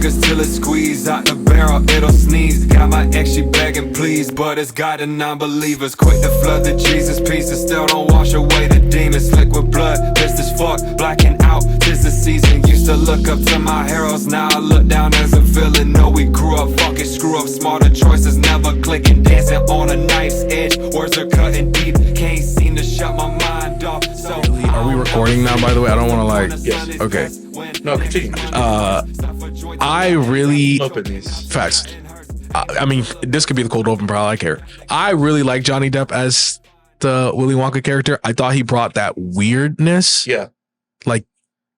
triggers till it squeeze out the barrel, it'll sneeze. Got my ex, she begging please, but it's got the non-believers quick to flood the Jesus pieces. Still don't wash away the demons. Slick with blood, pissed as fuck, blacking out. Tis the season. Used to look up to my heroes, now I look down as a villain. No, we grew up, fucking screw up. Smarter choices, never clicking, dancing on a knife's edge. Words are cutting deep, can't seem to shut my mind off. So are we recording now, by the way? I don't want to like... Yes. Okay. No, continue. I really... Open these. Facts. I mean, this could be the cold open for all I care. I really like Johnny Depp as the Willy Wonka character. I thought he brought that weirdness. Yeah. Like,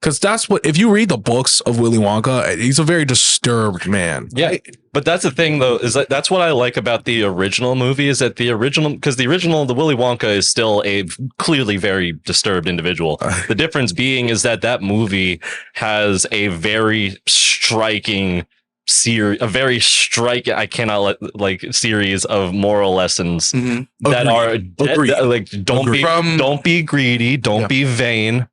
because that's what... If you read the books of Willy Wonka, he's a very disturbed man. Yeah. But that's the thing, though, is that that's what I like about the original movie, is that the original, the Willy Wonka is still a clearly very disturbed individual. The difference being is that movie has a very striking series, I cannot let, like, series of moral lessons that are like, don't be greedy, don't be vain.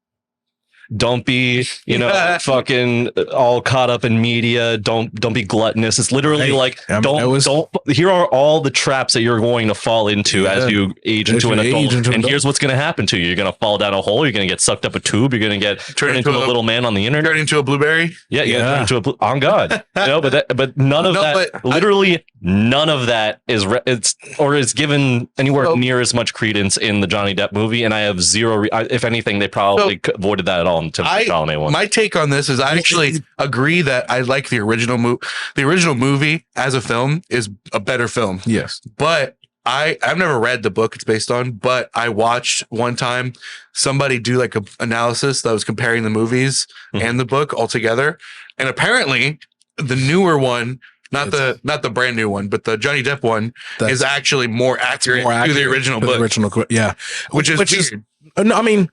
Don't be, fucking all caught up in media. Don't be gluttonous. It's literally like, don't. Here are all the traps that you're going to fall into as you age into an adult. And here's what's going to happen to you. You're going to fall down a hole. You're going to get sucked up a tube. You're going to get turned into a little man on the internet. Turn into a blueberry. Yeah, turn into on God. But none of that. Literally, none of that is given anywhere near as much credence in the Johnny Depp movie. And I have zero. If anything, they probably avoided that at all. My take on this is I actually agree that I like the original movie. The original movie as a film is a better film. Yes. But I've never read the book it's based on, but I watched one time somebody do like an analysis that was comparing the movies and the book all together. And apparently the newer one, not the brand new one, but the Johnny Depp one is actually more accurate to the original book. Yeah. Which is weird. No, I mean,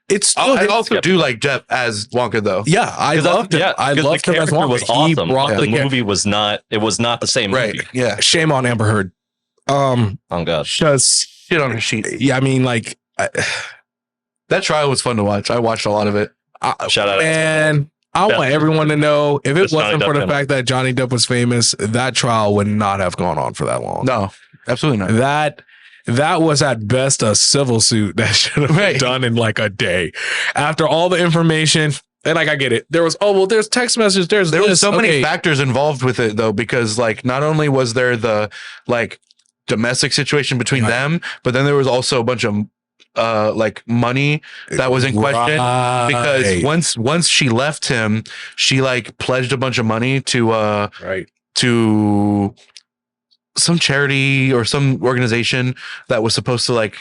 it's still, I also do like Depp as Wonka though. Yeah, I loved him. I loved him as Wonka. Was awesome. The movie was not. It was not the same movie. Yeah. Shame on Amber Heard. Oh God. Just shit on her sheet. Yeah, I mean, like that trial was fun to watch. I watched a lot of it. Shout out. And I want everyone to know, if it wasn't for the fact that Johnny Depp was famous, that trial would not have gone on for that long. No, absolutely not. That was at best a civil suit that should have been done in like a day. After all the information, and like I get it. There's text messages, there was so many factors involved with it though, because like not only was there the like domestic situation between them, but then there was also a bunch of like money that was in question because once she left him, she like pledged a bunch of money to to some charity or some organization that was supposed to like,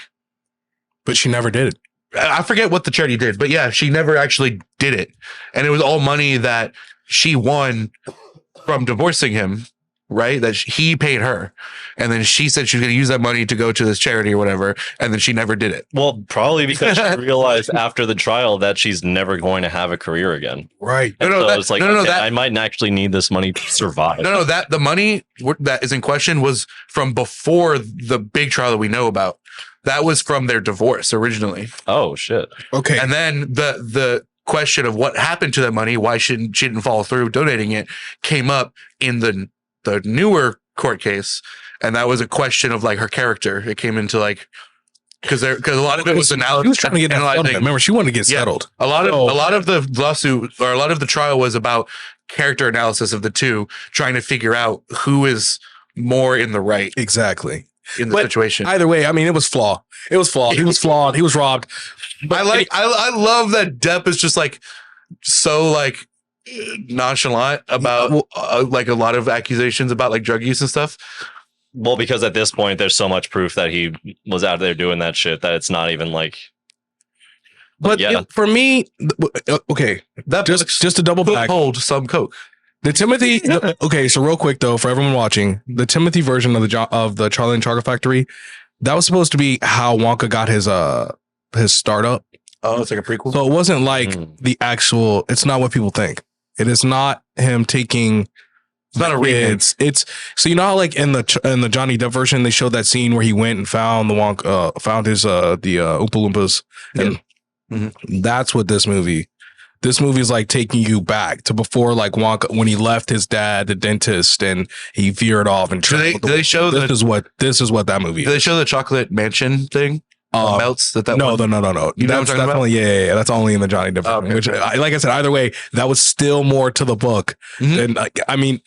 but she never did it. I forget what the charity did, but yeah, she never actually did it. And it was all money that she won from divorcing him, right? That he paid her. And then she said she was going to use that money to go to this charity or whatever. And then she never did it. Well, probably because she realized after the trial that she's never going to have a career again. Right. It's like, I might actually need this money to survive. The money that is in question was from before the big trial that we know about. That was from their divorce originally. Oh, shit. Okay. And then the question of what happened to that money, why she didn't follow through donating it, came up in the newer court case. And that was a question of like her character. It came into like, because a lot of it was analysis. She was trying to get analyzing. Remember, she wanted to get settled. A lot of the lawsuit or a lot of the trial was about character analysis of the two, trying to figure out who is more in the right. Exactly. In the situation. Either way, I mean, it was flawed. He was flawed. He was robbed. But I love that Depp is just like so like nonchalant about like a lot of accusations about like drug use and stuff. Well, because at this point, there's so much proof that he was out there doing that shit that it's not even like. But for me, okay, that just to double back, hold some coke. The Timothy. Okay, so real quick though, for everyone watching, the Timothy version of the Charlie and Chocolate Factory, that was supposed to be how Wonka got his startup. Oh, it's like a prequel. So it wasn't like the actual. It's not what people think. It is not him taking. It's not a remake. It's so you know how like in the Johnny Depp version they showed that scene where he went and found the Wonka, found his the Oompa Loompas, and that's what this movie This movie is like taking you back to before like Wonka when he left his dad, the dentist, and he veered off and Do they show this is what that movie Do they is. show the chocolate mansion thing? Melts that no. one? No. You know what I'm That's talking about? only that's only in the Johnny Depp. Okay, which, okay. like I said, either way, that was still more to the book. Mhm. And I mean,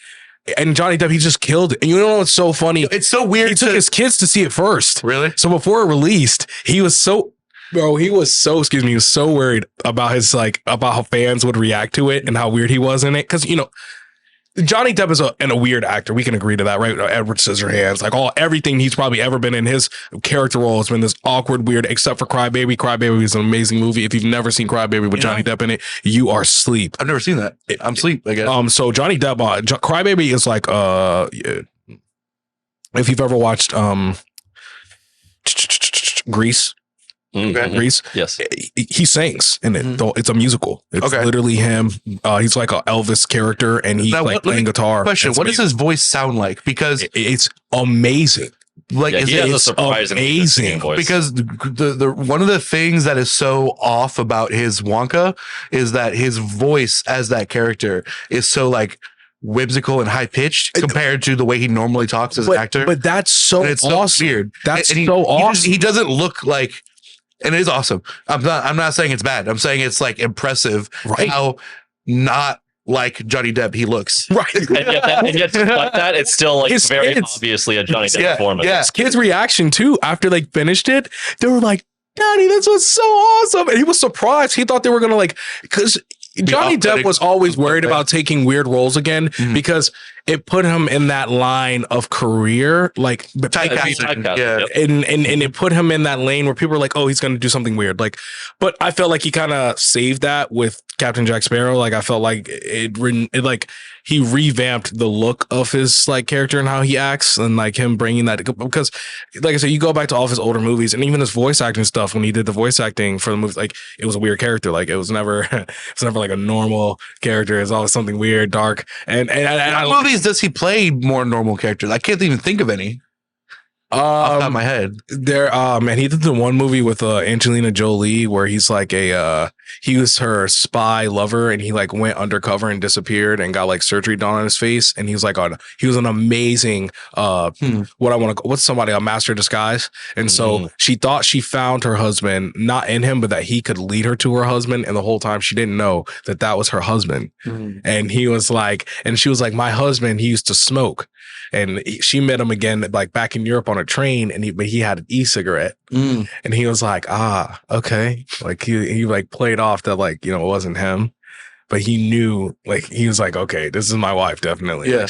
and Johnny Depp, he just killed it. And you know what's so funny? It's so weird. He took his kids to see it first. Really? So before it released, he was so worried about about how fans would react to it and how weird he was in it. Cause Johnny Depp is a weird actor. We can agree to that, right? Edward Scissorhands, everything he's probably ever been in his character role has been this awkward, weird, except for Crybaby. Crybaby is an amazing movie. If you've never seen Crybaby with Johnny Depp in it, you are asleep. I've never seen that. I'm asleep, I guess. So Johnny Depp, Crybaby is like, if you've ever watched, Grease, Mhm. Grease, Yes. he sings in it. Though it's a musical. It's Okay. literally him. He's like an Elvis character, and he's Now, like playing guitar. Question: It's what does amazing. his voice sound like? Because It's amazing. like, Yeah, is he it has a it's surprisingly good amazing. singing voice. because the one of the things that is so off about his Wonka is that his voice as that character is so like whimsical and high pitched compared to the way he normally talks as an actor. But that's so And it's so awesome. weird. That's And so awesome. He doesn't look like, and it is awesome. I'm not saying it's bad. I'm saying it's like impressive Right. how not like Johnny Depp he looks. Right. And yet despite that, it's still like His very kids- obviously a Johnny Depp Yeah, performance. yeah. His kids' reaction too after they finished it, they were like, "Daddy, this was so awesome!" And he was surprised. He thought they were gonna because Johnny Depp was always worried about taking weird roles again Mhm. because it put him in that line of career, Typecasting. Typecasting, Yeah. yep. and it put him in that lane where people are like, "Oh, he's going to do something weird." But I felt like he kind of saved that with Captain Jack Sparrow. I felt like he revamped the look of his character and how he acts, and him bringing that, because like I said, you go back to all of his older movies and even his voice acting stuff. When he did the voice acting for the movies, it was a weird character. It was never like a normal character. It's always something weird, dark, and What movies does he play more normal characters? I can't even think of any off the top of my head. There, man, he did the one movie with Angelina Jolie where he's he was her spy lover, and he went undercover and disappeared and got surgery done on his face, and he was he was an amazing a master of disguise, and so she thought she found her husband not in him, but that he could lead her to her husband, and the whole time she didn't know that was her husband, and he was and she was like, "My husband, he used to smoke." And she met him again, back in Europe on a train, and he had an e-cigarette, and he was like, "Ah, okay." He played off that it wasn't him, but he knew he was like, "Okay, this is my wife, definitely." Yeah.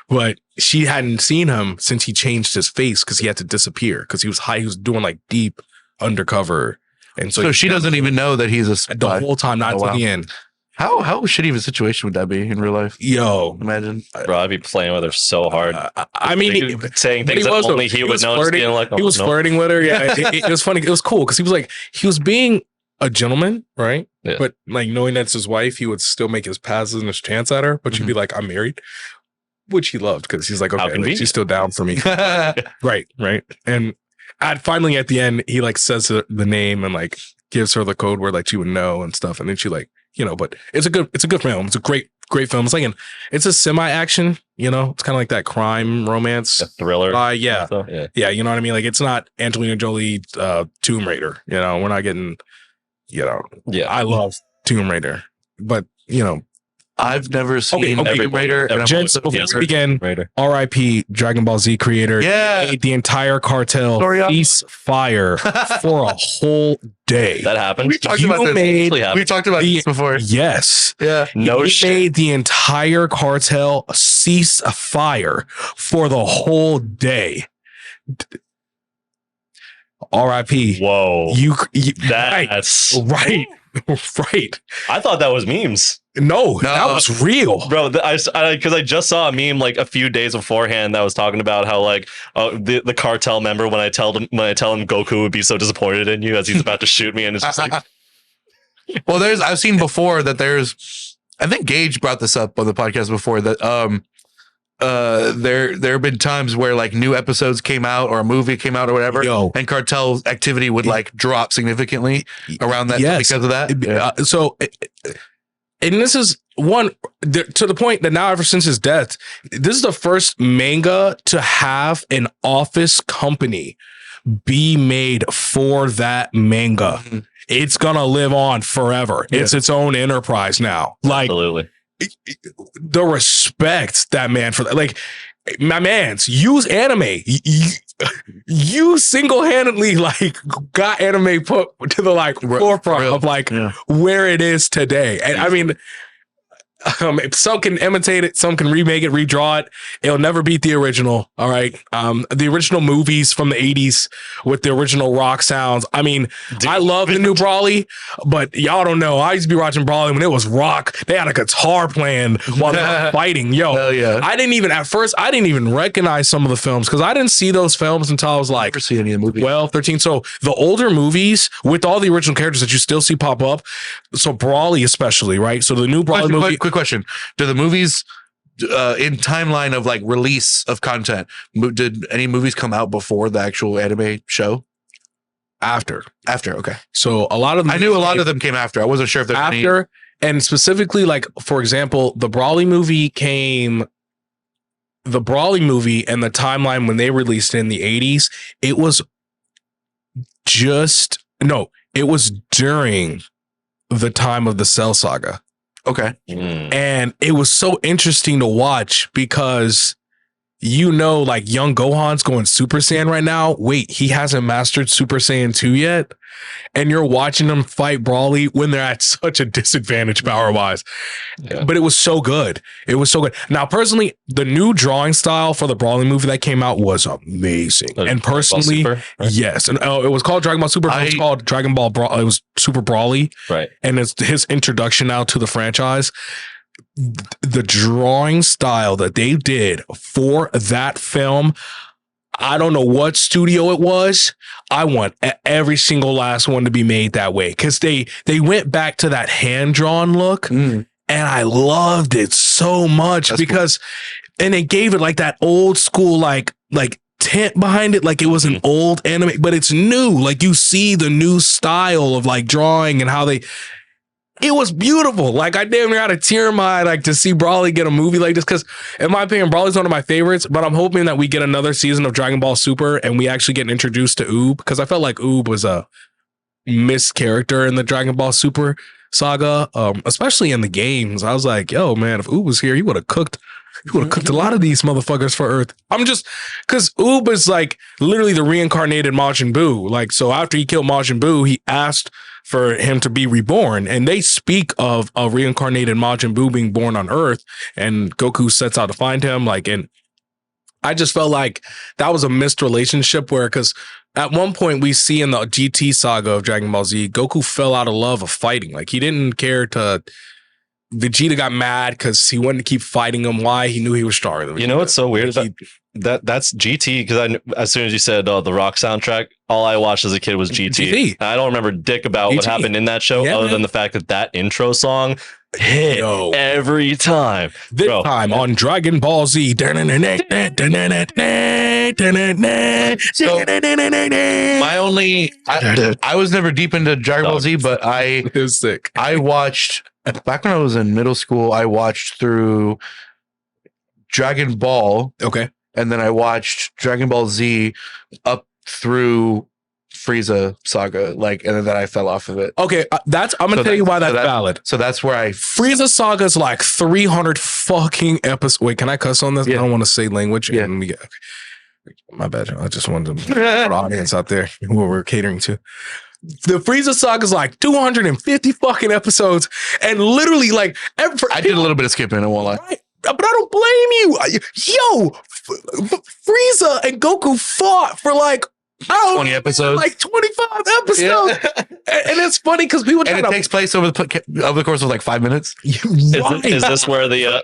But she hadn't seen him since he changed his face because he had to disappear because he was doing deep undercover, and So she doesn't even know that he's a spy the whole time, not Oh, to wow. the end. How shitty of a situation would that be in real life? Yo, Imagine. Bro, I'd be playing with her so hard. I mean, saying but things that only he would know. Just being like, he was flirting with her. Yeah, it was funny. It was cool because he was being a gentleman, right? Yeah. But knowing that's his wife, he would still make his passes and his chance at her. But she'd be like, "I'm married," which he loved because he's like, "Okay, convenient. she's still down for me." Right. And finally at the end, he says the name and gives her the code word she would know and stuff. And then she but it's a good film. It's a great film. It's a semi-action, it's kind of like that crime romance a thriller. yeah. So, yeah. Yeah, you know what I mean? It's not Angelina Jolie Tomb Raider, we're not getting, Yeah. I love Tomb Raider, but I've never seen Okay, Tomb Raider. And I'm gents, also- before we begin, Raider. RIP Dragon Ball Z creator, Yeah. made the entire cartel Toriyama. cease fire for a whole day. That happened. We talked You about this. made Actually happened. We've talked about the- this before. Yes. Yeah. No he shit. made the entire cartel cease fire for the whole day. RIP. Whoa. You That's right. Right. I thought that was memes. No, that was real. Bro, because I just saw a meme a few days beforehand that was talking about how the cartel member when I tell him Goku would be so disappointed in you as he's about to shoot me and it's just Well, I've seen before that I think Gage brought this up on the podcast before that there have been times where new episodes came out or a movie came out or whatever, Yo. and cartel activity would drop significantly around that Yes. because of that. Yeah. So and this is one to the point that now, ever since his death, this is the first manga to have an office company be made for that manga. Mm-hmm. It's gonna live on forever. Yeah. It's its own enterprise now. Like, absolutely. The respect that man for that. Like, my man's use anime. You single-handedly like got anime put to the like forefront of like where it is today. And I mean, some can imitate it, some can remake it, redraw it. It'll never beat the original. All right. The original movies from the 80s with the original rock sounds. I mean, I love the new Brawly, but y'all don't know. I used to be watching Brawly when it was rock. They had a guitar playing while they were fighting. Yo, I didn't even recognize some of the films because I didn't see those films until I was like, never see any of the movies. 12, 13. So the older movies with all the original characters that you still see pop up. So Brawly especially, right? So the new Brawly movie. Quick question. Do the movies in timeline of like release of content, did any movies come out before the actual anime show? After. Okay. So a lot of them, I knew a lot of them came after. I wasn't sure if there's after, and specifically like, for example, the Brawly movie and the timeline when they released it in the 80s, it was during the time of the Cell Saga. Okay. And it was so interesting to watch because, like young Gohan's going Super Saiyan right now. Wait, he hasn't mastered Super Saiyan 2 yet? And you're watching them fight Brawly when they're at such a disadvantage power-wise. Yeah. But it was so good. It was so good. Now, personally, the new drawing style for the Brawly movie that came out was amazing. And personally, Super, right? Yes. And it was called Dragon Ball Super. It was called Dragon Ball Brawl. It was Super Brawly. Right. And it's his introduction now to the franchise. The drawing style that they did for that film, I don't know what studio it was. I want every single last one to be made that way because they went back to that hand-drawn look, and I loved it so much. That's because cool. And it gave it like that old school like tint behind it, like it was an old anime, but it's new. Like you see the new style of like drawing and how they. It was beautiful. Like I damn near had a tear in my eye, like to see Brawly get a movie like this. Because in my opinion, Brawly's one of my favorites. But I'm hoping that we get another season of Dragon Ball Super and we actually get introduced to Oob. Because I felt like Oob was a missed character in the Dragon Ball Super saga, especially in the games. I was like, yo, man, if Oob was here, he would have cooked. He would have cooked a lot of these motherfuckers for Earth. Because Oob is like literally the reincarnated Majin Buu. Like, so after he killed Majin Buu, he asked for him to be reborn. And they speak of a reincarnated Majin Buu being born on Earth. And Goku sets out to find him. Like, and I just felt like that was a missed relationship where, because at one point we see in the GT saga of Dragon Ball Z, Goku fell out of love of fighting. Like, he didn't care to. Vegeta got mad because he wanted to keep fighting him. Why? He knew he was stronger than Vegeta. You know what's so weird? That's GT, because as soon as you said the Rock soundtrack, all I watched as a kid was GT. I don't remember dick about what happened in that show, other than the fact that intro song hit every time. This time on Dragon Ball Z. So, my only, I was never deep into Dragon Ball Z, but it was sick. I watched. Back when I was in middle school, I watched through Dragon Ball. Okay. And then I watched Dragon Ball Z up through Frieza saga. And then I fell off of it. Okay. I'm going to tell you why that's valid. So that's where Frieza saga is like 300 fucking episodes. Wait, can I cuss on this? Yeah. I don't want to say language. Yeah. Okay. My bad. I just wanted to put the audience out there who we're catering to. The Frieza saga is like 250 fucking episodes, and literally like I did a little bit of skipping, I won't lie. Right? But I don't blame you. Yo, Frieza and Goku fought for like 20 episodes, like 25 episodes. Yeah. And it's funny because people and it takes place over the course of like 5 minutes. Right. Is this where the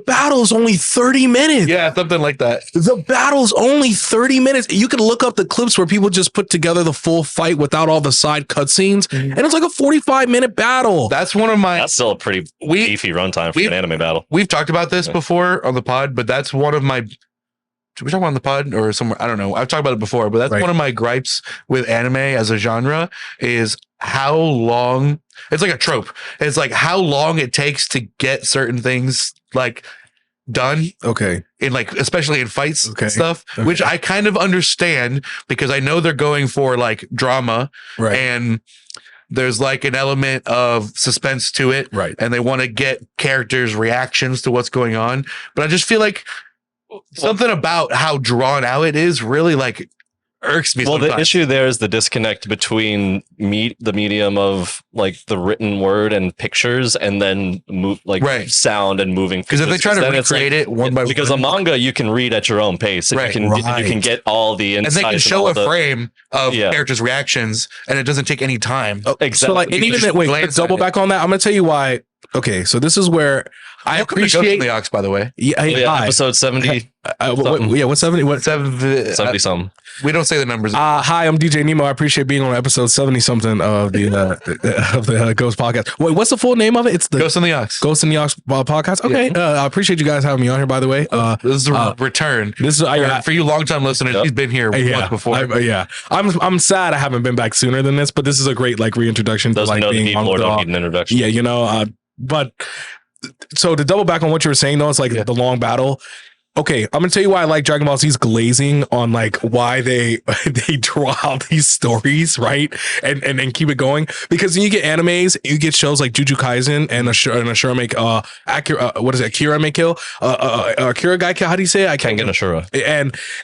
battle's only 30 minutes? Yeah, something like that. The battle's only 30 minutes. You can look up the clips where people just put together the full fight without all the side cutscenes, and it's like a 45-minute battle. That's still a pretty beefy runtime for an anime battle. We've talked about this before on the pod, but that's one of my we talk about it on the pod or somewhere? I don't know. I've talked about it before, but that's Right. one of my gripes with anime as a genre is how long it's like a trope. It's like how long it takes to get certain things like done Okay. in like, especially in fights Okay. and stuff, Okay. which I kind of understand because I know they're going for like drama Right. and there's like an element of suspense to it. Right. And they want to get characters' reactions to what's going on. But I just feel like something about how drawn out it is really like irks me. Well, sometimes. the issue there is the disconnect between the medium of like the written word and pictures, and then Right. sound and moving. Because if they try to then it's recreate it one by because one, a manga you can read at your own pace, and Right. you can get all the and insights they can show all a the- frame of Yeah. characters' reactions, and it doesn't take any time. Exactly. So like, and You even just that, wait, glance double at it. back on that. I'm gonna tell you why. Okay, so this is where I Welcome to Ghost in appreciate. the Ox, by the way. Yeah, Yeah, hi. episode 70, What's 70? What? 70 something. We don't say the numbers. Hi, I'm DJ Nemo. I appreciate being on episode 70 something of the Ghost podcast. Wait, what's the full name of it? It's the Ghost in the Ox. Ghost in the Ox podcast. Okay, I appreciate you guys having me on here. By the way, This is a return. this is For you long-time listeners, Yep. he's been here once before. I'm sad I haven't been back sooner than this, but this is a great like reintroduction to Doesn't like know the being people on or the don't need an introduction. yeah, but so to double back on what you were saying though, it's like the long battle. Okay, I'm gonna tell you why I like Dragon Ball Z's glazing on like why they draw out these stories, right? And keep it going. Because when you get animes, you get shows like Jujutsu Kaisen and Ashura make Akira, what is it? Akira may kill. Akira guy kill. How do you say it? I can't Kengan Ashura.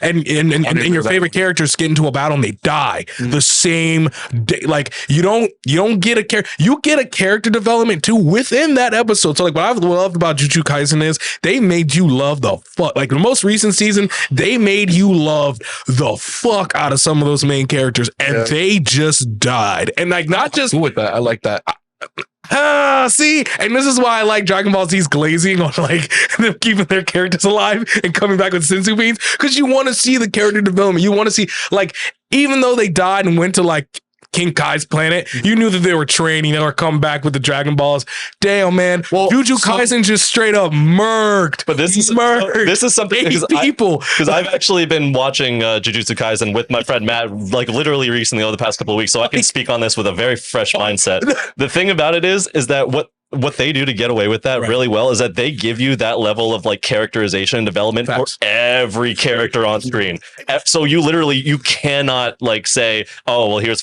and your favorite characters get into a battle and they die the same day. Like you don't get a character. You get a character development too within that episode. So like what I've loved about Jujutsu Kaisen is they made you love the fuck. Like the most recent season, they made you love the fuck out of some of those main characters, and they just died. And like not just Cool with that. I like that. see, and this is why I like Dragon Ball Z's glazing on like them keeping their characters alive and coming back with senzu beans, because you want to see the character development. You want to see like even though they died and went to like King Kai's planet, you knew that they were training. They were coming back with the Dragon Balls. Damn, man. Well, Jujutsu Kaisen just straight up murked. But this is something eight because people. I've actually been watching Jujutsu Kaisen with my friend Matt, like literally recently over the past couple of weeks, so I can speak on this with a very fresh mindset. The thing about it is that what they do to get away with that really well is that they give you that level of like characterization and development for every character on screen. So you cannot like say, oh, well, here's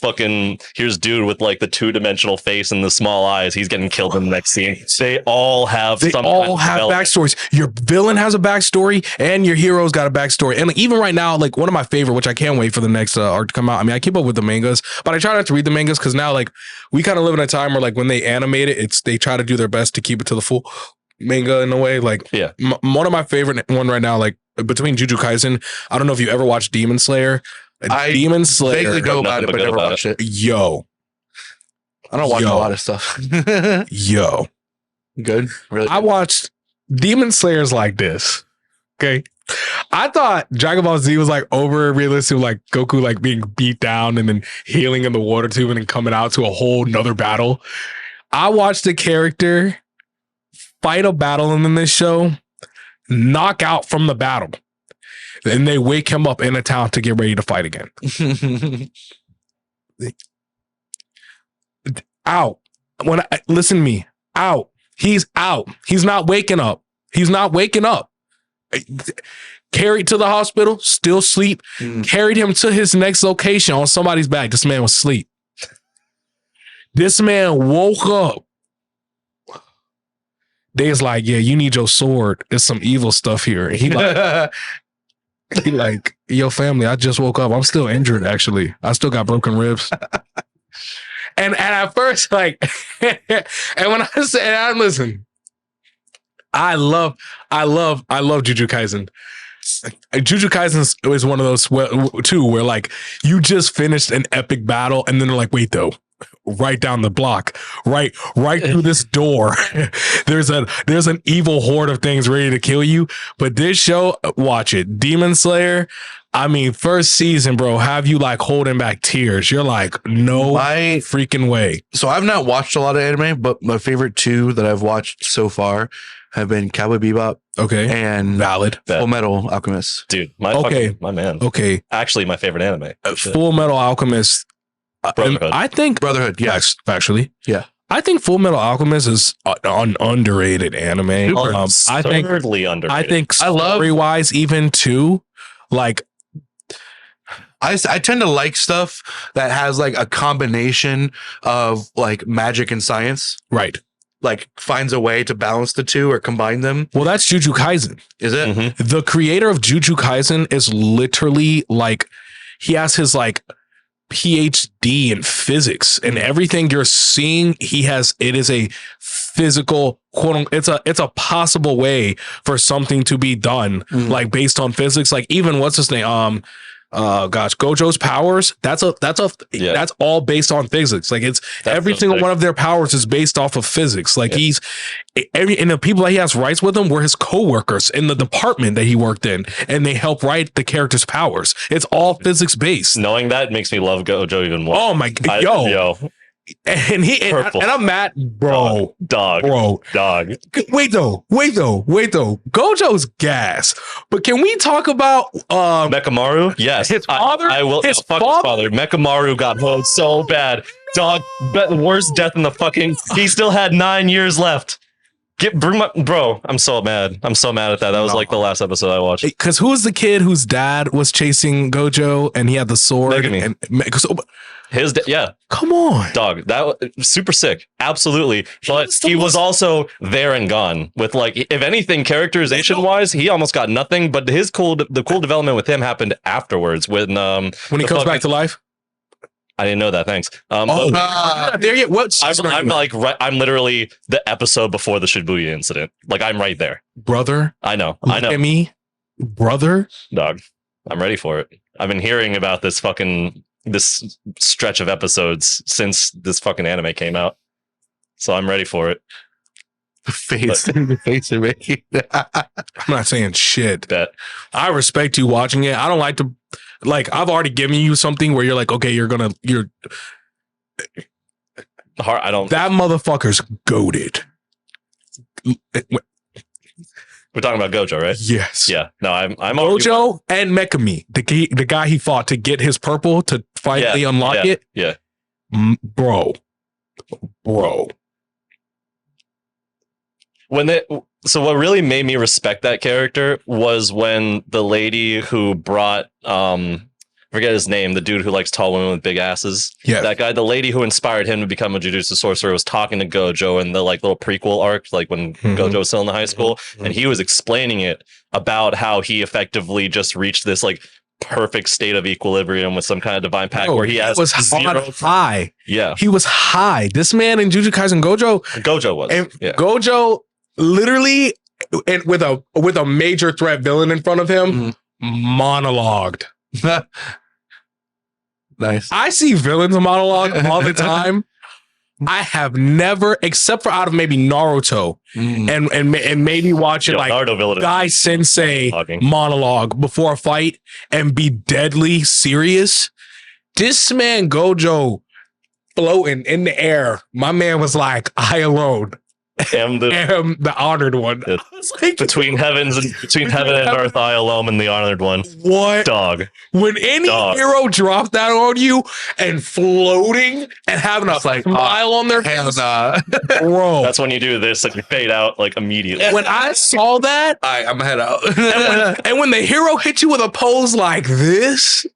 dude with like the 2-dimensional face and the small eyes. He's getting killed in the next scene. They all have backstories. Your villain has a backstory and your hero's got a backstory. And like, even right now, like one of my favorite, which I can't wait for the next arc to come out. I mean, I keep up with the mangas, but I try not to read the mangas because now like we kind of live in a time where like when they animate it, they try to do their best to keep it to the full manga in a way. Like one of my favorite one right now, like between Jujutsu Kaisen, I don't know if you ever watched Demon Slayer. Demon Slayer. Vaguely know about it, but never watched it. Yo. I don't watch a lot of stuff. Yo. Good. Really good. I watched Demon Slayers like this. Okay. I thought Dragon Ball Z was like over realistic, like Goku like being beat down and then healing in the water tube and then coming out to a whole nother battle. I watched a character fight a battle in this show, knock out from the battle. Then they wake him up in a town to get ready to fight again. Out. Listen to me. Out. He's out. He's not waking up. He's not waking up. Carried to the hospital, still sleep. Carried him to his next location on somebody's back. This man was asleep. This man woke up. They was like, yeah, you need your sword. There's some evil stuff here. And he like, yo, family, I just woke up. I'm still injured, actually. I still got broken ribs. And at first, like, and when I said, listen, I love Jujutsu Kaisen. Jujutsu Kaisen is one of those too, where like you just finished an epic battle, and then they're like, wait though, right down the block, right through this door, there's an evil horde of things ready to kill you. But this show, watch it, Demon Slayer. I mean, first season, bro, have you like holding back tears? You're like, no freaking way. So I've not watched a lot of anime, but my favorite two that I've watched so far have been Cowboy Bebop Okay. and Valid. Full Metal Alchemist. Dude, my man. Okay. Actually, my favorite anime. Full Metal Alchemist. Brotherhood. I think Brotherhood, yes. Actually. Yeah. I think Full Metal Alchemist is an underrated anime. I think underrated. I think I love- story-wise even too, like I tend to like stuff that has like a combination of like magic and science. right. Like finds a way to balance the two or combine them. Well, that's Jujutsu Kaisen. Is it? Mhm. The creator of Jujutsu Kaisen is literally like he has his like PhD in physics and everything you're seeing. It is a physical quote. It's a possible way for something to be done, like based on physics. Like even what's his name? Gojo's powers. That's all based on physics. Like it's every single one of their powers is based off of physics. Like and the people that he has writes with him were his co-workers in the department that he worked in, and they help write the character's powers. It's all physics based. Knowing that makes me love Gojo even more. Oh my god, yo. And I'm mad, bro. Dog. Wait though. Gojo's gas. But can we talk about Mekamaru? Yes. His father? I will. His Fuck father? his father. Mekamaru got hoed so bad. Dog, the worst death in the fucking. He still had 9 years left. Bro. I'm so mad. I'm so mad at that. That was like the last episode I watched. Because who was the kid whose dad was chasing Gojo and he had the sword? Megumi. Yeah. Come on, dog. That was super sick. Absolutely. But he was also there and gone with like, if anything, characterization wise, he almost got nothing. But the cool development with him happened afterwards when he comes back to life. I didn't know that. Thanks. There you go. I'm literally the episode before the Shibuya incident. Like I'm right there, brother. I know. Look at me, brother. Dog. I'm ready for it. I've been hearing about this stretch of episodes since this fucking anime came out, so I'm ready for it. The face you're making. I'm not saying shit. Bet. I respect you watching it. I don't like to. Like I've already given you something where you're like, okay, you're I don't. That motherfucker's goated. We're talking about Gojo, right? Yes. Yeah. No, I'm Gojo and Megumi, the guy he fought to get his purple to finally unlock it. Yeah. Bro. So what really made me respect that character was when the lady who brought forget his name, the dude who likes tall women with big asses. Yeah. That guy, the lady who inspired him to become a jujutsu sorcerer, was talking to Gojo in the like little prequel arc, like when Gojo was still in the high school, and he was explaining it about how he effectively just reached this like perfect state of equilibrium with some kind of divine pact where he was high. Yeah. He was high. This man in Jujutsu Kaisen Gojo was. And Gojo literally with a major threat villain in front of him monologued. Nice. I see villains monologue all the time. I have never, except for out of maybe Naruto and maybe watching like Guy Sensei monologue before a fight and be deadly serious. This man Gojo floating in the air. My man was like, I alone am the honored one. Like, between heaven and earth, I alone am the honored one. What? Dog. When any hero drops that on you and floating and having a smile on their face, bro. That's when you do this and you fade out like immediately. When I saw that, I'm head out. and when the hero hits you with a pose like this,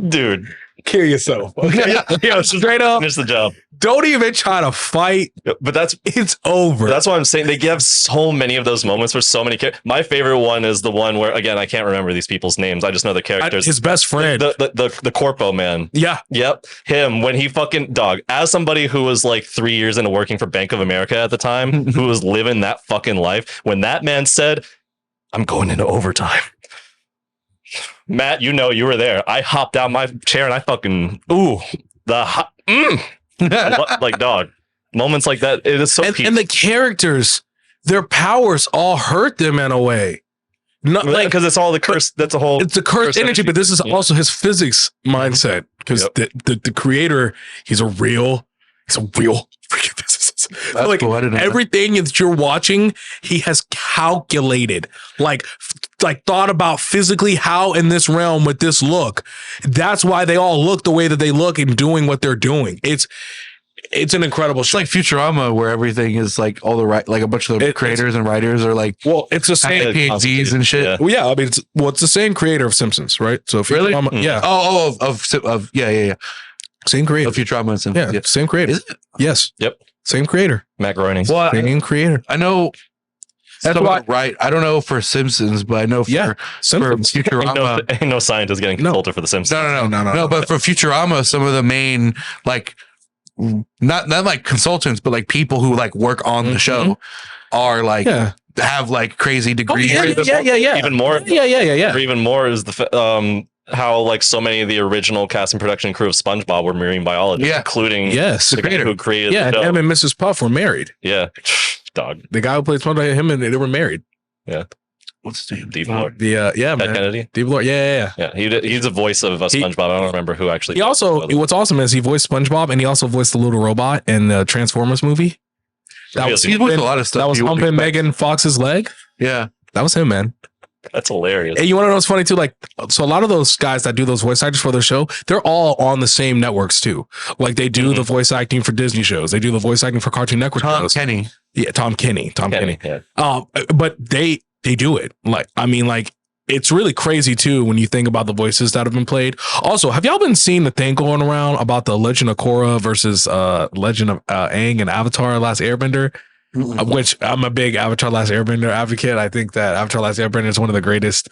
dude, kill yourself. Okay? Yeah, straight up. Finish the job. Don't even try to fight. But it's over. That's why I'm saying they give so many of those moments for so many characters. My favorite one is the one where, again, I can't remember these people's names. I just know the characters. His best friend. The Corpo man. Yeah. Yep. Him, when he fucking, dog, as somebody who was like 3 years into working for Bank of America at the time, who was living that fucking life, when that man said, I'm going into overtime. Matt, you were there. I hopped out my chair and I fucking, like, dog, moments like that, it is so and the characters, their powers all hurt them in a way. Not like because it's all the curse. That's a whole. It's the curse energy, but this is also his physics mindset because the creator, he's a real freaking physicist. That's Like cool. I didn't know that. everything that you're watching, he has calculated, like thought about physically how in this realm with this look. That's why they all look the way that they look and doing what they're doing. It's an incredible It's show. like Futurama, where everything is like all the right, like a bunch of the creators and writers are like Well, it's the same. PhDs and shit. Yeah. Well, yeah, I mean, it's the same creator of Simpsons, right? So if Really? yeah, Of yeah. same creator. Of Futurama and Simpsons. Yeah, same creator. Is it? Yes. Yep. Same creator. Matt Groening. Well, Same creator. I know. That's That's why- right. I don't know for Simpsons, but I know for Simpsons. Futurama. Ain't no scientist getting No. consulted for the Simpsons. No, but for Futurama, some of the main like not like consultants, but like people who like work on the show are like have like crazy degrees. Yeah. Even more. Yeah. Or even more is how like so many of the original cast and production crew of SpongeBob were marine biologists, Yeah. including Yes. the guy who created Yeah, the and show. him and Mrs. Puff were married. Yeah. Dog. The guy who played SpongeBob, him and they were married. What's his name? Deep Lord. Yeah, Ted man. Kennedy. Deep Lord. Yeah. Yeah. He's the voice of SpongeBob. I don't remember who actually. He also, what's awesome is he voiced SpongeBob and he also voiced the little robot in the Transformers movie. That was He's with a lot of stuff. That was you wouldn't humping expect. Megan Fox's leg. Yeah. That was him, man. That's hilarious. And you want to know what's funny too? Like, so a lot of those guys that do those voice actors for their show, they're all on the same networks too. Like they do the voice acting for Disney shows. They do the voice acting for Cartoon Network Tom shows. Kenny. Yeah, Tom Kenny. Yeah. But they do it. Like, I mean, like it's really crazy too when you think about the voices that have been played. Also, have y'all been seeing the thing going around about the Legend of Korra versus Legend of Aang and Avatar: Last Airbender? Of which I'm a big Avatar: Last Airbender advocate. I think that Avatar: Last Airbender is one of the greatest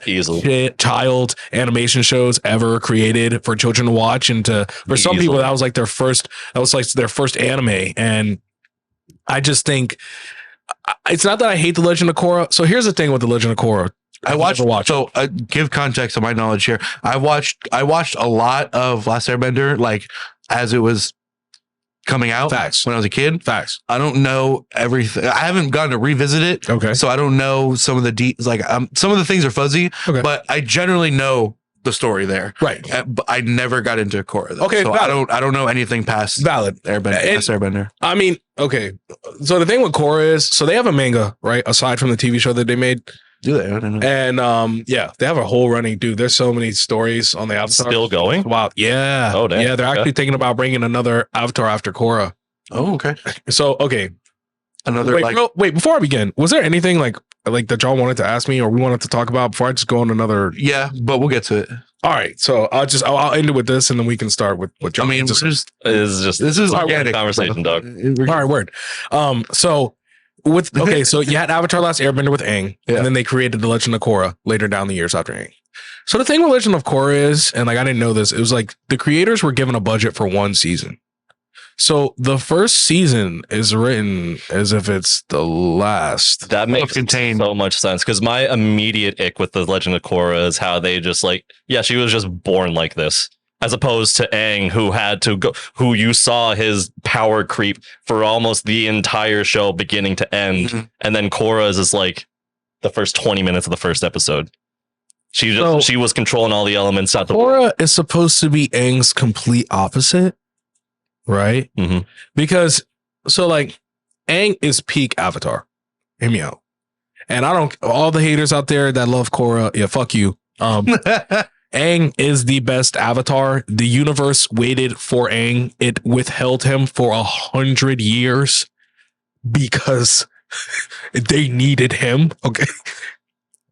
Easily. child animation shows ever created for children to watch. And for some people, that was like their first anime. And I just think it's not that I hate the Legend of Korra. So here's the thing with the Legend of Korra. I watched. So give context to my knowledge here. I watched a lot of Last Airbender, like as it was coming out. Facts. When I was a kid. Facts. I don't know everything. I haven't gone to revisit it. Okay. So I don't know some of the like some of the things are fuzzy. Okay. But I generally know the story there. Right. But I never got into Korra. Though. Okay, So valid. I don't know anything past Valid. Airbender. Last Airbender. I mean, okay. So the thing with Korra is, so they have a manga, right? Aside from the TV show that they made. Do they? I don't know. And yeah, they have a whole running, dude. There's so many stories on the Avatar. Still going? Wow. Yeah. Oh, damn. Yeah, they're actually thinking about bringing another Avatar after Korra. Oh, okay. So, okay. Another Wait, before I begin, was there anything like that y'all wanted to ask me or we wanted to talk about before I just go on another? Yeah, but we'll get to it. All right. So I'll end it with this and then we can start with what y'all. I mean, just, This is organic conversation, dog. all right, word. So so you had Avatar: Last Airbender with Aang, Yeah. and then they created the Legend of Korra later down the years after Aang. So the thing with Legend of Korra is, and like I didn't know this, it was like the creators were given a budget for one season. So the first season is written as if it's the last. That makes Self-contained. so much sense because my immediate ick with the Legend of Korra is how they just like, yeah, she was just born like this, as opposed to Aang, who had to go, who you saw his power creep for almost the entire show, beginning to end, and then Korra's is like the first 20 minutes of the first episode. She was controlling all the elements out the Korra is supposed to be Aang's complete opposite, right? Mm-hmm. Because so like Aang is peak Avatar. Hear me out. And I don't all the haters out there that love Korra, yeah, fuck you. Aang is the best Avatar. The universe waited for Aang. It withheld him for 100 years because they needed him. Okay.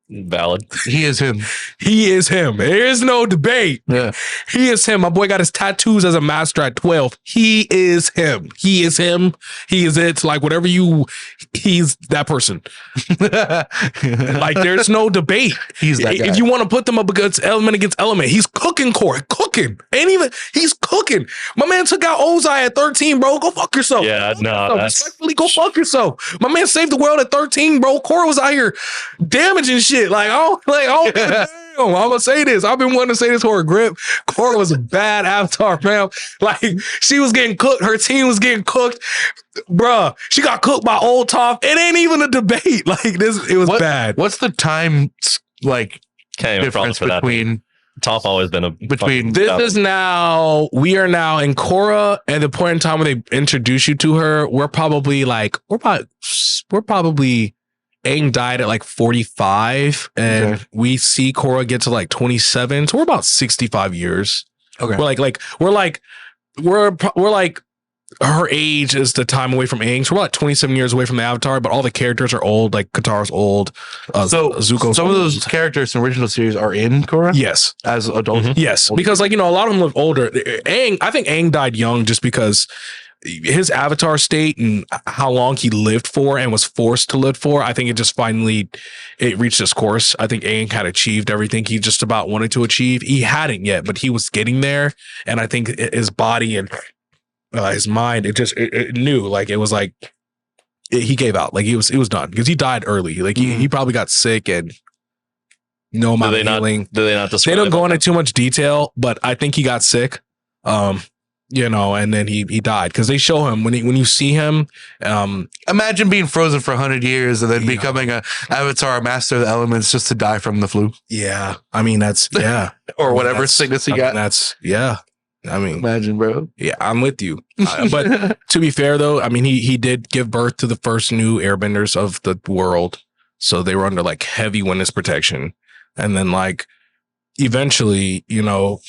Valid. He is him. He is him. There is no debate. Yeah. He is him. My boy got his tattoos as a master at 12. He is him. He is him. He is it. Like whatever he's that person. Like there's no debate. He's that guy. If you want to put them up against element, he's cooking Corey. Cooking. He's cooking. My man took out Ozai at 13, bro. Go fuck yourself. Yeah, no, that's Respectfully, go fuck yourself. My man saved the world at 13, bro. Korra was out here damaging shit. Like, damn, I'm gonna say this. I've been wanting to say this for a grip. Korra was a bad Avatar, man. Like, she was getting cooked. Her team was getting cooked. Bruh, she got cooked by Old Toph. It ain't even a debate. Like, it was bad. What's the time like can't even difference promise for that. between Toph always been a Between- This is now, we are now in Korra at the point in time when they introduce you to her. We're probably Aang died at like 45 and Okay. we see Korra get to like 27. So we're about 65 years. Okay. We're like her age is the time away from Aang. So we're like 27 years away from the Avatar, but all the characters are old. Like Katara's old. So Zuko's some of old. those characters in the original series are in Korra Yes. as adults. Mhm. Yes, because like, you know, a lot of them look older. I think Aang died young just because his avatar state and how long he lived for and was forced to live for. I think it reached its course. I think Aang had achieved everything he just about wanted to achieve. He hadn't yet, but he was getting there. And I think his body and his mind, it knew, like, it was like, he gave out. Like, it was done because he died early. Like he probably got sick and no amount of healing. Do they not They describe don't it go like into too much detail, but I think he got sick. You know, and then he died because they show him when you see him. Imagine being frozen for 100 years and then becoming a avatar master of the elements just to die from the flu Yeah, I mean that's or whatever sickness he got. I mean, Imagine, bro. yeah, I'm with you. But to be fair, though, I mean he did give birth to the first new airbenders of the world, so they were under like heavy witness protection, and then like eventually, you know,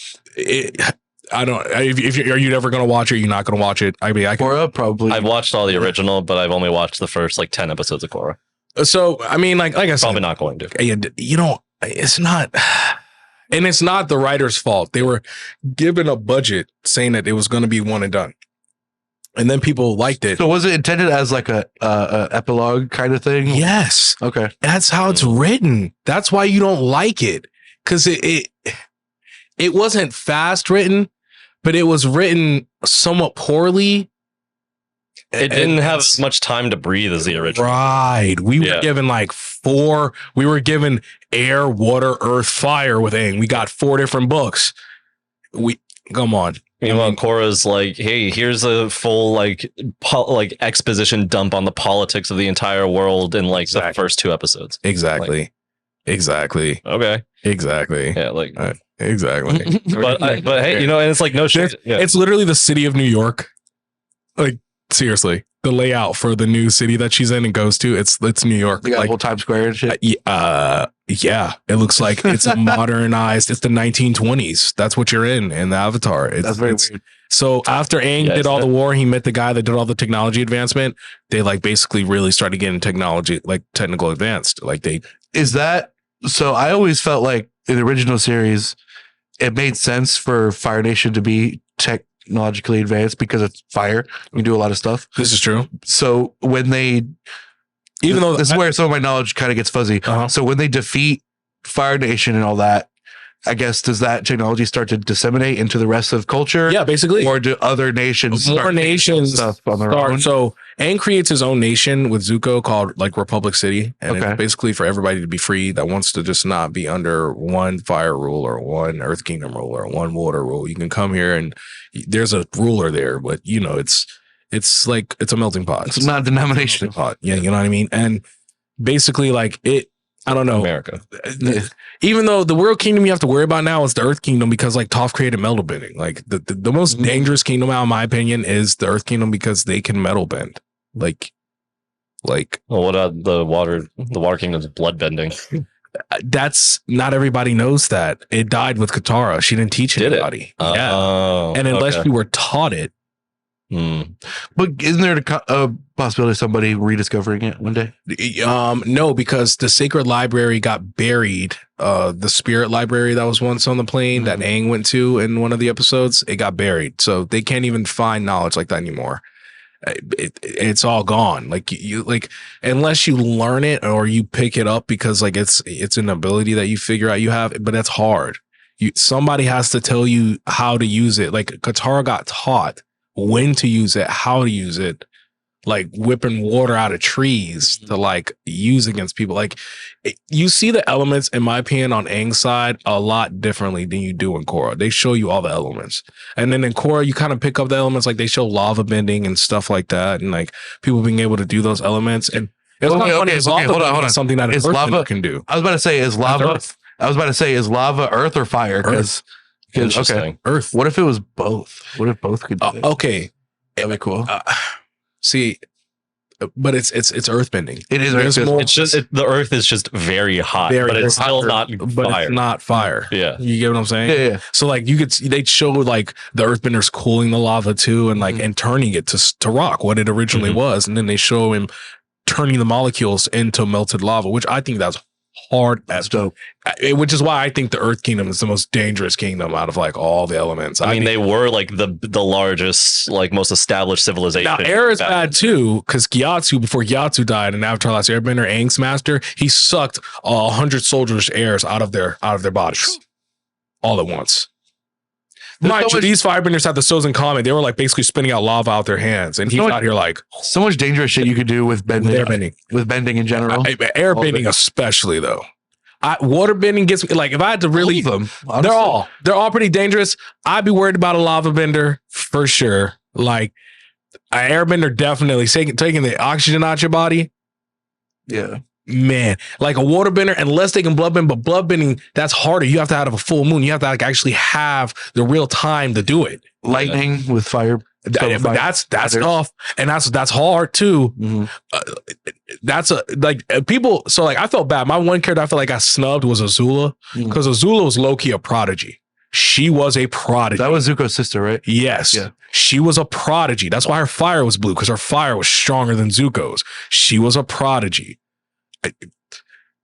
I don't. If are you never gonna watch it? You're not gonna watch it. I mean, Korra probably. I've watched all the original, but I've only watched the first like 10 episodes of Korra. So I mean, like I said, Probably not going to. you know, it's not, and it's not the writer's fault. They were given a budget saying that it was going to be one and done, and then people liked it. So was it intended as like a epilogue kind of thing? Yes, Okay. that's how it's written. That's why you don't like it, because it wasn't fast written, but it was written somewhat poorly. It didn't have as much time to breathe as the original. Right. We were Yeah. given like we were given air, water, earth, fire with Aang. We got 4 different books. Come on. Meanwhile, Korra's like, hey, here's a full like exposition dump on the politics of the entire world in like the first 2 episodes. Exactly. Exactly. Okay. Exactly. Yeah, like Exactly. but hey, you know, and it's like no shit. Yeah. It's literally the city of New York. Like, seriously. The layout for the new city that she's in and goes to, it's New York. They got Like, whole Times Square and shit. yeah, it looks like it's a modernized. It's the 1920s. That's what you're in the Avatar. That's very weird. So after Aang Yeah, did all the war, he met the guy that did all the technology advancement. They like basically really started getting technology, like technical advanced. Like they Is that so? I always felt like in the original series, it made sense for Fire Nation to be technologically advanced because it's fire. You can do a lot of stuff. This is true. So when they, Even though this is where some of my knowledge kind of gets fuzzy. Uh-huh. So when they defeat Fire Nation and all that, I guess does that technology start to disseminate into the rest of culture? yeah, basically Or do other nations more start nations stuff on their own? So Aang creates his own nation with Zuko called like Republic City, and Okay. it's basically for everybody to be free that wants to just not be under one fire rule or one Earth Kingdom rule or one water rule. You can come here and there's a ruler there, but you know it's like it's a melting pot. It's not a denomination. Pot. Yeah, you know what I mean. And basically, like it. I don't know. America. Even though the world kingdom you have to worry about now is the Earth Kingdom because like Toph created metal bending. Like the most dangerous kingdom out, in my opinion, is the Earth Kingdom because they can metal bend. Like Well, what about the water kingdom's blood bending? that's not everybody knows that. It died with Katara. She didn't teach Did it? anybody. Yeah. Oh, And unless okay. you were taught it, But isn't there a possibility of somebody rediscovering it one day? no, because the sacred library got buried. The spirit library that was once on the plane that Aang went to in one of the episodes, it got buried. So they can't even find knowledge like that anymore. It's all gone. Like you like unless you learn it or you pick it up because like it's an ability that you figure out you have, but that's hard. Somebody has to tell you how to use it. Like Katara got taught when to use it, how to use it, like whipping water out of trees to like use against people. Like you see the elements, in my opinion, on Aang's side a lot differently than you do in Korra. They show you all the elements. And then in Korra, you kind of pick up the elements, like they show lava bending and stuff like that. And like people being able to do those elements. And it's not funny. It's hold on. something that an Is earthbender lava can do. I was about to say, is lava I was about to say, is lava earth or fire? Because Interesting. Earth. what if it was both? What if both could do it? Okay. That'd be cool. See, but it's earthbending. It is There's earth. more- It's just the Earth is just very hot, Very but it's hot, still not but fire. it's not fire. Yeah. You get what I'm saying? Yeah, yeah. So like they'd show like the earthbenders cooling the lava too, and like and turning it to rock, what it originally was, and then they show him turning the molecules into melted lava, which I think that's hard as dope. Which is why I think the Earth Kingdom is the most dangerous kingdom out of like all the elements. I mean, they were like the largest, like most established civilization. Now, Air is bad too, because Gyatso, before Gyatso died in Avatar: Last Airbender, Aang's master, he sucked 100 soldiers' airs out of their bodies all at once. Mind you, these firebenders had the Soz in common. They were like basically spinning out lava out their hands, and he's out here like so much dangerous shit you could do with bending. Airbending. With bending in general. Airbending especially though. Waterbending gets me like if I had to really them. they're all pretty dangerous. I'd be worried about a lava bender for sure. Like an airbender definitely taking the oxygen out your body. Yeah. Man, like a waterbender, unless they can bloodbend, but bloodbending, that's harder. You have to have a full moon. You have to like actually have the real time to do it. Lightning with fire. That's tough, and that's hard too. That's people. So like I felt bad. My one character I felt like I snubbed was Azula because Azula was low key a prodigy. She was a prodigy. That was Zuko's sister, right? Yes. Yeah. She was a prodigy. That's why her fire was blue, because her fire was stronger than Zuko's. She was a prodigy.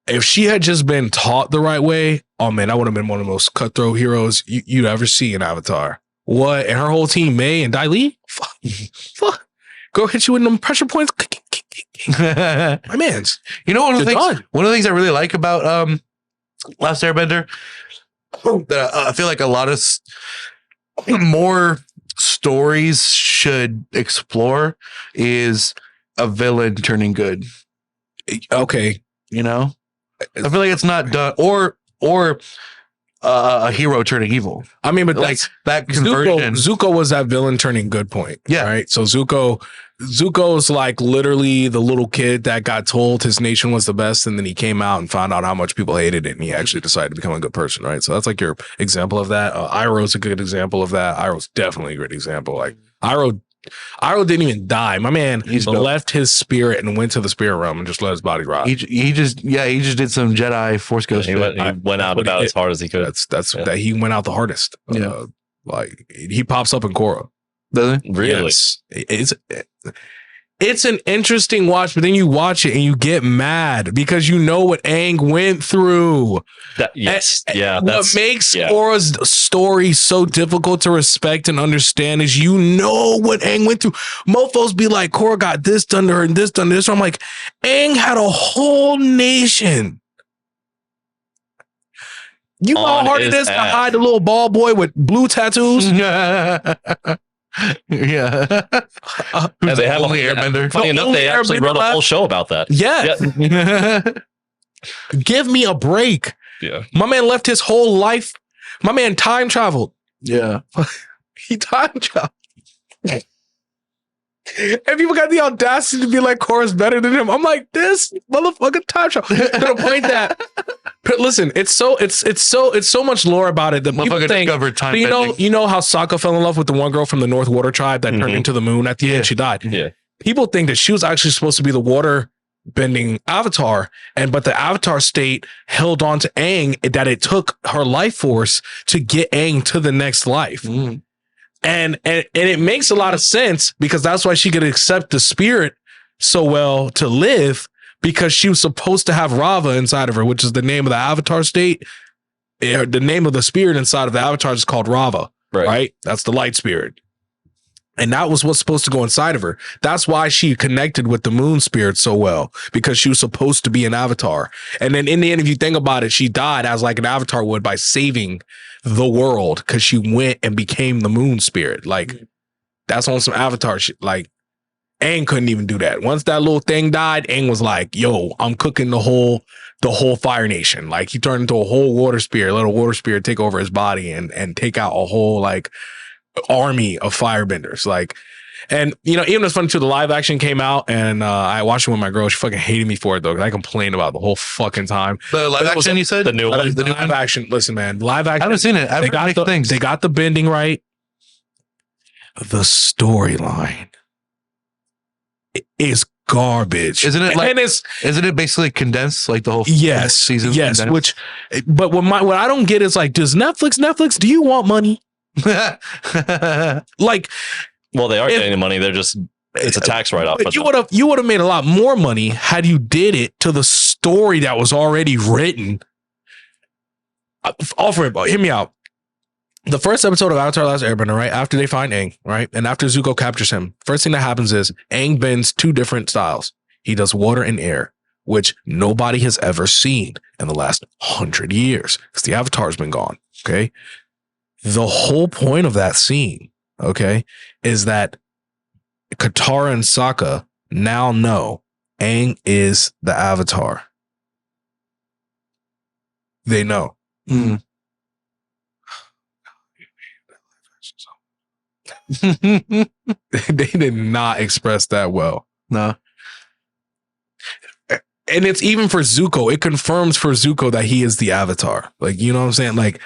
If she had just been taught the right way, oh man, that would have been one of the most cutthroat heroes you'd ever see in Avatar. What? And her whole team, May and Dai Li? Fuck. Go hit you with them pressure points. My man's. You know, one of the things I really like about Last Airbender that I feel like a lot of more stories should explore is a villain turning good. Okay. You know, I feel like it's not done, or a hero turning evil. I mean, but like that conversion. Zuko was that villain turning good point. Yeah. Right. So Zuko's like literally the little kid that got told his nation was the best, and then he came out and found out how much people hated it, and he actually decided to become a good person. Right. So that's like your example of that. Iroh's a good example of that. Iroh's definitely a great example. Like Iroh didn't even die. My man left his spirit and went to the spirit realm and just let his body rot. He just did some Jedi Force Ghost. He went out about as hard as he could. That he went out the hardest. Yeah. Like he pops up in Korra. Does he? Really? Yes. It's an interesting watch, but then you watch it and you get mad because you know what Aang went through. What makes Korra's story so difficult to respect and understand is you know what Aang went through. Mofos be like, Korra got this done to her and this done to this. So I'm like, Aang had a whole nation. You know how hard it is to hide a little ball boy with blue tattoos? Yeah. And they have only Airbender. Funny enough, they actually wrote a whole show about that. Yeah. Give me a break. Yeah. My man left his whole life. My man time traveled. Yeah. He time traveled. And people got the audacity to be like, Korra's better than him. I'm like, this motherfucker time travel. To the point that, but listen, it's so much lore about it that people think. Time you know how Sokka fell in love with the one girl from the North Water tribe that turned into the moon at the end. She died. Yeah. People think that she was actually supposed to be the water bending avatar, but the avatar state held on to Aang, that it took her life force to get Aang to the next life. And it makes a lot of sense because that's why she could accept the spirit so well to live, because she was supposed to have Rava inside of her, which is the name of the avatar state. The name of the spirit inside of the avatar is called Rava, right? That's the light spirit. And that was what's supposed to go inside of her. That's why she connected with the moon spirit so well, because she was supposed to be an avatar. And then in the end, if you think about it, she died as like an avatar would by saving the world, because she went and became the moon spirit. Like that's on some avatar shit. Like Aang couldn't even do that. Once that little thing died, Aang was like, yo, I'm cooking the whole Fire Nation. Like he turned into a whole water spirit, let a water spirit take over his body and take out a whole like army of firebenders. Like And you know, even it's funny too. The live action came out, and I watched it with my girl. She fucking hated me for it though, because I complained about it the whole fucking time. The live action, you said the new one. The live action. Listen, man, live action. I haven't seen it. I've heard things. They got the bending right. The storyline is garbage. Isn't it like? And it's Isn't it basically condensed like the whole season? Yes. Condensed? Which, but what I don't get is like, does Netflix? Do you want money? Like, Well, they are getting the money. They're just it's a tax write off. but you would have made a lot more money had you did it to the story that was already written. Offer it, hear me out. The first episode of Avatar: Last Airbender, right after they find Aang, right, and after Zuko captures him, first thing that happens is Aang bends two different styles. He does water and air, which nobody has ever seen in the last 100 years because the Avatar's been gone. Okay, the whole point of that scene, okay, is that Katara and Sokka now know Aang is the Avatar. They know. Mm. They did not express that well. No. And it's even for Zuko. It confirms for Zuko that he is the Avatar. Like, you know what I'm saying? Like,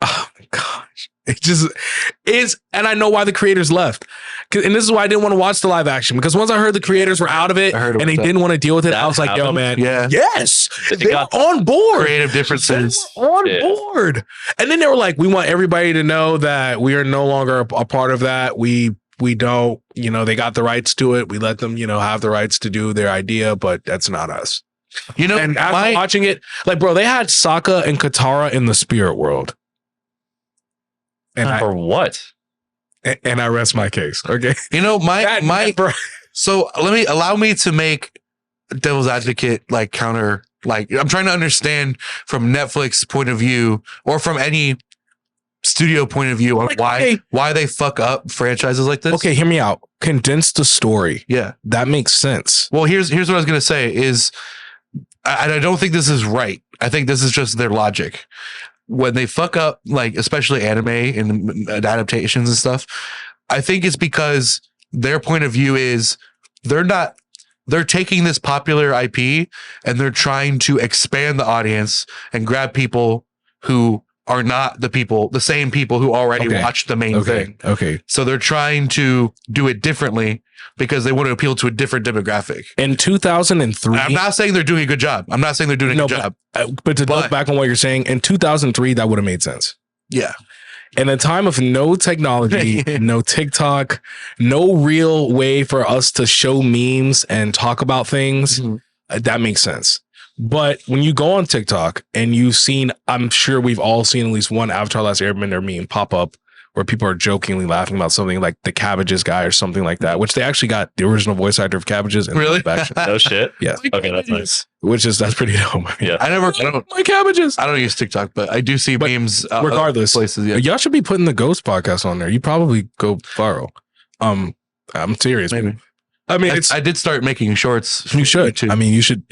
oh my gosh. It just is. And I know why the creators left. And this is why I didn't want to watch the live action, because once I heard the creators were out of it and they didn't want to deal with it, I was like, yo, man, yes, they were on board. Creative differences. On board. And then they were like, we want everybody to know that we are no longer a part of that. We don't, you know, they got the rights to it. We let them, you know, have the rights to do their idea, but that's not us. You know, and after watching it, like, bro, they had Sokka and Katara in the spirit world. And for what? And I rest my case. Okay. You know, so allow me to make devil's advocate, like counter, like I'm trying to understand from Netflix point of view or from any studio point of view on why they fuck up franchises like this. Okay, hear me out. Condense the story. Yeah. That makes sense. Well, here's what I was going to say is I don't think this is right. I think this is just their logic. When they fuck up, like especially anime and adaptations and stuff, I think it's because their point of view is they're taking this popular IP and they're trying to expand the audience and grab people who are not the same people who already watched the main thing. Okay. So they're trying to do it differently because they want to appeal to a different demographic. In 2003, I'm not saying they're doing a good job. I'm not saying they're doing a good job. But to look back on what you're saying, in 2003, that would have made sense. Yeah. In a time of no technology, no TikTok, no real way for us to show memes and talk about things, that makes sense. But when you go on TikTok and you've seen, I'm sure we've all seen at least one Avatar: Last Airbender meme pop up where people are jokingly laughing about something like the Cabbages guy or something like that, which they actually got the original voice actor of Cabbages. Really? No shit. Yes. Okay, that's nice. That's pretty dope. Yeah. I don't my Cabbages. I don't use TikTok, but I do see memes. Regardless, places. Yeah. Y'all should be putting the Ghost podcast on there. You probably go viral. I'm serious. Maybe. I mean, I did start making shorts. You should. I mean, you should.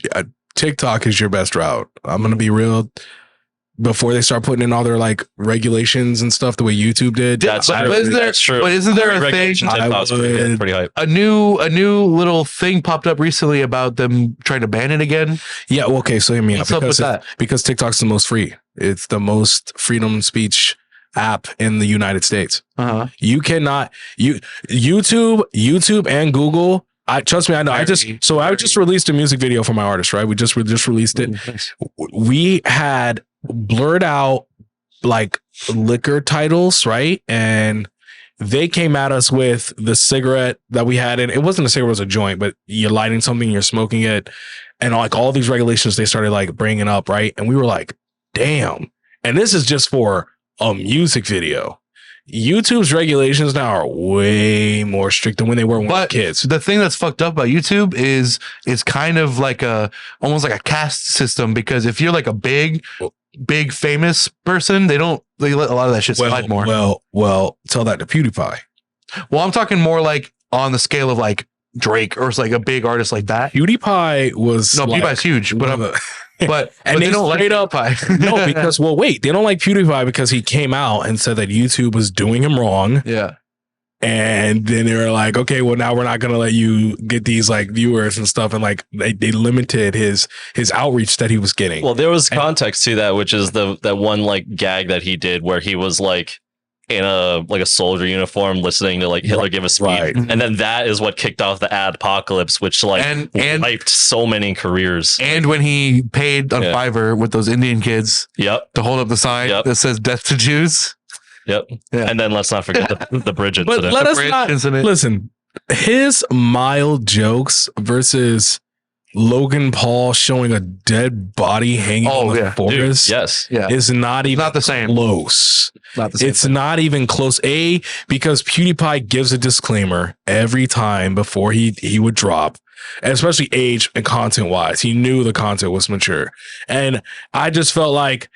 TikTok is your best route. I'm gonna be real. Before they start putting in all their like regulations and stuff, the way YouTube did. That's true. But isn't there a thing? Pretty hype. A new little thing popped up recently about them trying to ban it again. Yeah. Well, okay. So hear me out. What's up with that? Because TikTok's the most free. It's the most freedom speech app in the United States. You cannot. YouTube and Google. Trust me, I know. I just released a music video for my artist, right? We just released it. Nice. We had blurred out like liquor titles, right? And they came at us with the cigarette that we had, and it wasn't a cigarette, it was a joint, but you're lighting something, you're smoking it, and like all these regulations they started like bringing up, right? And we were like, damn. And this is just for a music video. YouTube's regulations now are way more strict than when they were when we were kids. The thing that's fucked up about YouTube is it's kind of like almost like a caste system, because if you're like a big famous person, they let a lot of that shit slide more. Well, tell that to PewDiePie. Well, I'm talking more like on the scale of like Drake or like a big artist like that. PewDiePie was PewDiePie's huge, but they don't like PewDiePie. No, because they don't like PewDiePie because he came out and said that YouTube was doing him wrong. Yeah. And then they were like, okay, well now we're not gonna let you get these like viewers and stuff, and like they limited his outreach that he was getting. Well, there was context to that, which is that one like gag that he did where he was like in a soldier uniform listening to like Hitler give a speech, and then that is what kicked off the adpocalypse, which like and wiped so many careers. And when he paid on Fiverr with those Indian kids, to hold up the sign that says "Death to Jews." And then let's not forget the bridge incident. But let us not listen. His mild jokes versus Logan Paul showing a dead body hanging in the forest. Dude, is not even the same. Close. Not the same. It's not even close. Because PewDiePie gives a disclaimer every time before he would drop. And especially age and content wise, he knew the content was mature, and I just felt like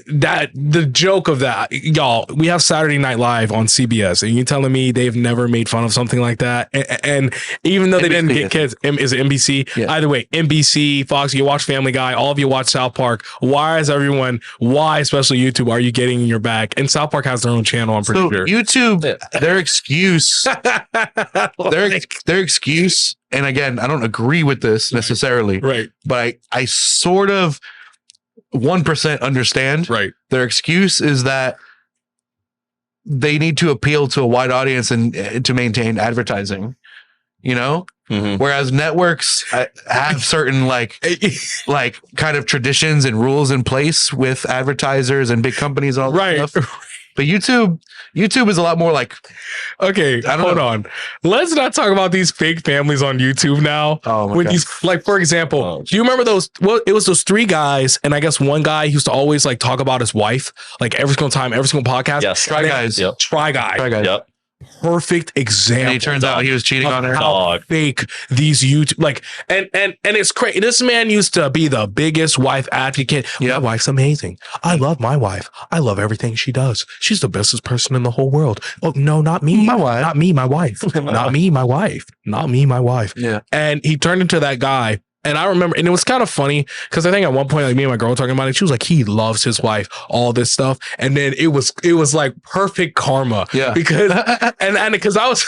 that the joke of that, y'all. We have Saturday Night Live on CBS, and you're telling me they've never made fun of something like that. And even though they didn't get kids, is it NBC? Yeah. Either way, NBC, Fox. You watch Family Guy. All of you watch South Park. Why, especially YouTube, are you getting in your back? And South Park has their own channel. I'm pretty sure YouTube. Their excuse. their excuse. And again, I don't agree with this necessarily, right? But I sort of 1% understand. Right. Their excuse is that they need to appeal to a wide audience and to maintain advertising, whereas networks have certain like kind of traditions and rules in place with advertisers and big companies and all that stuff. But YouTube is a lot more like, okay, hold on. Let's not talk about these fake families on YouTube now. Oh my with God. These, like, for example, do you remember those? Well, it was those 3 guys, and I guess one guy used to always like talk about his wife, like every single time, every single podcast. Yes, Try Guys. Yep. Try Guy. Yep. Perfect example. And it turns out he was cheating on her. How fake these YouTube and it's crazy. This man used to be the biggest wife advocate. My wife's amazing. I love my wife. I love everything she does. She's the bestest person in the whole world. Oh no, not me. My wife. Not me, my wife. Not me, my wife. Not me, my wife. Yeah. And he turned into that guy. And I remember, and it was kind of funny because I think at one point, like me and my girl were talking about it, she was like, he loves his wife, all this stuff. And then it was like perfect karma. Yeah. Because, and because I was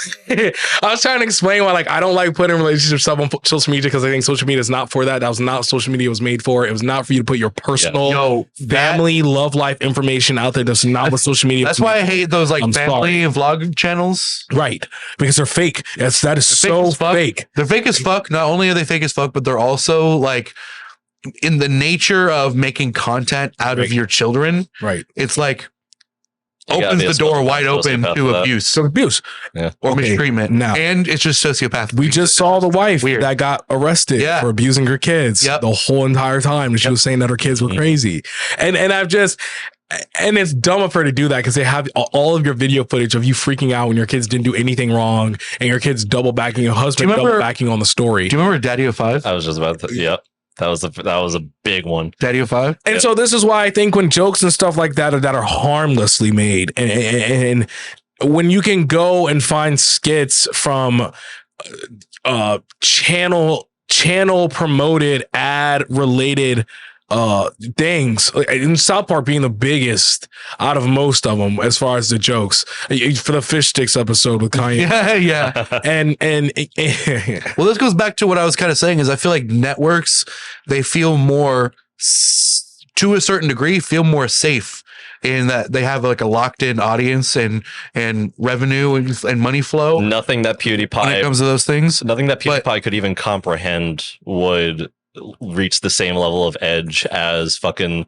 trying to explain why, like, I don't like putting relationship stuff on social media because I think social media is not for that. That was not what social media was made for. It was not for you to put your personal family, love life information out there. That's not what social media. That's why I hate those like family vlog channels. Right. Because they're fake. That is so fake. They're fake as fuck. Not only are they fake as fuck, but they're also like in the nature of making content out of your children. Right. It's like opens the door wide open to abuse. So abuse. Or mistreatment. Now, and it's just sociopath. We just saw the wife that got arrested for abusing her kids the whole entire time. And she was saying that her kids were crazy. And I've just... And it's dumb of her to do that because they have all of your video footage of you freaking out when your kids didn't do anything wrong and your kids double backing, your husband double backing on the story. Do you remember Daddy of 5? I was just about to. Yep. That was a big one. Daddy of 5. And so this is why I think when jokes and stuff like that are harmlessly made, and when you can go and find skits from channel promoted ad related things, in South Park being the biggest out of most of them as far as the jokes for the fish sticks episode with Kanye. And well, this goes back to what I was kind of saying is I feel like networks, they feel more, to a certain degree, feel more safe in that they have like a locked in audience and revenue and money flow. Nothing that PewDiePie, when it comes to those things, nothing that PewDiePie could even comprehend would reach the same level of edge as fucking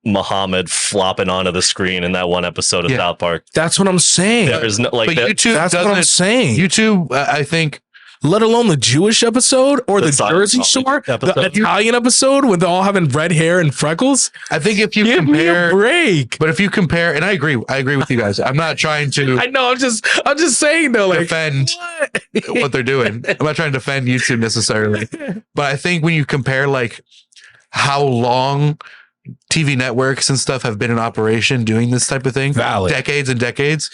Muhammad flopping onto the screen in that one episode of South Park. That's what I'm saying. There's no like YouTube. That's what I'm saying. YouTube, I think. Let alone the Jewish episode or the Jersey Shore, the Italian episode with all having red hair and freckles. I think if you give compare, me a break. But if you compare, and I agree with you guys. I'm not trying to. I know. I'm just saying though, like defend what they're doing. I'm not trying to defend YouTube necessarily, but I think when you compare like how long TV networks and stuff have been in operation doing this type of thing, decades and decades,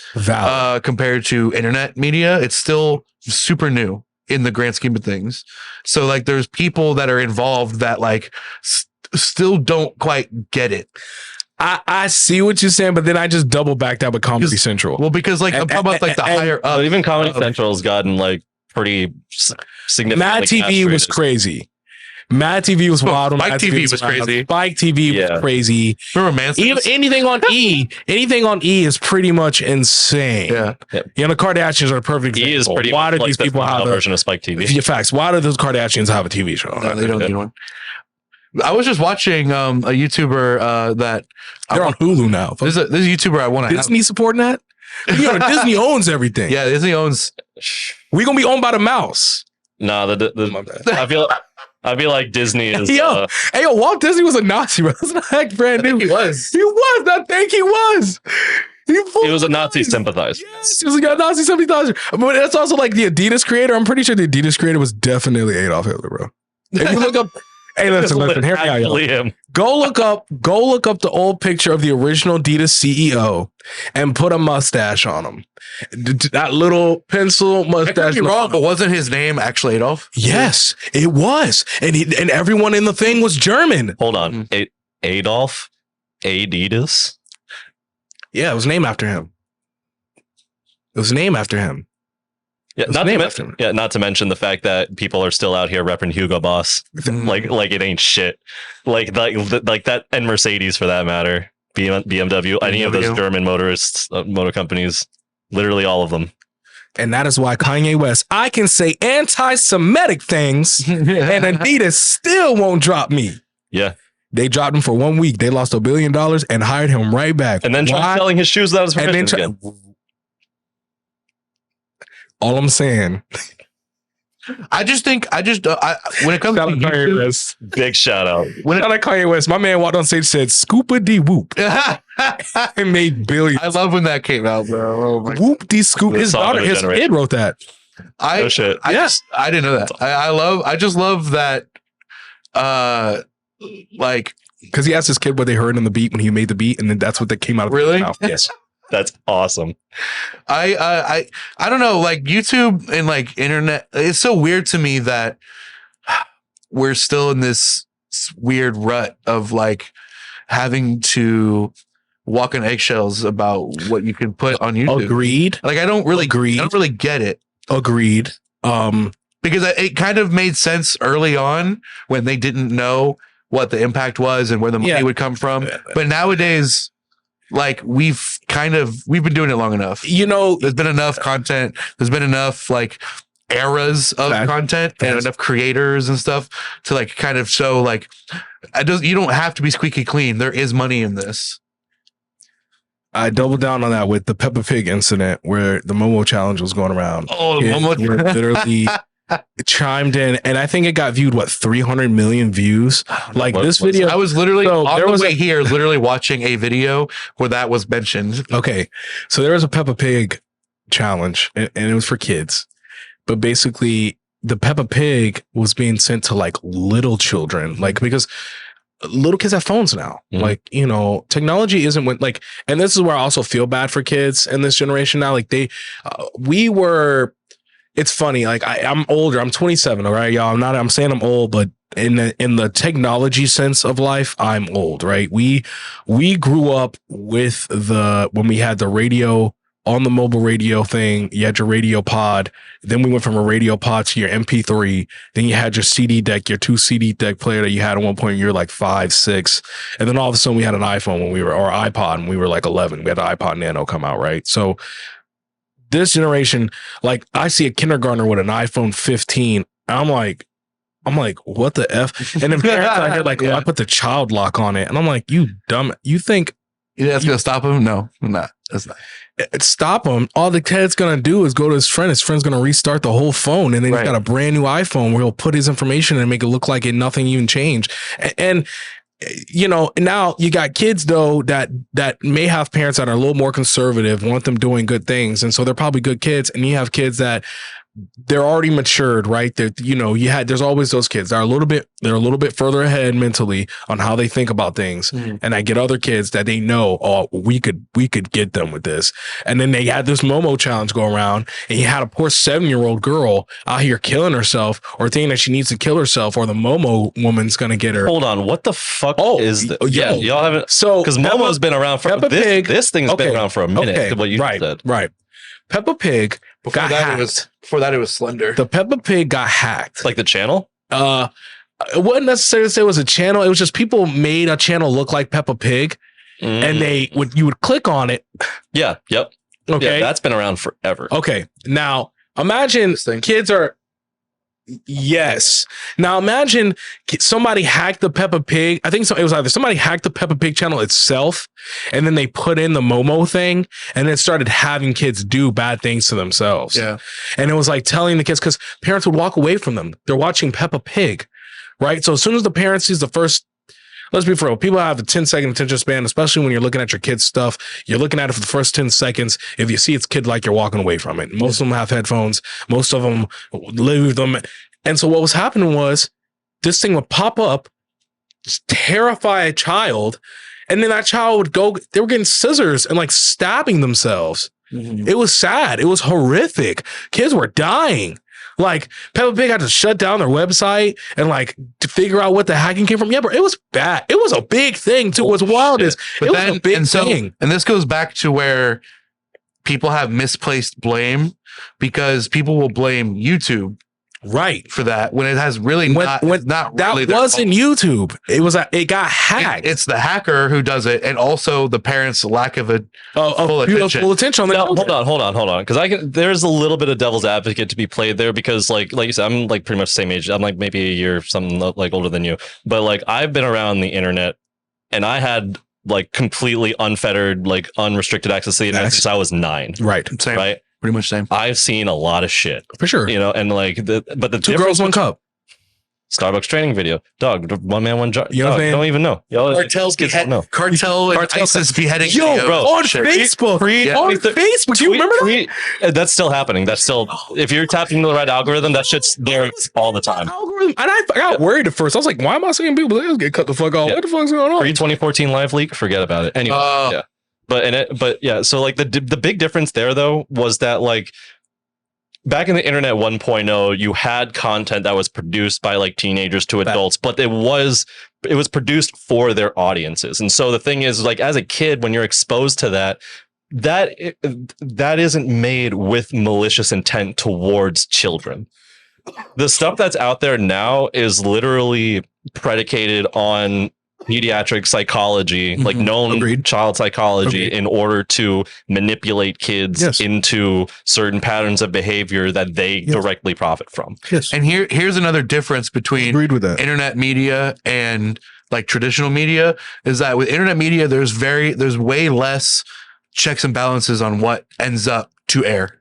compared to internet media, it's still super new in the grand scheme of things. So like there's people that are involved that like still don't quite get it. I see what you're saying, but then I just double backed out with Comedy Central. Well, because like I'm talking about like the higher up. But even Comedy Central's gotten like pretty significant. Mad TV was crazy. Mad TV was wild. Spike TV was crazy. Spike TV was crazy. Remember Even anything on anything on E is pretty much insane. Yeah. You know, the Kardashians are a perfect example. E is pretty Why do much these like people the have version of Spike TV? Yeah, facts. Why do those Kardashians have a TV show? No, they don't need one. I was just watching a YouTuber that they're on Hulu now. This is a YouTuber I want to Disney supporting that? You know, Disney owns everything. Yeah, Disney owns. We gonna be owned by the mouse. No, I feel like Disney is. Hey, Walt Disney was a Nazi, bro. That's not heck brand new. He was. He was. I think he was. He was a Nazi sympathizer. Yes, he was a Nazi sympathizer. But that's also like the Adidas creator. I'm pretty sure the Adidas creator was definitely Adolf Hitler, bro. If you look up, hey, listen, hear me out, y'all. Go look up the old picture of the original Adidas CEO and put a mustache on him. That little pencil mustache. I could be wrong, but wasn't his name actually Adolf? Yes, it was, and everyone in the thing was German. Hold on, Adolf Adidas. Yeah, it was named after him. Yeah, not to mention the fact that people are still out here repping Hugo Boss, like it ain't shit, like that, and Mercedes for that matter, BMW, any of those German motor companies, literally all of them. And that is why Kanye West, I can say anti-Semitic things, and Adidas still won't drop me. Yeah. They dropped him for 1 week. They lost $1 billion and hired him right back. And then tried selling his shoes without his permission again. All I'm saying. I when it comes to Kanye West, big shout out. Shout out Kanye West. My man walked on stage and said, "Scoopa dee whoop," and made billions. I love when that came out, bro. Oh whoop dee scoop. His daughter, his kid wrote that. I didn't know that. I just love that. Like, because he asked his kid what they heard in the beat when he made the beat, and then that's what that came out of his mouth. Yes. That's awesome. I don't know, like YouTube and like internet, it's so weird to me that we're still in this weird rut of like having to walk on eggshells about what you can put on YouTube. Agreed. Like I don't really get it. Agreed. Because it kind of made sense early on when they didn't know what the impact was and where the money would come from. But nowadays, like we've been doing it long enough. You know, there's been enough content. There's been enough like eras of content and enough creators and stuff to like kind of show like you don't have to be squeaky clean. There is money in this. I doubled down on that with the Peppa Pig incident where the Momo challenge was going around. Oh, Momo literally chimed in, and I think it got viewed 300 million views. Like this video, I was literally on the way here, literally watching a video where that was mentioned. Okay, so there was a Peppa Pig challenge, and it was for kids, but basically the Peppa Pig was being sent to like little children, like because little kids have phones now. Like, you know, technology isn't what like, and this is where I also feel bad for kids in this generation now. Like it's funny. Like I'm older. I'm 27. All right, y'all. I'm saying I'm old, but in the technology sense of life, I'm old. Right. We grew up with when we had the radio on the mobile radio thing. You had your radio pod. Then we went from a radio pod to your MP3. Then you had your CD deck, your 2 CD deck player that you had at one point. You're like 5, 6, and then all of a sudden we had an iPhone or iPod when we were like 11. We had the iPod Nano come out. Right. So this generation, like I see a kindergartner with an iPhone 15. I'm like, what the F? And then parents out here like, I put the child lock on it. And I'm like, you dumb. You think that's going to stop him? No, not. That's not. Stop him. All the kid's going to do is go to his friend. His friend's going to restart the whole phone. And then he's got a brand new iPhone where he'll put his information and make it look like nothing even changed. And you know, now you got kids though that may have parents that are a little more conservative, want them doing good things, and so they're probably good kids. And you have kids that they're already matured, right? That there's always those kids that are a little bit further ahead mentally on how they think about things. And I get other kids that they know, oh, we could get them with this. And then they had this Momo challenge go around, and you had a poor 7-year-old girl out here killing herself or thinking that she needs to kill herself, or the Momo woman's gonna get her. Hold on, what the fuck is this? Yeah, y'all haven't. So because Momo's been around for this thing's been around for a minute. Okay, what you said, right? Peppa Pig got hacked. Before that, it was Slender. The Peppa Pig got hacked. Like the channel? It wasn't necessarily say it was a channel. It was just people made a channel look like Peppa Pig, and you would click on it. Yeah. Yep. Okay, yeah, that's been around forever. Okay, now imagine kids are. Yes. Now imagine somebody hacked the Peppa Pig. I think it was either somebody hacked the Peppa Pig channel itself, and then they put in the Momo thing, and it started having kids do bad things to themselves. Yeah. And it was like telling the kids, because parents would walk away from them. They're watching Peppa Pig, right? So as soon as the parent sees the first, let's be for real, people have a 10-second attention span, especially when you're looking at your kid's stuff. You're looking at it for the first 10 seconds. If you see it's kid-like, you're walking away from it. Most of them have headphones. Most of them leave them. And so what was happening was this thing would pop up, just terrify a child, and then that child would go, they were getting scissors and like stabbing themselves. It was sad. It was horrific. Kids were dying. Like Peppa Pig had to shut down their website and like to figure out what the hacking came from. Yeah, but it was bad. It was a big thing too. What's wild is it was a big thing. And this goes back to where people have misplaced blame, because people will blame YouTube right for that when it has really not really that wasn't YouTube. It got hacked. It's the hacker who does it, and also the parents' lack of full attention on that. Hold on, because there's a little bit of devil's advocate to be played there, because like you said, I'm like pretty much the same age. I'm like maybe a year something like older than you, but like I've been around the internet, and I had like completely unfettered, like unrestricted access to the internet since I was 9. Right. Same. Right. Pretty much same. I've seen a lot of shit for sure, and like the 2 girls, 1 cup. Starbucks training video, dog, 1 man, 1 jar. You know what I'm saying? Don't even know. Cartel and ISIS beheading. Yo, bro, on Facebook. On Facebook. Do you remember that? That's still happening. That's still, if you're tapping the right algorithm, that shit's there all the time. And I got worried at first. I was like, why am I seeing people get cut the fuck off? What the fuck's going on? Pre-2014 live leak, forget about it. Anyway, yeah. But yeah, so like the big difference there though was that like back in the internet 1.0, you had content that was produced by like teenagers to adults, but it was produced for their audiences. And so the thing is, like, as a kid, when you're exposed to that isn't made with malicious intent towards children. The stuff that's out there now is literally predicated on pediatric psychology, like known child psychology, in order to manipulate kids into certain patterns of behavior that they directly profit from. Yes. And here's another difference between internet media and like traditional media, is that with internet media, there's way less checks and balances on what ends up to air.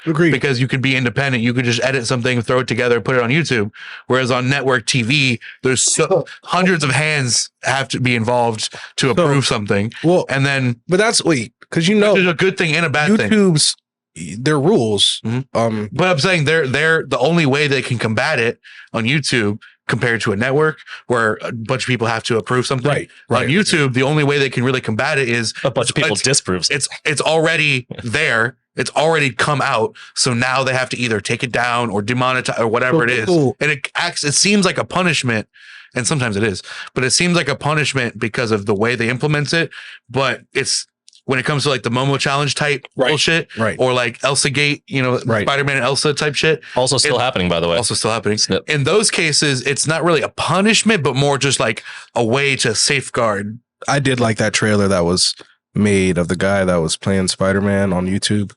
Agreed. Because you could be independent. You could just edit something, throw it together, put it on YouTube. Whereas on network TV, there's hundreds of hands have to be involved to approve something. Well, and then, but that's because there's a good thing and a bad thing. YouTube's their rules. But I'm saying they're the only way they can combat it on YouTube compared to a network where a bunch of people have to approve something. Right. On YouTube, the only way they can really combat it is a bunch of people disproves. It's already there. It's already come out. So now they have to either take it down or demonetize or whatever it is. And it seems like a punishment. And sometimes it is, but it seems like a punishment because of the way they implement it. But it's when it comes to like the Momo challenge type bullshit, or like Elsa Gate, Spider-Man and Elsa type shit. Also still happening, by the way. Also still happening. Snip. In those cases, it's not really a punishment, but more just like a way to safeguard. I did like that trailer that was made of the guy that was playing Spider-Man on YouTube.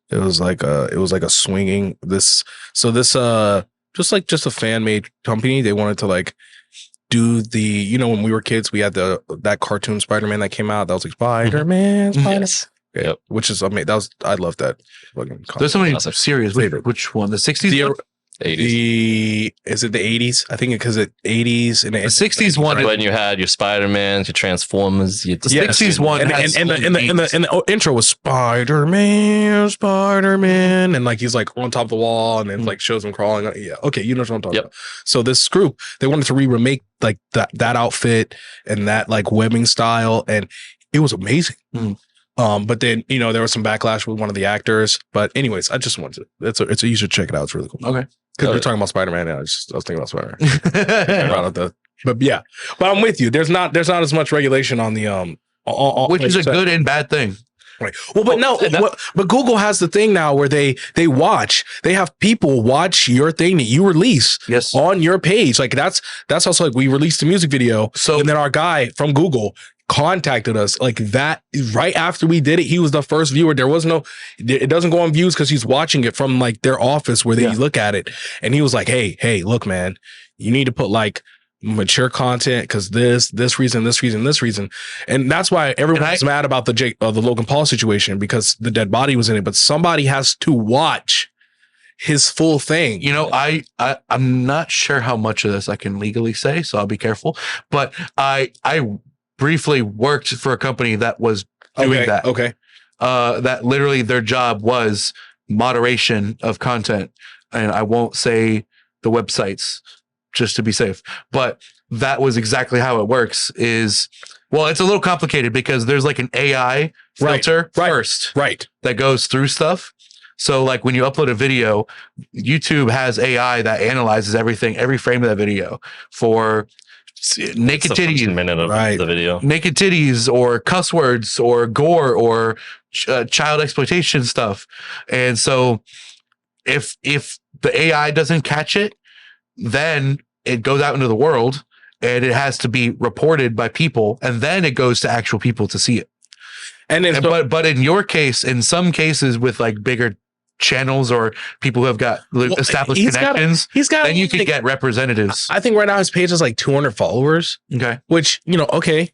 It was like a swinging just a fan made company. They wanted to like do the, when we were kids, we had that cartoon Spider-Man that came out. That was like Spider-Man. Yes. Yeah, which is amazing. I love that. There's so many series. Which one? The 60s? Is it the 80s? I think because it 80s and The 60s one. When you had your Spider-Man, your Transformers, your The 60s one. and the intro was Spider-Man, and like he's like on top of the wall, and then like shows him crawling. Yeah, okay, you know what I'm talking about. So this group, they wanted to remake like that outfit and that like webbing style, and it was amazing. But then there was some backlash with one of the actors. But anyways, I just wanted to. You should check it out. It's really cool. Okay. Because we're talking about Spider-Man, and I was thinking about Spider-Man. But yeah, but I'm with you. There's not as much regulation on the which is a good and bad thing. Right. Well, but but Google has the thing now where they have people watch your thing that you release on your page. Like that's also like we released a music video, and then our guy from Google contacted us like that right after we did it. He was the first viewer. It doesn't go on views because he's watching it from like their office where they look at it, and he was like, hey, look, man, you need to put like mature content because this reason, and that's why everyone's mad about the Logan Paul situation, because the dead body was in it, but somebody has to watch his full thing. I'm not sure how much of this I can legally say, so I'll be careful, but I briefly worked for a company that was doing that. Okay. That literally their job was moderation of content. And I won't say the websites just to be safe, but that was exactly how it works. It's a little complicated because there's like an AI filter first that goes through stuff. So like when you upload a video, YouTube has AI that analyzes everything, every frame of that video for naked titties, the video, naked titties, or cuss words, or gore, or child exploitation stuff. And so, if the AI doesn't catch it, then it goes out into the world, and it has to be reported by people, and then it goes to actual people to see it. But in your case, in some cases with like bigger channels or people who have got established connections, then you can get representatives. I think right now his page has like 200 followers. Okay. Which, okay,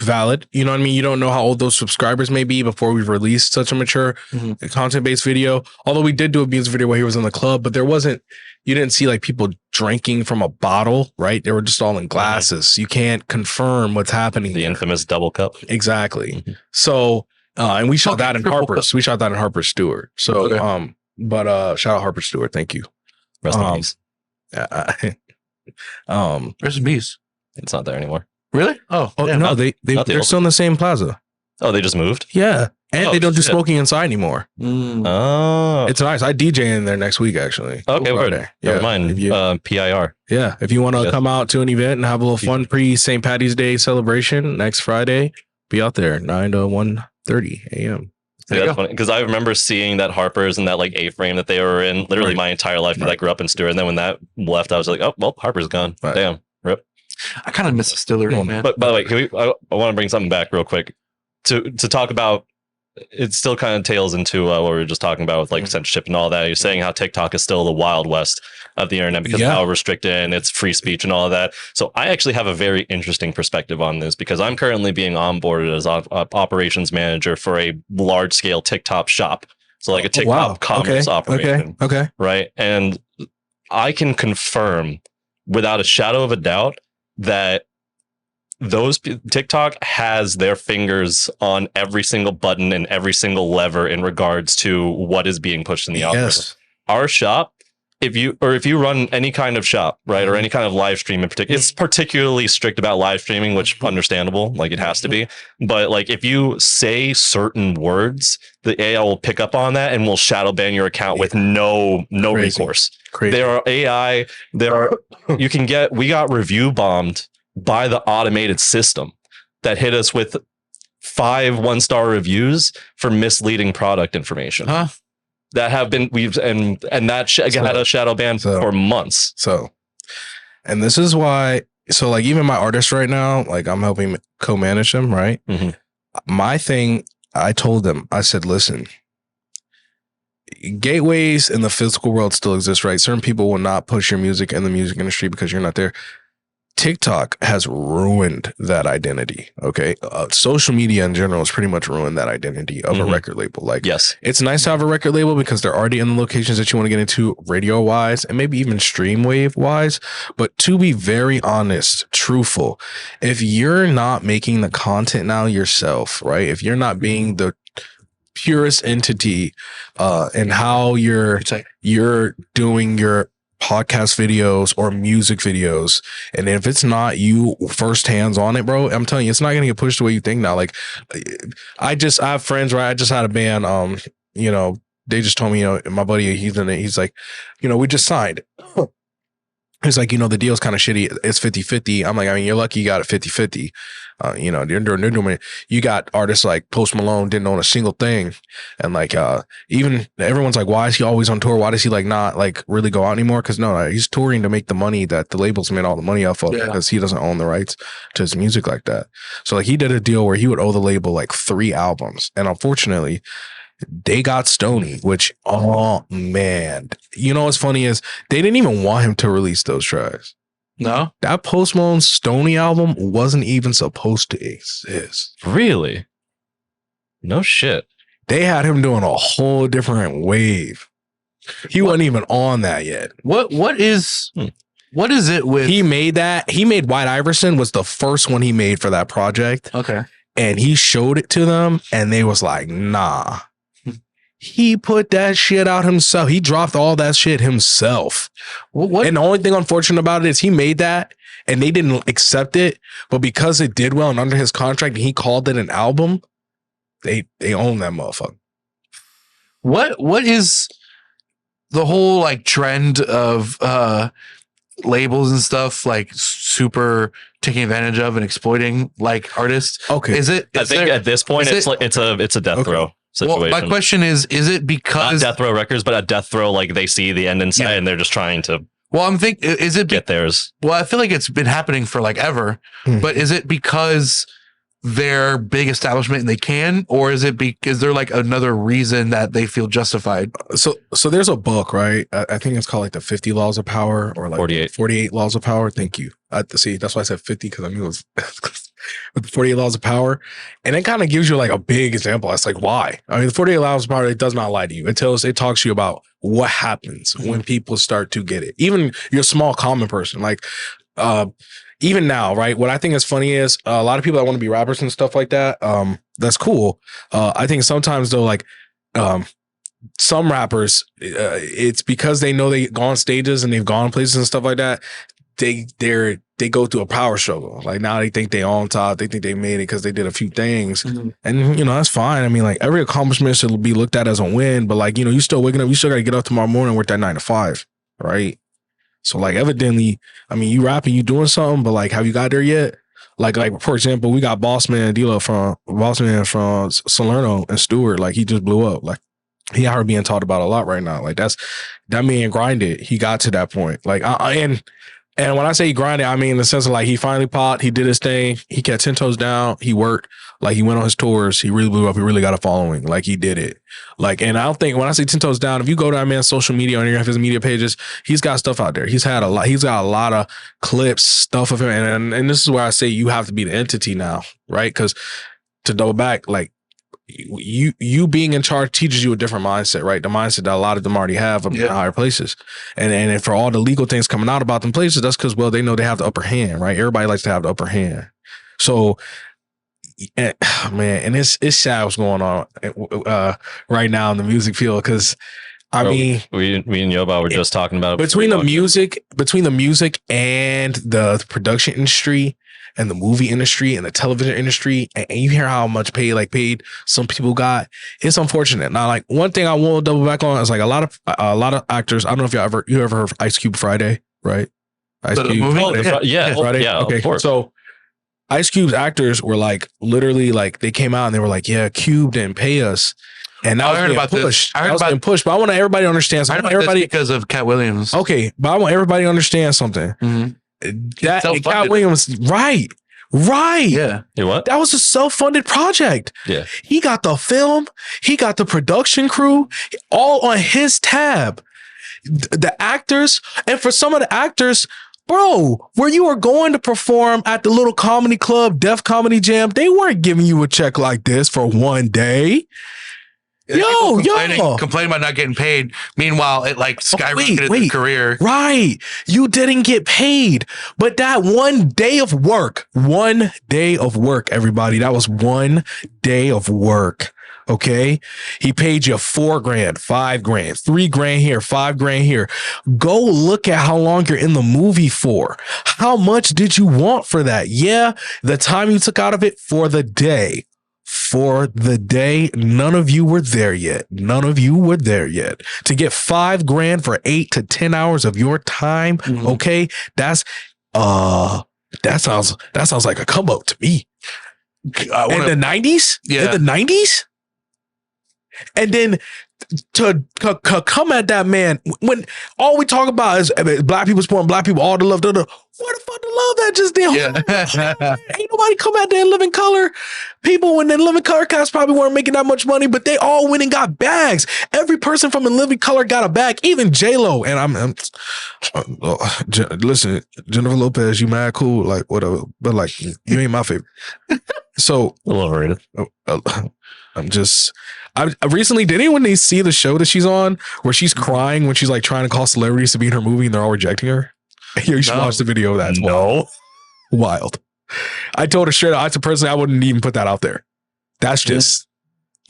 valid. You know what I mean? You don't know how old those subscribers may be before we've released such a mature content-based video. Although we did do a music video where he was in the club, but you didn't see like people drinking from a bottle, right? They were just all in glasses. You can't confirm what's happening. The infamous double cup. Exactly. So, and we shot that in Harper's. We shot that in Harper's Stewart. So, but shout out Harper's Stewart. Thank you. Rest in peace. Rest in peace. It's not there anymore. Really? Oh no, they're still in the same plaza. Oh, they just moved? Yeah. And they don't do smoking inside anymore. Oh. It's nice. I DJ in there next week, actually. Okay, word. Yeah. Never mind. PIR. Yeah. If you want to come out to an event and have a little fun pre-St. Patty's Day celebration next Friday, be out there 9 to 1:30 a.m. Yeah, that's funny because I remember seeing that Harper's and that like A-frame that they were in literally my entire life because I grew up in Stewart. And then when that left, I was like, oh, well, Harper's gone. Damn. Rip. I kind of miss Distillery, man. But by the way, I want to bring something back real quick to talk about. It still kind of tails into what we were just talking about with like censorship and all that. You're saying how TikTok is still the Wild West of the internet because of how restricted and it's free speech and all of that. So I actually have a very interesting perspective on this because I'm currently being onboarded as operations manager for a large scale TikTok shop. So like a TikTok commerce operation. Okay. Right. And I can confirm without a shadow of a doubt that TikTok has their fingers on every single button and every single lever in regards to what is being pushed in the algorithm. Our shop, if you run any kind of shop, right, or any kind of live stream in particular, it's particularly strict about live streaming, which understandable, like it has to be. But like if you say certain words, the AI will pick up on that and will shadow ban your account with no recourse. There are AI, we got review bombed by the automated system that hit us with 5 1-star reviews for misleading product information that have been had a shadow ban for months. And this is why. So like even my artists right now, like I'm helping co-manage them. Right. My thing, I told them, I said, listen, gateways in the physical world still exist, right? Certain people will not push your music in the music industry because you're not there. TikTok has ruined that identity. Okay. Social media in general has pretty much ruined that identity of a record label. Like, yes, it's nice to have a record label because they're already in the locations that you want to get into radio wise and maybe even stream wave wise. But to be very honest, truthful, if you're not making the content now yourself, right? If you're not being the purest entity and how you're doing your podcast videos or music videos, and if it's not you first hands on it, bro, I'm telling you, it's not gonna get pushed the way you think now. Like, I have friends, right? I just had a band, you know, they just told me, you know, my buddy, he's like, you know, we just signed. He's like, you know, the deal's kind of shitty. It's 50-50. I'm like, I mean, you're lucky you got it 50-50. You know, they're doing it. You got artists like Post Malone didn't own a single thing. And like, even everyone's like, why is he always on tour? Why does he like not like really go out anymore? Cause no, he's touring to make the money that the labels made all the money off of because he doesn't own the rights to his music like that. So like he did a deal where he would owe the label like 3 albums. And unfortunately, they got Stoney, which, oh man, you know what's funny is they didn't even want him to release those tracks. No, that Post Malone Stoney album wasn't even supposed to exist. Really? No shit. They had him doing a whole different wave. He wasn't even on that yet. What is it with? He made White Iverson was the first one he made for that project. Okay. And he showed it to them and they was like, nah. He put that shit out himself. He dropped all that shit himself. What? And the only thing unfortunate about it is he made that and they didn't accept it. But because it did well and under his contract and he called it an album, they own that motherfucker. What is the whole like trend of labels and stuff like super taking advantage of and exploiting like artists? Okay. I think at this point it's a death row situation. Well, my question is it because not Death Row Records, but at Death Row, like they see the end in sight and they're just trying to I'm thinking, is it get theirs? Well, I feel like it's been happening for like ever, but is it because they're big establishment and they can, or is there like another reason that they feel justified? So there's a book, right? I think it's called like the 50 Laws of Power or like 48 Laws of Power. Thank you. See, that's why I said 50 because I knew it was with the 48 Laws of Power. And it kind of gives you like a big example. That's like why. I mean, the 48 Laws of Power, it does not lie to you. It talks to you about what happens when people start to get it. Even you're a small common person, like even now, right? What I think is funny is a lot of people that want to be rappers and stuff like that. That's cool. I think sometimes though, like some rappers, it's because they know they go on stages and they've gone places and stuff like that. They go through a power struggle. Like now they think they on top. They think they made it because they did a few things, and you know that's fine. I mean, like every accomplishment should be looked at as a win. But like you still waking up. You still got to get up tomorrow morning and work that 9 to 5, right? So like evidently, I mean, you rapping, you doing something, but like, have you got there yet? Like for example, we got Bossman from Salerno and Stewart. Like he just blew up. Like he out here being talked about a lot right now. Like that man grinded. He got to that point. Like and when I say he grinded, I mean in the sense of like he finally popped, he did his thing, he kept 10 toes down, he worked, like he went on his tours, he really blew up, he really got a following, like he did it. Like, and I don't think when I say 10 toes down, if you go to that man's social media on any of his media pages, he's got stuff out there. He's got a lot of clips, stuff of him, and this is where I say you have to be the entity now, right? Because to double back, like you being in charge teaches you a different mindset, right? The mindset that a lot of them already have in higher places. And for all the legal things coming out about them places, that's because, well, they know they have the upper hand, right? Everybody likes to have the upper hand. So, man, and it's sad what's going on right now in the music field because I mean, me and Yoba were just talking about it between the music and the production industry and the movie industry and the television industry, and you hear how much paid some people got. It's unfortunate. Now, like one thing I will double back on is like a lot of actors. I don't know if you ever heard of Ice Cube Friday, right? Ice Cube movie? Friday. Yeah, okay. Of course. So Ice Cube's actors were like literally like they came out and they were like, yeah, Cube didn't pay us. And I heard about pushed. I heard about being pushed, but I want everybody to understand something. Everybody because of Cat Williams. Okay, but I want everybody to understand something. That Cat Williams, right. Yeah. Hey, what? That was a self-funded project. Yeah. He got the film, he got the production crew, all on his tab. The actors, and for some of the actors, bro, where you were going to perform at the little comedy club, Def Comedy Jam, they weren't giving you a check like this for one day. Complaining about not getting paid. Meanwhile, it like skyrocketed their career. Right. You didn't get paid. But that one day of work, everybody, that was one day of work. Okay. He paid you $4 grand, $5 grand, $3 grand here, $5 grand here. Go look at how long you're in the movie for. How much did you want for that? Yeah. The time you took out of it for the day. None of you were there yet. To get $5 grand for 8 to 10 hours of your time. Okay. That sounds like a come up to me. In the 90s? Yeah. In the 90s? And then to come at that man when all we talk about is black people supporting black people, all the love. Where the fuck the love that just did? Yeah. Ain't nobody come out there in living color. People when they living color cats probably weren't making that much money, but they all went and got bags. Every person from in living color got a bag, even J-Lo. And listen, Jennifer Lopez, you mad cool, like whatever, but like you ain't my favorite. So A little overrated. I recently, did anyone see the show that she's on where she's crying when she's like trying to call celebrities to be in her movie and they're all rejecting her? You should watch the video of that. No. Wild. I told her straight up, I said personally, I wouldn't even put that out there. That's just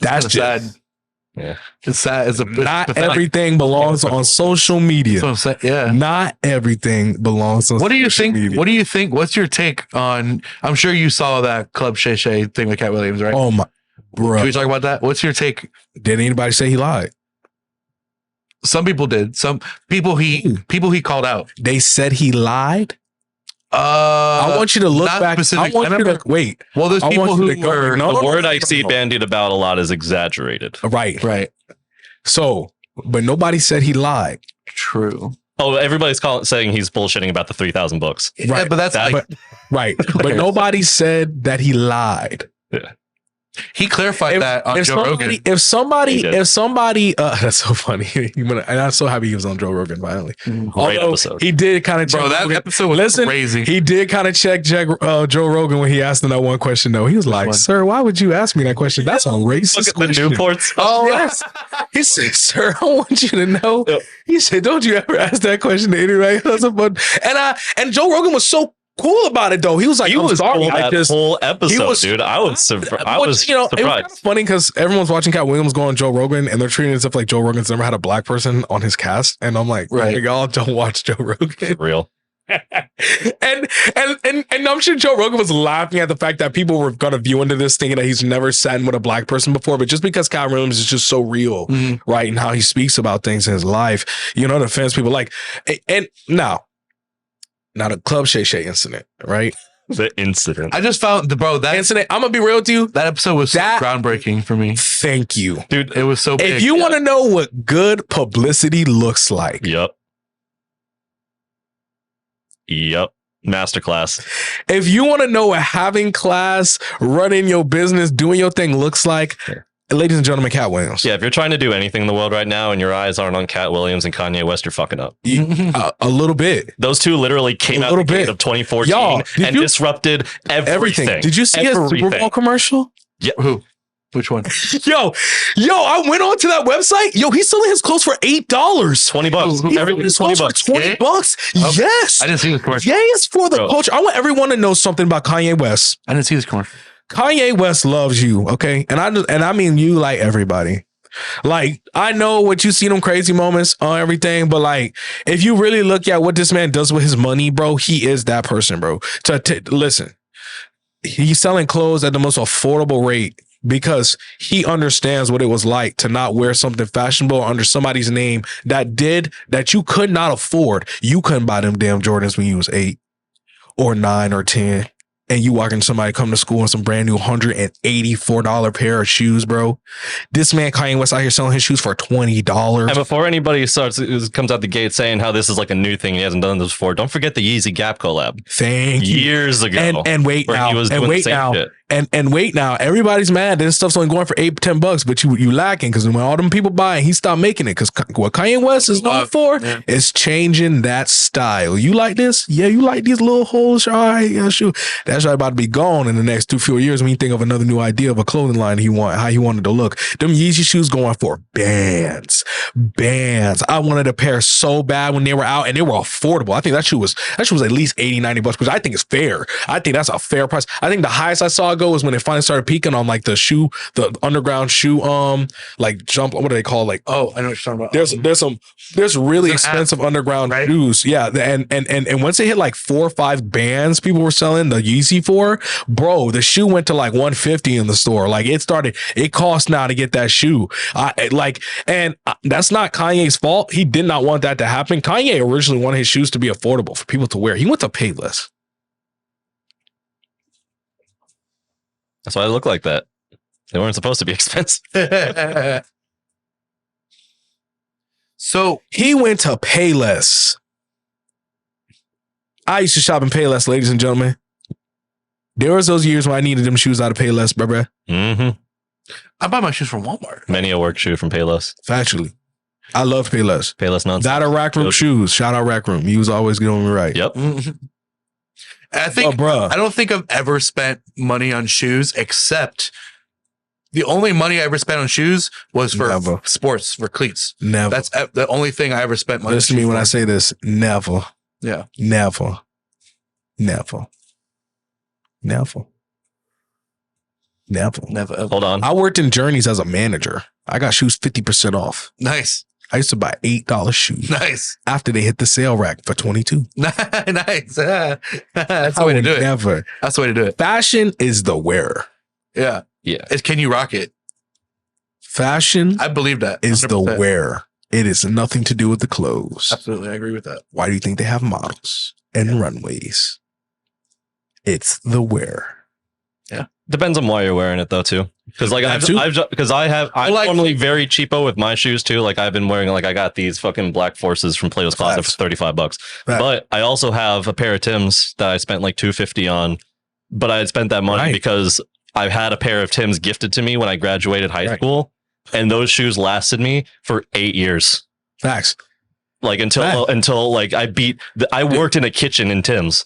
sad. Yeah. It's sad. It's not everything belongs on social media. That's what I'm saying. Yeah. Not everything belongs on What do you social think? media. What do you think? What's your take on? I'm sure you saw that Club Shay Shay thing with Cat Williams, right? Oh my, bro. Can we talk about that? What's your take? Did anybody say he lied? Some people did. Some people he called out. They said he lied. I want you to look back. I want you to wait. Well, there's people who were. The word I see bandied about a lot is exaggerated. Right. So, but nobody said he lied. True. Oh, everybody's saying he's bullshitting about the 3,000 books. Right. Yeah, but that's but nobody said that he lied. Yeah. He clarified that on Joe Rogan. If somebody, that's so funny. And I'm so happy he was on Joe Rogan finally. Great episode. He did kind of check. Bro, that episode was crazy. He did kind of check Joe Rogan when he asked him that one question. Though he was like, "Sir, why would you ask me that question? That's a racist Look at question." the Newports. Oh yes. He said, "Sir, I want you to know." Yep. He said, "Don't you ever ask that question to anybody else?" And Joe Rogan was so cool about it though. He was like, he was cool that whole episode, dude. I was surprised. It was kind of funny because everyone's watching Cat Williams go on Joe Rogan and they're treating it as if like Joe Rogan's never had a black person on his cast. And I'm like, right, y'all don't watch Joe Rogan. Real. and I'm sure Joe Rogan was laughing at the fact that people were gonna view into this thinking that he's never sat in with a black person before, but just because Cat Williams is just so real, right, and how he speaks about things in his life, you know, the offense people like. And now the Club Shay Shay incident, right? The incident. I just found that incident. I'm gonna be real with you. That episode was groundbreaking for me. Thank you, dude. It was so big. If you want to know what good publicity looks like, Yep. Masterclass. If you want to know what having class, running your business, doing your thing looks like, ladies and gentlemen, Cat Williams. Yeah, if you're trying to do anything in the world right now and your eyes aren't on Cat Williams and Kanye West, you're fucking up. A little bit. Those two literally came out the gate of 2014 and disrupted everything. Did you see his Super Bowl commercial? Yeah. Who? Which one? Yo, I went on to that website. Yo, he's selling his clothes for $8. $20. Everything's $20. $20. Yes. I didn't see this commercial. Yes, for the culture. I want everyone to know something about Kanye West. I didn't see this commercial. Kanye West loves you, okay? And I mean you like everybody. Like, I know what you see them crazy moments on everything, but like, if you really look at what this man does with his money, bro, he is that person, bro. Listen, he's selling clothes at the most affordable rate because he understands what it was like to not wear something fashionable under somebody's name that you could not afford. You couldn't buy them damn Jordans when you was 8 or 9 or 10. And you walking somebody come to school in some brand new $184 pair of shoes, bro. This man Kanye West out here selling his shoes for $20. And before anybody comes out the gate saying how this is like a new thing, he hasn't done this before. Don't forget the Yeezy Gap collab. Thank you. Years ago. And wait now. He was doing the same shit. And wait now, everybody's mad. This stuff's only going for $8-10, but you lacking because when all them people buying, he stopped making it because what Kanye West is known for is changing that style. You like this? Yeah, you like these little holes? All right, yeah, shoot. That's right about to be gone in the next 2 years when you think of another new idea of a clothing line how he wanted to look. Them Yeezy shoes going for bands. I wanted a pair so bad when they were out and they were affordable. I think that shoe was at least $80-90, which I think is fair. I think that's a fair price. I think the highest I saw it go was when it finally started peaking on like the underground shoe, like jump. What do they call like? Oh, I know what you're talking about. There's really expensive underground shoes. Yeah, and once they hit like 4 or 5 bands, people were selling the Yeezy for. Bro, the shoe went to like $150 in the store. Like it costs now to get that shoe. That's not Kanye's fault. He did not want that to happen. Kanye originally wanted his shoes to be affordable for people to wear. He went to Payless. That's why they look like that. They weren't supposed to be expensive. So he went to Payless. I used to shop in Payless, ladies and gentlemen. There was those years when I needed them shoes out of Payless, bruh. Mm-hmm. I buy my shoes from Walmart. Many a work shoe from Payless. Factually. I love Payless. Payless nonsense. That or Rack Room shoes. Shout out Rack Room. He was always getting me right. Yep. I think I don't think I've ever spent money on shoes except the only money I ever spent on shoes was for sports, for cleats. Never. That's the only thing I ever spent money on. Listen to me when I say this. Never. Yeah. Never. Hold on. I worked in Journeys as a manager. I got shoes 50% off. Nice. I used to buy $8 shoes. Nice. After they hit the sale rack for $22. Nice. That's the way to do it. Never. That's the way to do it. Fashion is the wearer. Yeah. Yeah. Can you rock it? Fashion I believe that. 100%. Is the wearer. It is nothing to do with the clothes. Absolutely. I agree with that. Why do you think they have models and runways? It's the wearer. Yeah. Depends on why you're wearing it though too. Because like I'm normally very cheapo with my shoes too. Like I've been wearing I got these fucking Black Forces from Plato's Closet for $35. But I also have a pair of Tims that I spent like $250 on. But I had spent that money because I've had a pair of Tims gifted to me when I graduated high school, and those shoes lasted me for 8 years. Facts. Like until like I worked in a kitchen in Tim's,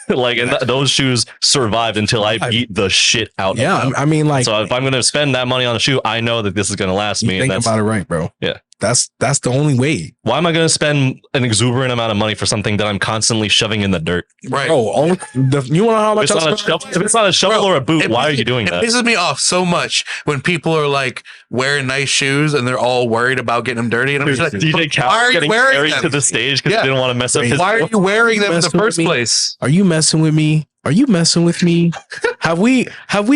like, and those shoes survived until I beat the shit out. Yeah, of them. I mean, like, so if I'm going to spend that money on a shoe, I know that this is going to last me. Think about it, right, bro? Yeah, that's the only way. Why am I going to spend an exuberant amount of money for something that I'm constantly shoving in the dirt? Right. You want to know how much? If it's not a shovel or a boot, why are you doing that? It pisses me off so much when people are like wearing nice shoes and they're all worried about getting them dirty. And I'm just like, DJ Khaled getting carried to the stage because he didn't want to mess up his. Why are you wearing them in the first place? Are you messing with me? Are you messing with me? Have we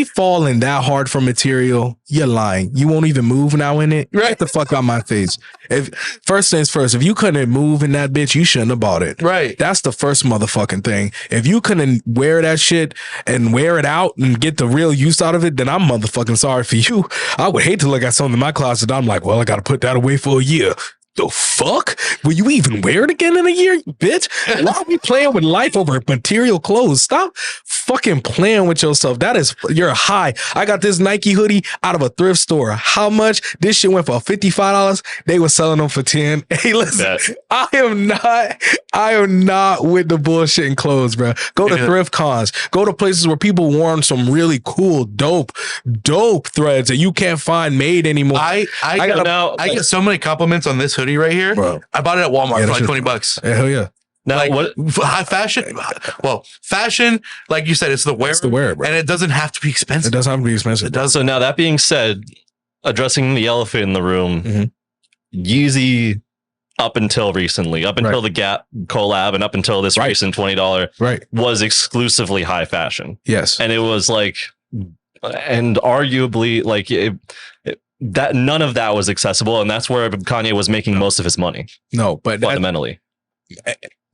fallen that hard for material? You're lying. You won't even move now in it? Right. Get the fuck out my face. First things first, if you couldn't move in that bitch, you shouldn't have bought it. Right. That's the first motherfucking thing. If you couldn't wear that shit and wear it out and get the real use out of it, then I'm motherfucking sorry for you. I would hate to look at something in my closet. I'm like, well, I got to put that away for a year. The fuck? Will you even wear it again in a year, bitch? Why are we playing with life over material clothes? Stop fucking playing with yourself. You're high. I got this Nike hoodie out of a thrift store. How much? This shit went for $55. They were selling them for $10. Hey, listen, I am not with the bullshit in clothes, bro. Go to thrift cons. Go to places where people worn some really cool, dope threads that you can't find made anymore. I get so many compliments on this hoodie right here, bro. I bought it at Walmart for like $20. Hell yeah. Now, like, what high fashion? Well, fashion, like you said, it's the wear. It's the wear, bro. And it doesn't have to be expensive. It doesn't have to be expensive. It does. So now that being said, addressing the elephant in the room, Yeezy up until recently, up until the Gap collab and up until this recent $20 was exclusively high fashion. Yes. And it was like, and arguably like that none of that was accessible. And that's where Kanye was making most of his money. No, but fundamentally.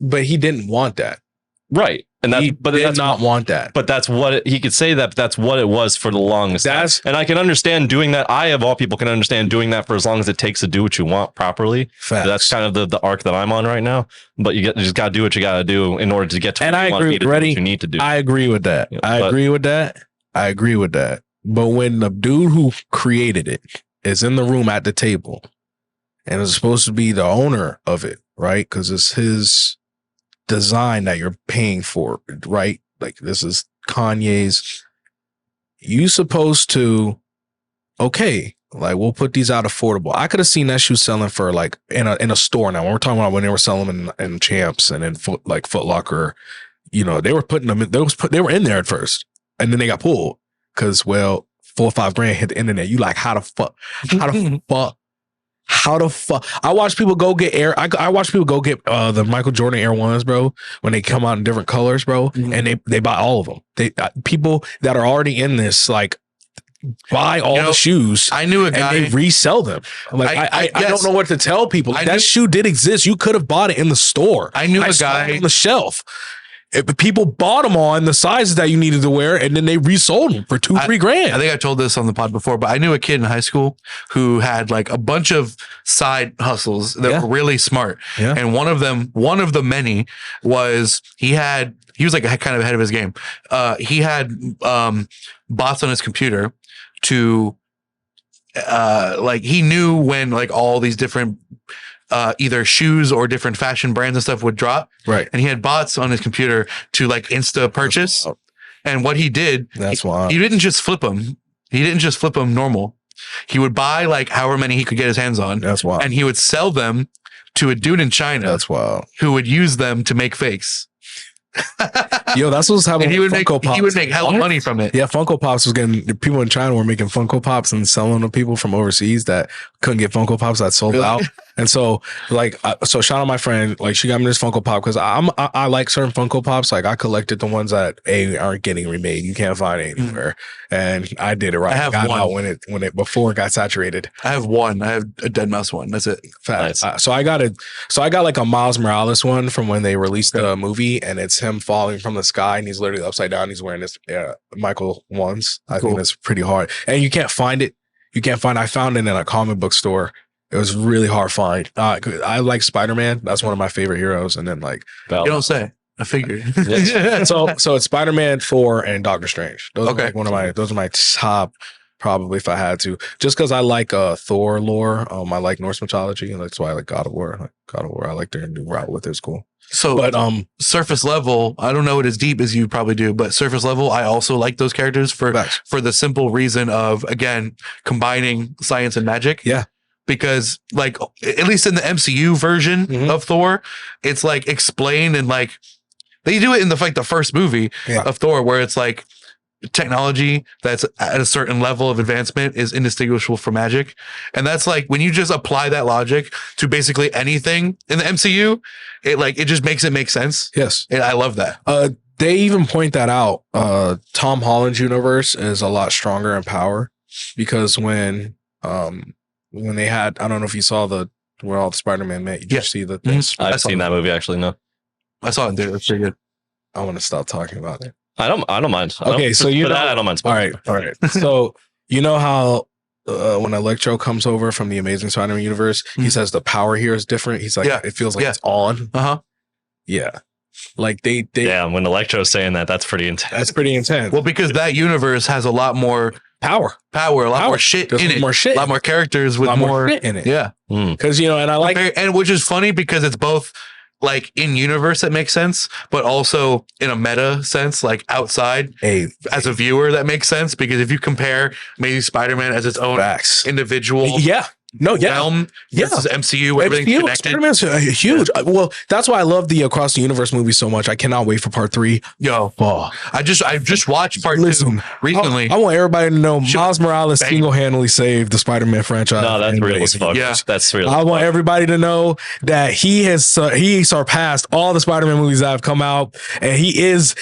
But he didn't want that. Right. And he did not want that. But that's what he could say that that's what it was for the longest time. And I can understand doing that. I, of all people, can understand doing that for as long as it takes to do what you want properly. Facts. That's kind of the arc that I'm on right now. But you just got to do what you got to do in order to get to what you need to do. I agree with that. Yeah, I agree with that. I agree with that. But when the dude who created it is in the room at the table and is supposed to be the owner of it, right? Because it's his design that you're paying for, right? Like this is Kanye's. You supposed to, okay, like we'll put these out affordable. I could have seen that shoe selling for like in a store now. When we're talking about when they were selling them in Champs and in Foot Locker, you know, they were putting them in, they were in there at first and then they got pulled because, well, $4 or $5 hit the internet. You like, how the fuck? I watch people go get I watch people go get the Michael Jordan Air Ones, bro, when they come out in different colors, bro, and they buy all of them. They people that are already in this like buy all the shoes. I knew a guy and they resell them. Like I don't know what to tell people. Like, that shoe did exist. You could have bought it in the store. I knew a guy on the shelf. People bought them on the sizes that you needed to wear, and then they resold them for $2-3 grand. I think I told this on the pod before, but I knew a kid in high school who had like a bunch of side hustles that were really smart. Yeah. And one of the many was he was like kind of ahead of his game. He had bots on his computer to like he knew when like all these different either shoes or different fashion brands and stuff would drop. Right. And he had bots on his computer to like insta purchase. And what he did, he didn't just flip them. He didn't just flip them normal. He would buy like however many he could get his hands on. That's wild. And he would sell them to a dude in China. That's wild. Who would use them to make fakes. Yo, that's what's happening. He would make hella money from it. Yeah, Funko Pops was getting people in China were making Funko Pops and selling to people from overseas that couldn't get Funko Pops that sold out. And so, like, so shout out my friend. Like, she got me this Funko Pop because I like certain Funko Pops. Like, I collected the ones that aren't getting remade. You can't find it anywhere. And I did it right. I have got one out when it before it got saturated. I have one. I have a Dead Mouse one. That's it. Nice. So I got like a Miles Morales one from when they released the movie, and it's him falling from the sky, and he's literally upside down. He's wearing this Michael ones. I think that's pretty hard, and you can't find it. I found it in a comic book store. It was really hard to find. I like Spider-Man. That's one of my favorite heroes. And then like, you don't say. I figured. so it's Spider-Man, Thor, and Doctor Strange. Those are like those are my top, probably, if I had to. Just because I like Thor lore. I like Norse mythology, and that's why I like God of War. I like their new route with it. It's cool. So, but surface level, I don't know it as deep as you probably do, but surface level, I also like those characters for the simple reason of, again, combining science and magic. Yeah. Because like, at least in the MCU version of Thor, it's like explained and like they do it in the first movie of Thor, where it's like technology that's at a certain level of advancement is indistinguishable from magic. And that's like when you just apply that logic to basically anything in the MCU, it just makes it make sense. Yes. And I love that. They even point that out. Tom Holland's universe is a lot stronger in power because when they had, I don't know if you saw where all the Spider-Man met. You just see the things. I've seen that movie actually. No, I saw it. Dude, that's pretty good. I want to stop talking about it. I don't mind. Okay, so you know that I don't mind. All right. So you know how when Electro comes over from the Amazing Spider-Man universe, he says the power here is different. He's like, it feels like it's on. Yeah. Like they when Electro's saying that, that's pretty intense. That's pretty intense. Well, because that universe has a lot more power, a lot more shit in it, a lot more characters with more shit in it. Yeah, because and I like, and which is funny because it's both like in universe that makes sense, but also in a meta sense, like outside as a viewer that makes sense. Because if you compare maybe Spider-Man as its own individual, realm versus MCU, where everything's connected. Spider-Man's huge. Well, that's why I love the Across the Universe movie so much. I cannot wait for part 3. I just watched part 2 recently. I want everybody to know Miles Morales single-handedly saved the Spider-Man franchise. No, that's real as fuck. Yeah, that's real. I want everybody to know that he surpassed all the Spider-Man movies that have come out, and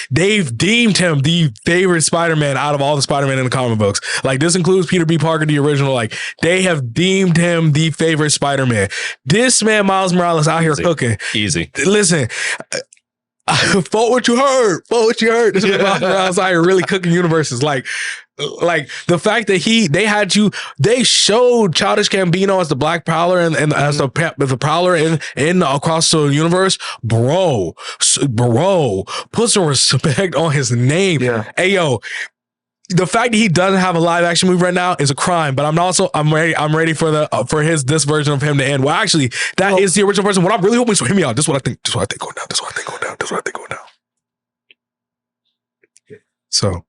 they've deemed him the favorite Spider-Man out of all the Spider-Man in the comic books. Like, this includes Peter B. Parker, the original. Like, they have deemed him the favorite Spider-Man. This man, Miles Morales, out here cooking. Easy. Listen, vote what you heard. This man, Miles Morales out here really cooking universes. Like the fact that they showed Childish Gambino as the Black Prowler and as the Prowler in Across the Universe, bro, put some respect on his name. Hey, yo. the fact that he doesn't have a live action movie right now is a crime. But I'm ready for this version of him to end. Well, actually, that is the original version. What I'm really hoping is, so hear me out. This is what I think. This is what I think going down. This is what I think going down. This is what I think going down. So,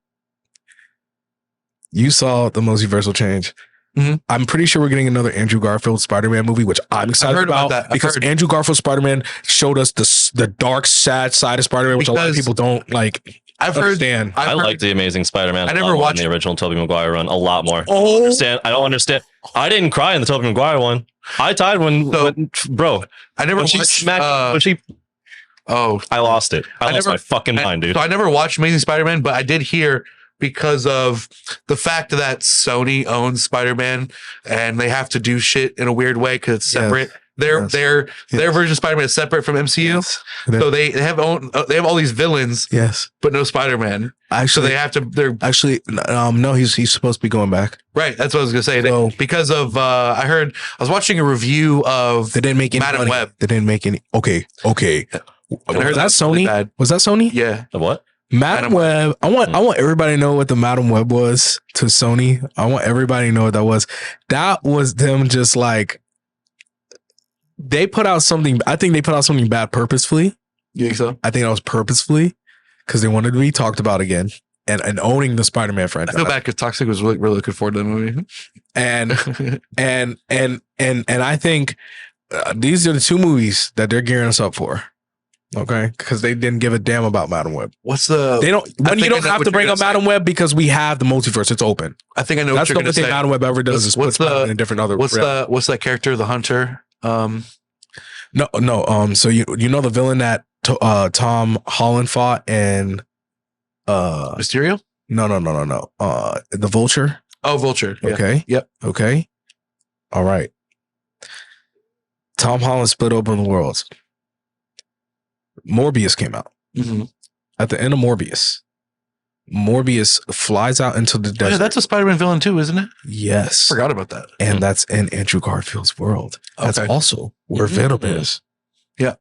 you saw the multiversal change. Mm-hmm. I'm pretty sure we're getting another Andrew Garfield Spider-Man movie, which I'm excited about that because Andrew Garfield Spider-Man showed us the dark, sad side of Spider-Man, which a lot of people don't like. Understand. I like the Amazing Spider-Man. I never watched the original Tobey Maguire run a lot more. Oh, I don't understand. I didn't cry in the Tobey Maguire one. I died when bro. I never watched. I lost it. I lost my fucking mind, dude. So I never watched Amazing Spider-Man, but I did hear because of the fact that Sony owns Spider-Man and they have to do shit in a weird way because it's separate. Their version of Spider-Man is separate from MCU, so they have all these villains, but no Spider-Man. Actually, so they have to. They're actually no. He's supposed to be going back. Right, that's what I was gonna say. So, because of I was watching a review of they didn't make any Madam Web. They didn't make any. Okay. Was that Sony? Really was that Sony? Yeah. The what? Madam Web. I want everybody to know what the Madam Web was to Sony. I want everybody to know what that was. That was them just like. They put out something. I think they put out something bad purposefully. You think so? I think that was purposefully because they wanted to be talked about again and owning the Spider-Man franchise. I feel bad because Toxic was really looking forward to the movie. And I think these are the two movies that they're gearing us up for. Okay, because they didn't give a damn about Madam Web. They don't. You don't have to bring up Madam Web because we have the multiverse. It's open. I think I know. That's the only thing Madam Web ever does is put in different other. What's that character? The Hunter. No. So you know the villain that Tom Holland fought and Mysterio? No. The Vulture. Oh, Vulture. Yeah. Okay. Yep. Okay. All right. Tom Holland split open the worlds. Morbius came out. Mm-hmm. At the end of Morbius flies out into the desert. Yeah, that's a Spider-Man villain too, isn't it? Yes. Forgot about that. And that's in Andrew Garfield's world. That's also where Venom is. Yeah.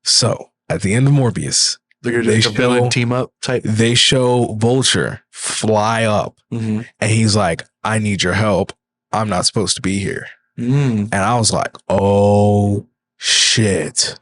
So at the end of Morbius, they show villain team up type. They show Vulture fly up, and he's like, "I need your help. I'm not supposed to be here." And I was like, "Oh shit."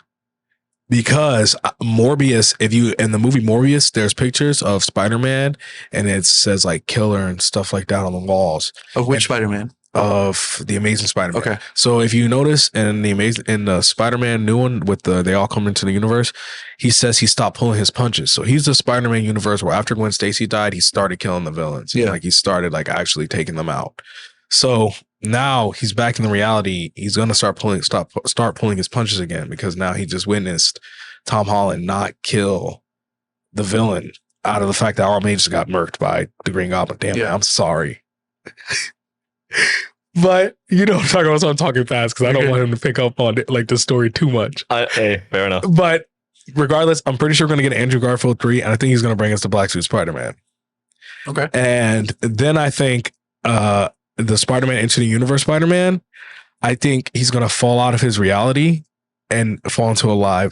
Because Morbius, if you in the movie Morbius, there's pictures of Spider-Man and it says like killer and stuff like that on the walls. Of which Spider-Man? Of the Amazing Spider-Man. Okay. So if you notice in the Spider-Man new one with they all come into the universe, he says he stopped pulling his punches. So he's the Spider-Man universe where after Gwen Stacy died, he started killing the villains. Yeah. Like he started like actually taking them out. So now he's back in the reality. He's gonna start pulling his punches again because now he just witnessed Tom Holland not kill the villain out of the fact that Aunt May just got murked by the Green Goblin. Damn it, I'm sorry. But you know what I'm talking about, so I'm talking fast because I don't want him to pick up on it, like the story too much. Hey, fair enough. But regardless, I'm pretty sure we're gonna get Andrew Garfield 3, and I think he's gonna bring us to Black Suit Spider-Man. Okay. And then I think the Spider-Man Into the Universe Spider-Man, I think he's gonna fall out of his reality and fall into a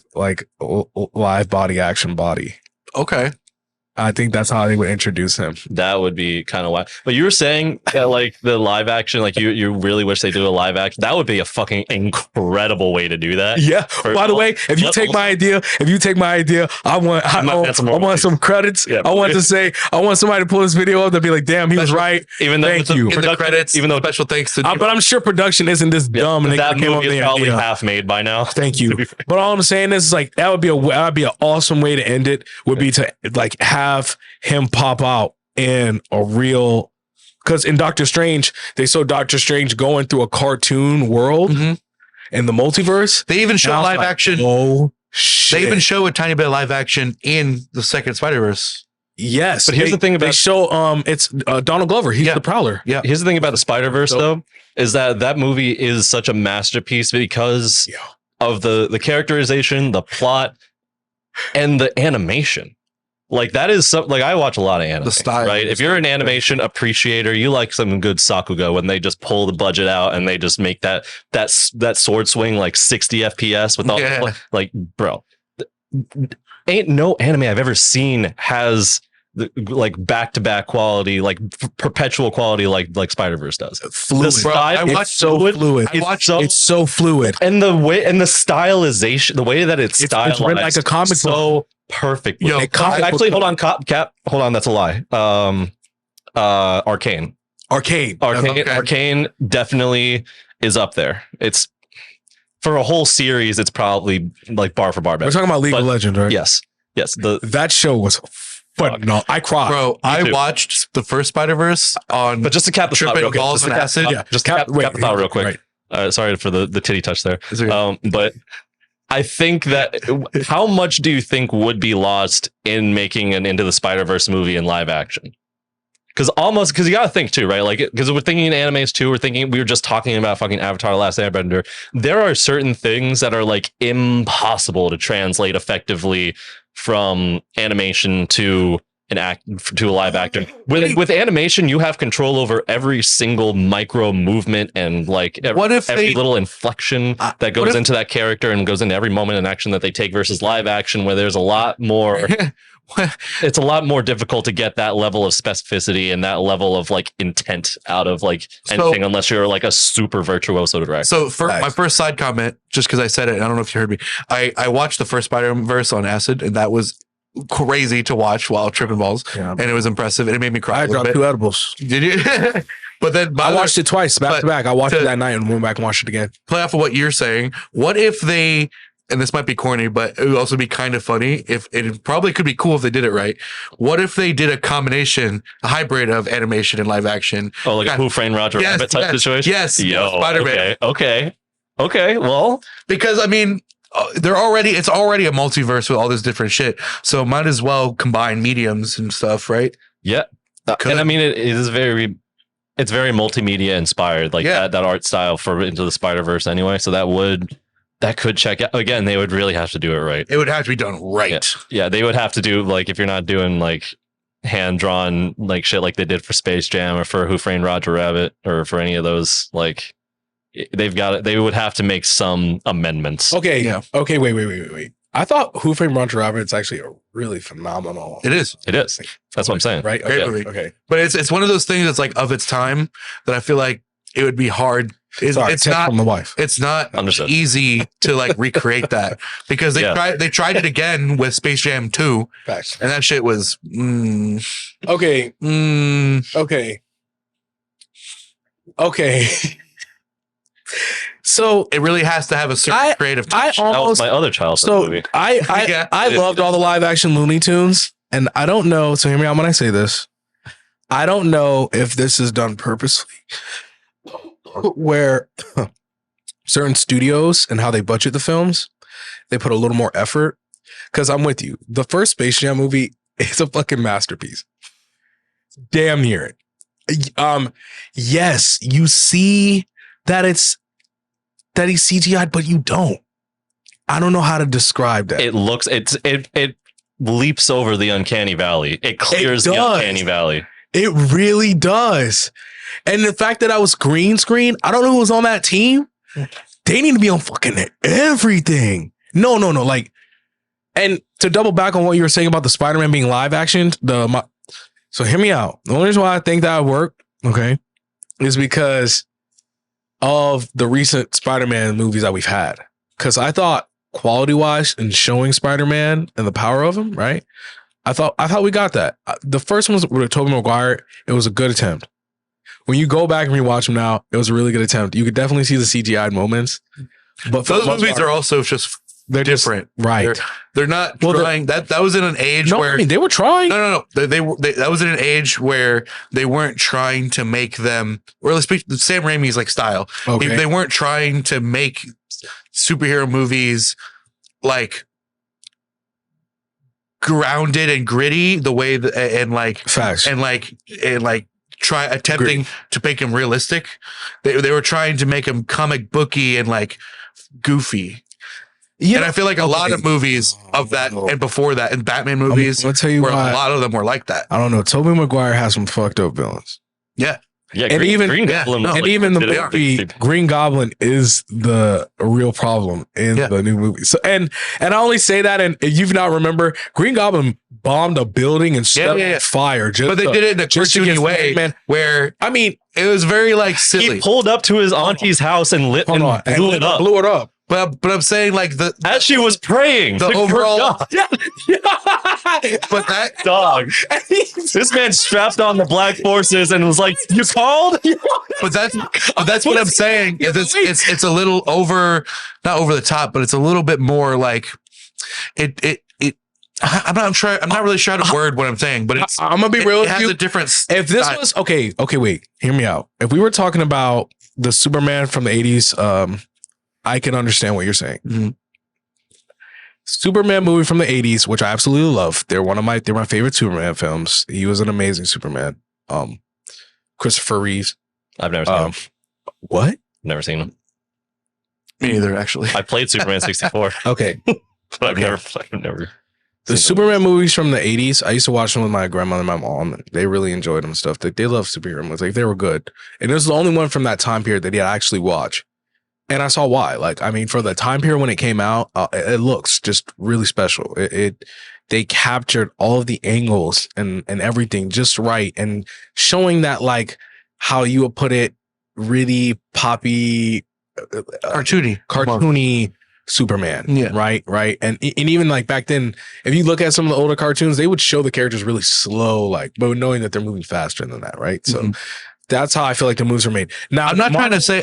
live body action body. Okay. I think that's how they would introduce him. That would be kind of wild. But you were saying that like the live action, like you really wish they do a live action. That would be a fucking incredible way to do that. Yeah. By the way, if you take my idea, I want some credits. Yeah. I want somebody to pull this video up to be like, damn, he was right. Even though thank you in the credits. Even though special thanks to. But I'm sure production isn't this dumb. And that movie is probably half made by now. Thank you. But all I'm saying is like that would be an awesome way to end it. Would be to like have him pop out in a real, because in Doctor Strange they show Doctor Strange going through a cartoon world in the multiverse. They even show live action. Oh shit! They even show a tiny bit of live action in the second Spider-Verse. Yes, but here's the thing about they show it's Donald Glover. He's the Prowler. Yeah. Here's the thing about the Spider-Verse though, is that movie is such a masterpiece because of the characterization, the plot, and the animation. Like that is something like I watch a lot of anime, the style, right? If you're an animation appreciator, you like some good Sakuga when they just pull the budget out and they just make that sword swing like 60 FPS with all like, bro. ain't no anime I've ever seen has like back-to-back quality, like perpetual quality, like Spider-Verse does. Fluid. The style, It's so fluid. It's so fluid. And the way and the stylization, the way that it's stylized, written like a comic book. so perfect. Yo, Actually, hold on, Cap. Hold on, that's a lie. Arcane. Arcane definitely is up there. It's for a whole series. It's probably like bar for bar. We're talking about League of Legends, right? Yes. That show was phenomenal. I cried, bro. I watched the first Spider-Verse on, but just to cap the thought, tripping balls and acid. Just cap the thought real quick. Right. Sorry for the titty touch there. But I think that how much do you think would be lost in making an Into the Spider-Verse movie in live action? Because you got to think too, right? Like, because we're thinking in animes too. We were just talking about fucking Avatar: The Last Airbender. There are certain things that are like impossible to translate effectively from animation to a live actor. With animation, you have control over every single micro movement and like every little inflection that goes into that character and goes into every moment in action that they take versus live action, where there's a lot more. It's a lot more difficult to get that level of specificity and that level of like intent out of like anything, unless you're like a super virtuoso director. So for my first side comment, just because I said it, I don't know if you heard me. I watched the first Spider-Verse on acid, and that was crazy to watch while tripping balls, and it was impressive, and it made me cry. I dropped 2 edibles. Did you? But then I watched it twice back to back. I watched it that night and went back and watched it again. Play off of what you're saying. What if they? And this might be corny, but it would also be kind of funny. If it probably could be cool if they did it right. What if they did a hybrid of animation and live action? Oh, like a Who Framed Roger Rabbit type situation? Yes. Spider-Man. Okay. Well, because I mean, it's already a multiverse with all this different shit. So might as well combine mediums and stuff, right? Yeah. And I mean, it's very multimedia inspired, like that art style for Into the Spider-Verse anyway. So that could check out. Again, they would really have to do it right. It would have to be done right. Yeah, they would have to do, like, if you're not doing like hand drawn like shit like they did for Space Jam or for Who Framed Roger Rabbit or for any of those, like they would have to make some amendments. Okay. Yeah. Okay. Wait. I thought Who Framed Roger Rabbit is actually a really phenomenal. It is. That's what I'm saying. Right. Okay. But it's one of those things that's like of its time that I feel like it would be hard. It's not from the wife. It's not Understood. easy to like recreate that because they tried it again with Space Jam 2. Facts. And that shit was okay. So it really has to have a certain creative touch. That was my other childhood movie. I loved all the live action Looney Tunes, and I don't know. So hear me out when I say this. I don't know if this is done purposely, where certain studios and how they budget the films, they put a little more effort. Because I'm with you. The first Space Jam movie is a fucking masterpiece. Damn near it. Yes, you see that he's CGI'd, but you don't. I don't know how to describe that. It leaps over the uncanny valley. It clears the uncanny valley. It really does. And the fact that I was green screen, I don't know who was on that team. They need to be on fucking everything. No. Like, and to double back on what you were saying about the Spider-Man being live action, so hear me out. The only reason why I think that would work, okay, is because of the recent Spider-Man movies that we've had. Because I thought quality-wise and showing Spider-Man and the power of him, right? I thought we got that. The first one was with Tobey Maguire. It was a good attempt. When you go back and rewatch them now, it was a really good attempt. You could definitely see the CGI moments. But those movies are also just they're different, right? They're not trying. That was in an age where they were trying. No. That was in an age where they weren't trying to make them, or at least Sam Raimi's like style. Okay. They weren't trying to make superhero movies like grounded and gritty the way that, and like facts and try attempting to make them realistic. They were trying to make them comic booky and like goofy. And I feel like a lot of movies of that and before that and Batman movies, I'll tell you where why. a lot of them were like that. I don't know. Tobey Maguire has some fucked up villains. Yeah. Yeah, And even Goblin was and like even the legit- movie Green Goblin is the real problem in the new movie. So and I only say that, and if you've not remember, Green Goblin bombed a building and set fire. But they did it in a cartoony way, man. where I mean, it was very like silly. He pulled up to his auntie's house and blew it up. Blew it up. But I'm saying like as she was praying. the overall, but that dog. This man strapped on the black forces and was like, "You called?" But that's what I'm saying. Is it's a little not over the top, but it's a little bit more like it. I'm not really sure how to word what I'm saying, but I'm gonna be real with you. It has you. a difference. If this was okay, wait, hear me out. If we were talking about the Superman from the 80s, I can understand what you're saying. Mm-hmm. Superman movie from the 80s, which I absolutely love. They're my favorite Superman films. He was an amazing Superman. Christopher Reeves. I've never seen him. What? Never seen him. Me either, actually. I played Superman 64. Okay. But I've never. The Superman movies from the 80s, I used to watch them with my grandmother and my mom. They really enjoyed them and stuff. They love superhero movies. Like, they were good. And it was the only one from that time period that I actually watched. And I saw why. Like, I mean, for the time period when it came out, it looks just really special. They captured all of the angles and everything just right, and showing that, like, how you would put it, really poppy, cartoony Superman. Yeah. Right. And even like back then, if you look at some of the older cartoons, they would show the characters really slow, like, but knowing that they're moving faster than that, right? So that's how I feel like the moves are made. Now, I'm not trying to say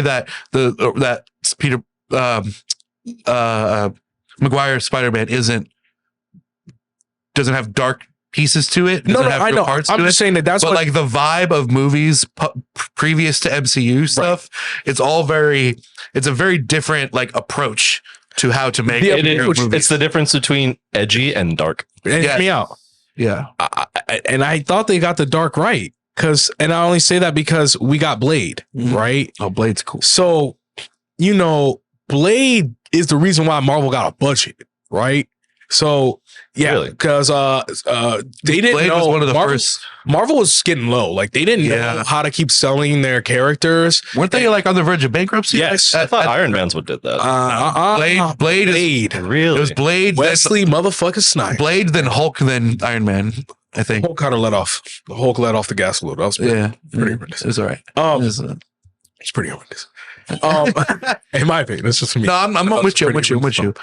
that that Peter Maguire Spider-Man doesn't have dark pieces to it. No, I know. I'm just saying that's what, like, the vibe of movies previous to MCU stuff. It's a very different, like, approach to how to make movies. It's the difference between edgy and dark. Hear me out. Yeah. And I thought they got the dark right. And I only say that because we got Blade, right? Oh, Blade's cool. So, Blade is the reason why Marvel got a budget, right? So, yeah, because they didn't Blade know. was one of the first. Marvel was getting low. Like, they didn't know how to keep selling their characters. Weren't they like on the verge of bankruptcy? Yes. I thought Iron Man's what did that. Blade. Really? It was Blade. Wesley motherfucking Snipes. Blade, then Hulk, then Iron Man. I think Hulk kind of let off. The Hulk let off the gas a little. That was pretty horrendous. It was all right. It's pretty horrendous. In my opinion, it's just me. No, I'm with you. I'm with you.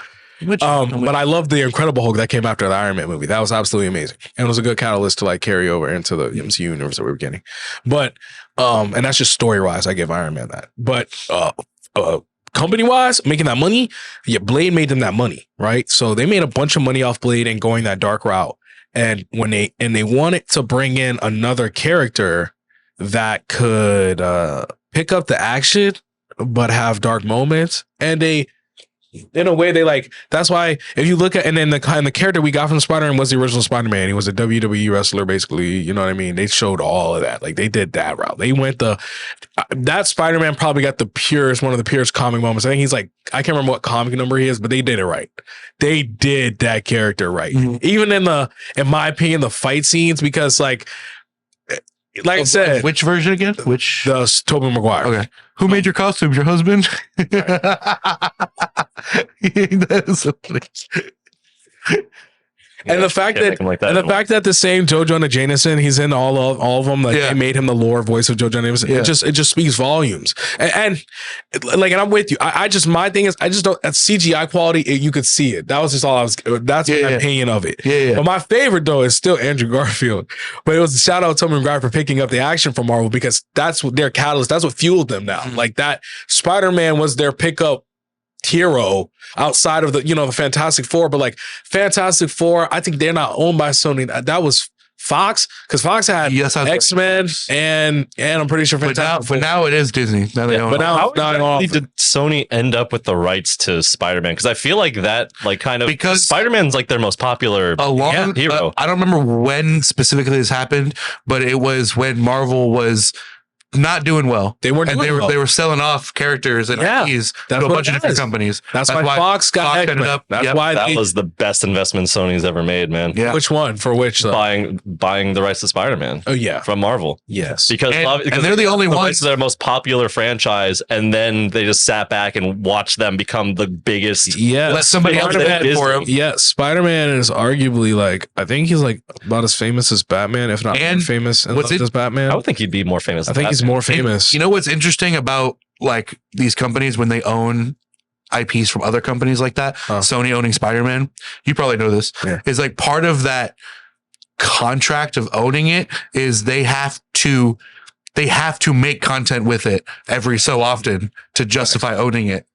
But I love the Incredible Hulk that came after the Iron Man movie. That was absolutely amazing, and it was a good catalyst to, like, carry over into the MCU universe that we were getting. But and that's just story wise, I give Iron Man that. But company wise, making that money, Blade made them that money, right? So they made a bunch of money off Blade and going that dark route. And when they wanted to bring in another character that could pick up the action but have dark moments, and they, in a way, they, like, that's why if you look at, and then the character we got from Spider-Man was the original Spider-Man. He was a WWE wrestler, basically. You know what I mean? They showed all of that. Like, they did that route. They went that Spider-Man probably got one of the purest comic moments. I think he's like, I can't remember what comic number he is, but they did it right. They did that character right. Even in my opinion, the fight scenes, because like I said, which version again? The Tobey Maguire. Okay. Who made your costumes? Your husband? That is so funny. And the fact that the same Joe Jonah Jameson, he's in all of them. Like, they made him the lore voice of Joe Jonah Jameson. It just speaks volumes. And I'm with you. My thing is, I just don't, at CGI quality, you could see it. That was just all that's my opinion of it. But my favorite, though, is still Andrew Garfield. But it was a shout out to Tobey Maguire for picking up the action from Marvel, because that's what their catalyst, that's what fueled them now. Like, that Spider-Man was their pickup hero outside of the Fantastic Four. But like Fantastic Four, I think they're not owned by Sony. That was Fox, because Fox had X-Men and I'm pretty sure Fantastic Four. But now it is Disney. Now they own it. How exactly did Sony end up with the rights to Spider-Man? Because I feel like that, like, kind of, because Spider-Man's like their most popular hero. I don't remember when specifically this happened, but it was when Marvel was not doing well. They weren't. And doing well. they were selling off characters and Yeah, IPs that's to a what bunch it of different is. companies. That's why Fox got ended X-Men. up. That's yep. why That was the best investment Sony's ever made, man. Yeah. Which one? For which? Though? Buying the rights to Spider-Man. Oh yeah, From Marvel. yes. Because they're the only rights ones. to their most popular franchise, and then they just sat back and watched them become the biggest. Yeah, Let somebody else Spider-Man do it for him. Yeah, Spider-Man is arguably like I think he's like about as famous as Batman, if not And more famous what's as Batman. I would think he'd be more famous. I than think he's Batman. more famous. You know what's interesting about like these companies when they own IPs from other companies like that? Sony owning Spider-Man, you probably know this, is like part of that contract of owning it is they have to make content with it every so often to justify owning it.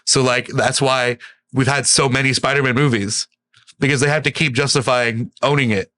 So like that's why we've had so many Spider-Man movies, because they have to keep justifying owning it.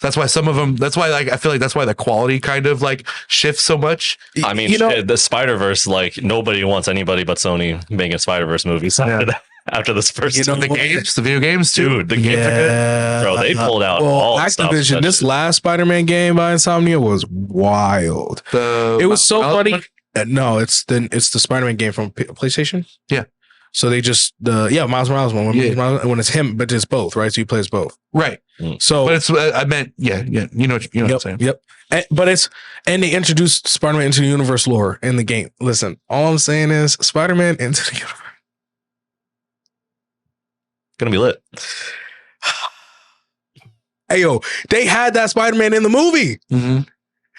That's why some of them, that's why like I feel like that's why the quality kind of like shifts so much. I mean, the Spider-Verse, like nobody wants anybody but Sony making Spider-Verse movies after this first. The games, the video games too. Dude, the games are good. Bro, they pulled out all Activision. stuff. This last Spider-Man game by Insomnia was wild. It was so funny. No, it's the Spider-Man game from PlayStation. Yeah. So they just Miles Morales one when it's him, but it's both, right? So you play as both, right? So, but it's I meant you know what I'm saying. Yep. And they introduced Spider-Man into the universe lore in the game. Listen, all I'm saying is Spider-Man into the universe gonna be lit. Hey yo, they had that Spider-Man in the movie. Mm-hmm.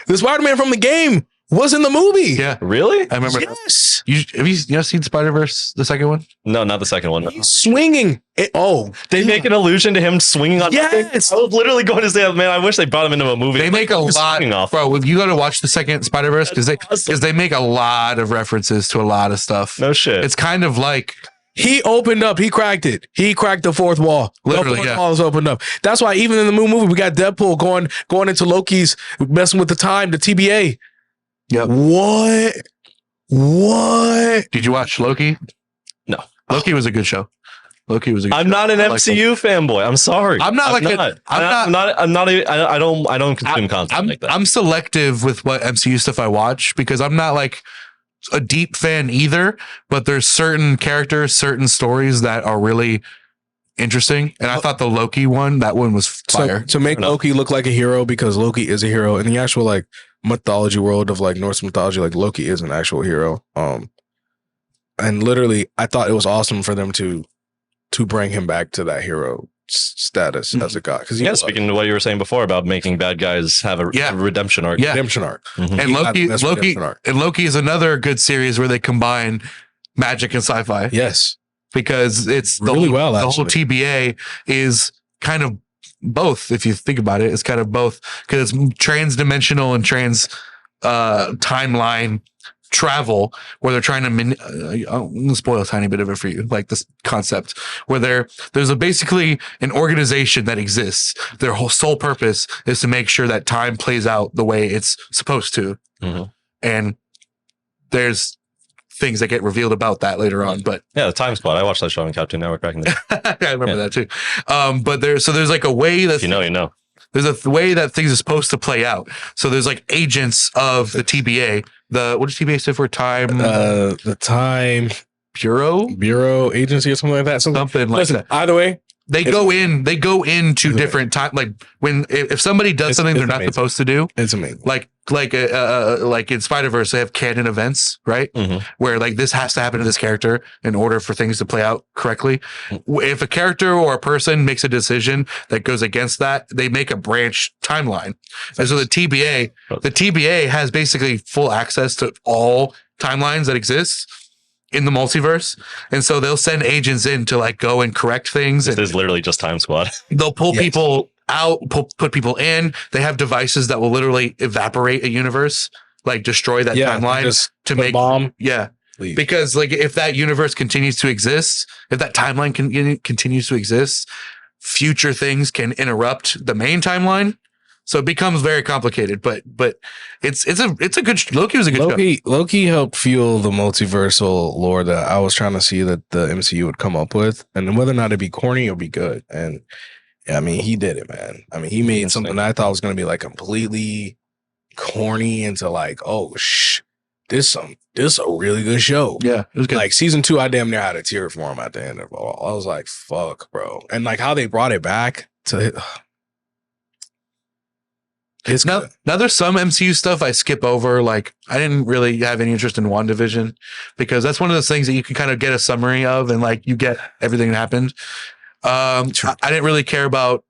The Spider-Man from the game was in the movie. Yeah, really? I remember. Yes. Have you seen Spider-Verse, the second one? No, not the second one. He's swinging. They make an allusion to him swinging on. Yes. I was literally going to say, man, I wish they brought him into a movie. They make a lot, bro. If you got to watch the second Spider-Verse, because they make a lot of references to a lot of stuff. No shit. It's kind of like. He opened up. He cracked it. He cracked the fourth wall. Literally, the fourth wall is opened up. That's why even in the movie, we got Deadpool going into Loki's, messing with the time, the TBA. Yep. What? Did you watch Loki? No. Loki was a good show. I'm not an MCU fanboy. I'm sorry. I'm not. I don't consume content like that. I'm selective with what MCU stuff I watch because I'm not like a deep fan either, but there's certain characters, certain stories that are really interesting. And I thought the Loki one, that one was fire. So, to make Loki look like a hero, because Loki is a hero in the actual like mythology world of like Norse mythology, like Loki is an actual hero. And literally I thought it was awesome for them to bring him back to that hero status as a god. Because speaking to what you were saying before about making bad guys have a redemption arc. Yeah. Redemption arc. Mm-hmm. And Loki is another good series where they combine magic and sci-fi. Yes. Because it's really the whole TBA is kind of both. If you think about it, it's kind of both because it's trans-dimensional and trans timeline travel where they're trying to I'm gonna spoil a tiny bit of it for you, like this concept where there's basically an organization that exists. Their whole sole purpose is to make sure that time plays out the way it's supposed to. Mm-hmm. And there's things that get revealed about that later on, but the Time Squad, I watched that show on Cartoon Network back in the day. I remember that too. But there's like a way that you know there's a way that things are supposed to play out. So there's like agents of the TBA. What does TBA stand for? The Time Bureau Agency or something like that. Something like that. Either way, they go into different time. Like if somebody does something they're not supposed to do, it's amazing. Like in Spider-Verse, they have canon events, right? Mm-hmm. Where like this has to happen to this character in order for things to play out correctly. If a character or a person makes a decision that goes against that, they make a branch timeline. And so the TBA has basically full access to all timelines that exist in the multiverse. And so they'll send agents in to like go and correct things. This is literally just Time Squad. They'll pull people out, put people in. They have devices that will literally evaporate a universe, like destroy that timeline to make bomb. Yeah. Leave. Because like if that universe continues to exist, if that timeline continues to exist, future things can interrupt the main timeline. So it becomes very complicated, but it's a good Loki was a good show. Loki helped fuel the multiversal lore that I was trying to see that the MCU would come up with, and whether or not it'd be corny or be good. And I mean, he did it, man. I mean, he made something that I thought was going to be like completely corny into like, oh this a really good show. Yeah, it was good. Like season 2, I damn near had a tear for him at the end of it all. I was like, fuck, bro. And like how they brought it back to it's now there's some MCU stuff I skip over. Like I didn't really have any interest in WandaVision because that's one of those things that you can kind of get a summary of and like you get everything that happened. I didn't really care about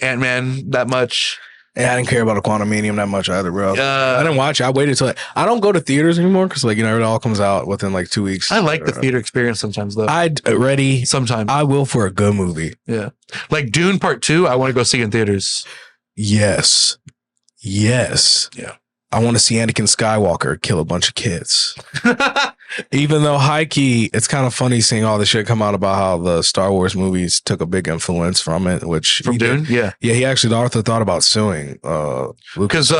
Ant-Man that much. Yeah, I didn't care about a Quantumanium that much either, bro. I I didn't watch it. I waited till I don't go to theaters anymore because, like, you know, it all comes out within like 2 weeks. like the theater experience sometimes, though. Sometimes I will for a good movie. Yeah, like Dune Part 2. I want to go see in theaters. Yes. Yeah, I want to see Anakin Skywalker kill a bunch of kids. Even though high key, it's kind of funny seeing all the shit come out about how the Star Wars movies took a big influence from it, which from Dune. Yeah, he actually, Arthur thought about suing Lucas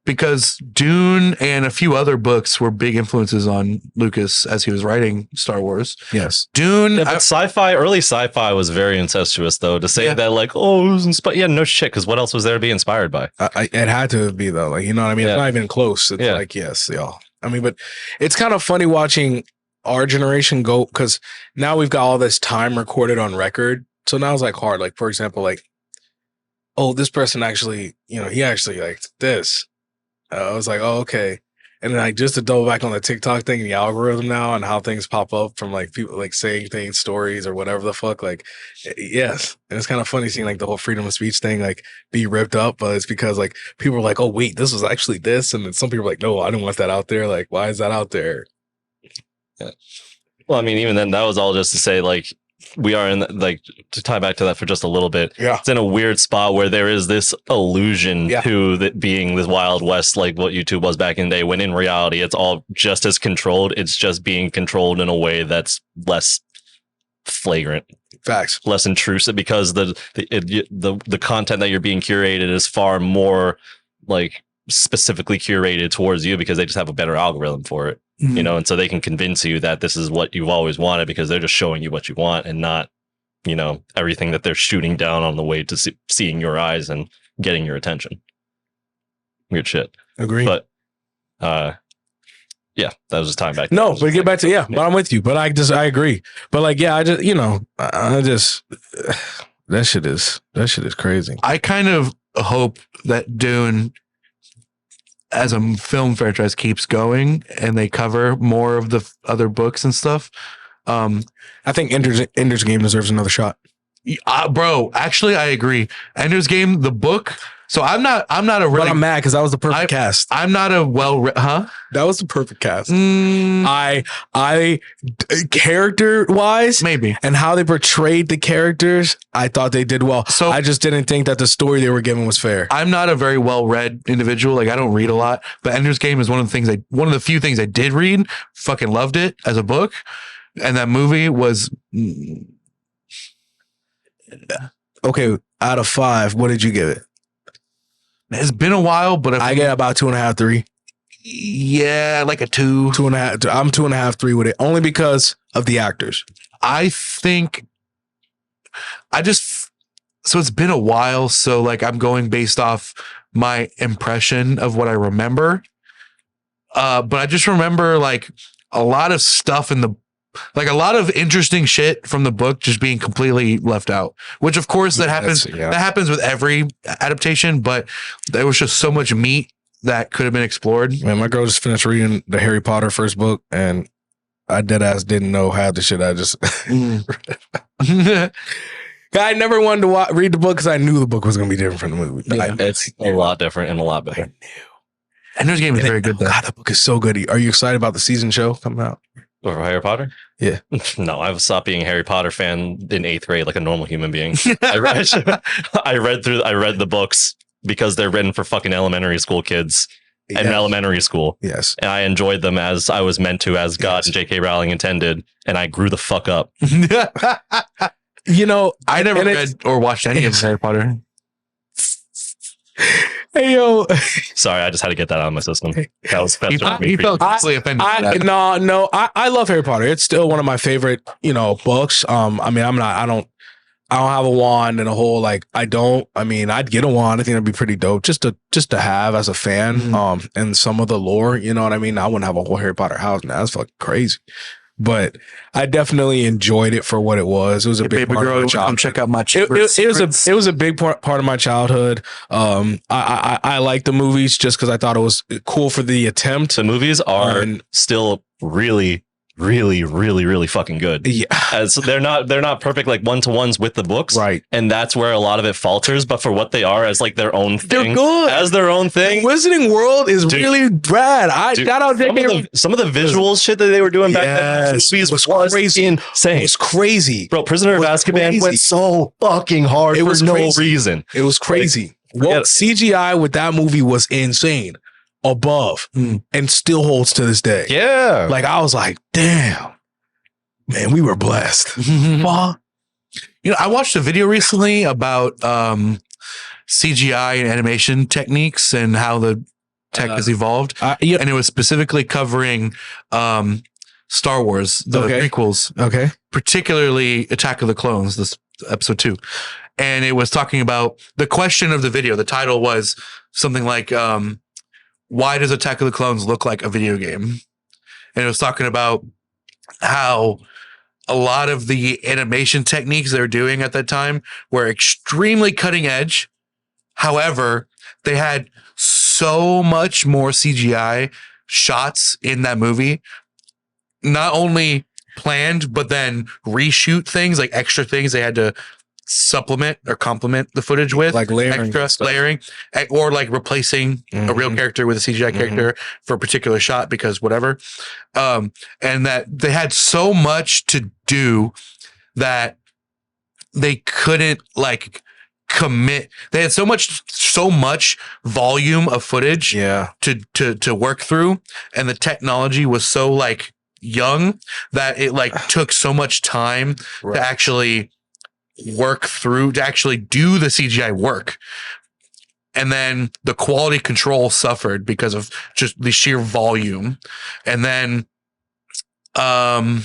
because Dune and a few other books were big influences on Lucas as he was writing Star Wars. Yes, Dune. Yeah, but early sci-fi was very incestuous, though. To say that, like, oh, it was inspired. Yeah, no shit. Because what else was there to be inspired by? It had to be though. Like, you know what I mean? It's not even close. It's like, yes, y'all. I mean, but it's kind of funny watching our generation go because now we've got all this time recorded on record. So now it's like hard. Like, for example, like, oh, this person actually, you know, he actually liked this. I was like, oh, okay. And then like just to double back on the TikTok thing, the algorithm now and how things pop up from like people like saying things, stories or whatever the fuck. Like, yes. And it's kind of funny seeing like the whole freedom of speech thing like be ripped up, but it's because like people are like, oh, wait, this was actually this. And then some people are like, no, I don't want that out there. Like, why is that out there? Yeah. Well, I mean, even then, that was all just to say, like, we are in, like, to tie back to that for just a little bit. Yeah. It's in a weird spot where there is this illusion to that being this Wild West, like what YouTube was back in the day, when in reality, it's all just as controlled. It's just being controlled in a way that's less flagrant. Facts. Less intrusive because the content that you're being curated is far more, like, specifically curated towards you because they just have a better algorithm for it. You know, and so they can convince you that this is what you've always wanted because they're just showing you what you want and not, you know, everything that they're shooting down on the way to seeing your eyes and getting your attention. Weird shit. Agree. But, yeah, that was just time back. No, but get back to, but I'm with you. But I agree. But like, yeah, I just, you know, that shit is crazy. I kind of hope that Dune as a film franchise keeps going and they cover more of the other books and stuff. I think Ender's Game deserves another shot. Bro, actually, I agree. Ender's Game, the book. So I'm not a really. But I'm mad because that was the perfect cast. I'm not a That was the perfect cast. I character wise, maybe, and how they portrayed the characters, I thought they did well. So I just didn't think that the story they were given was fair. I'm not a very well read individual. Like I don't read a lot, but Ender's Game is one of the few things I did read. Fucking loved it as a book, and that movie was. Okay, out of 5, what did you give it? It's been a while, but I get about 2.5, 3. Yeah, like a 2. 2.5. I'm 2.5, 3 with it, only because of the actors. I think so it's been a while, so like I'm going based off my impression of what I remember. But I just remember like a lot of stuff a lot of interesting shit from the book just being completely left out, which of course that happens. That happens with every adaptation, but there was just so much meat that could have been explored. Man, my girl just finished reading the Harry Potter first book, and I deadass didn't know half the shit I just. I never wanted to read the book because I knew the book was going to be different from the movie. Yeah, it's a lot different and a lot better. I knew. Ender's Game is very good, though. God, the book is so good. Are you excited about the season show coming out? Or Harry Potter? Yeah. No, I've stopped being a Harry Potter fan in 8th grade like a normal human being. I read the books because they're written for fucking elementary school kids in elementary school. Yes. And I enjoyed them as I was meant to, as God and J.K. Rowling intended, and I grew the fuck up. You know, I never read or watched any of Harry Potter. Hey, yo. Sorry, I just had to get that out of my system. That was he felt easily offended. I love Harry Potter. It's still one of my favorite, books. I mean, I don't I don't have a wand and a whole like I mean I'd get a wand. I think that'd be pretty dope just to have as a fan. And some of the lore, you know what I mean? I wouldn't have a whole Harry Potter house, man. That's fucking crazy. But I definitely enjoyed it for what it was. It was a big part of my childhood. Come check out my it was a big part of my childhood. I like the movies just because I thought it was cool for the attempt. The movies are still really fucking good. Yeah. As they're not perfect like one-to-ones with the books. Right. And that's where a lot of it falters. But for what they are as like their own thing. They're good. As their own thing. The Wizarding World is really rad. Shout out some of the visuals shit that they were doing back then. It was crazy. Insane. It was crazy. Bro, Prisoner of Azkaban went so fucking hard for no reason. It was crazy. Well, CGI with that movie was insane. Above and still holds to this day. Yeah. Like I was like, damn, man, we were blessed. Fuck. You know, I watched a video recently about CGI and animation techniques and how the tech has evolved. And it was specifically covering Star Wars, the prequels. Okay. Particularly Attack of the Clones, this episode 2. And it was talking about the question of the video. The title was something like, why does Attack of the Clones look like a video game? And it was talking about how a lot of the animation techniques they were doing at that time were extremely cutting edge. However, they had so much more CGI shots in that movie, not only planned, but then reshoot things, like extra things they had to supplement or complement the footage with, like layering, or like replacing a real character with a CGI character for a particular shot because whatever. And that they had so much to do that they couldn't like commit. They had so much volume of footage to work through, and the technology was so like young that it like took so much time to actually work through, to actually do the CGI work. And then the quality control suffered because of just the sheer volume. And then and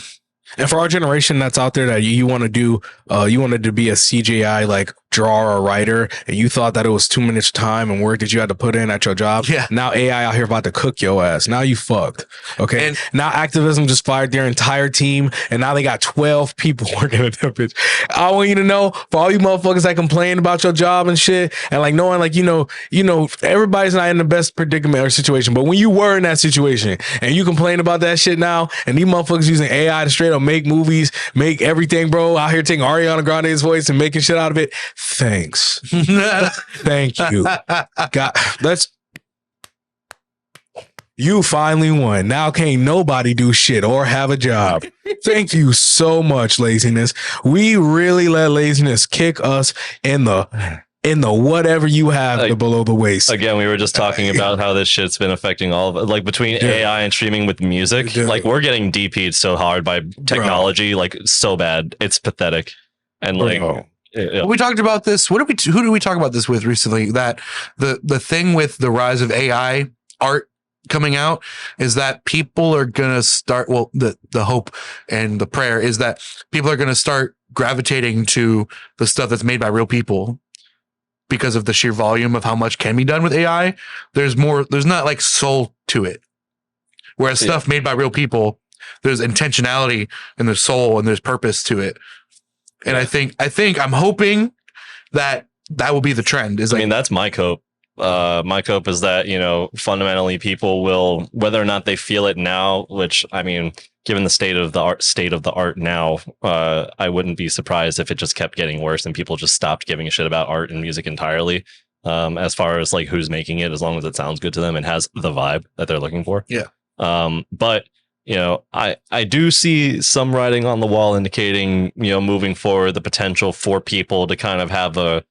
for our generation that's out there that you want to do, you wanted to be a CGI like drawer or writer, and you thought that it was too much time and work that you had to put in at your job. Yeah. Now AI out here about to cook your ass. Now you fucked. Okay. And now Activism just fired their entire team, and now they got 12 people working at that bitch. I want you to know, for all you motherfuckers that complain about your job and shit, and like knowing like you know everybody's not in the best predicament or situation, but when you were in that situation and you complain about that shit now, and these motherfuckers using AI to straight up make movies, make everything, bro, out here taking Ariana Grande's voice and making shit out of it. Thanks. Thank you. God, you finally won. Now can't nobody do shit or have a job. Thank you so much, laziness. We really let laziness kick us in the whatever you have the below the waist. Again, we were just talking about how this shit's been affecting all of it. Like between AI and streaming with music, like we're getting DP'd so hard by technology, like so bad. It's pathetic. And like we talked about this. Who did we talk about this with recently? That the thing with the rise of AI art coming out is that people are going to start, well, the hope and the prayer is that people are going to start gravitating to the stuff that's made by real people. Because of the sheer volume of how much can be done with AI, there's not like soul to it. Whereas stuff made by real people, there's intentionality and there's soul and there's purpose to it. And I think I'm hoping that will be the trend. I mean, that's my cope. My cope is that, fundamentally people will, whether or not they feel it now, which I mean, given the state of the art now, I wouldn't be surprised if it just kept getting worse and people just stopped giving a shit about art and music entirely. As far as like who's making it, as long as it sounds good to them and has the vibe that they're looking for. Yeah. But I do see some writing on the wall indicating, moving forward, the potential for people to kind of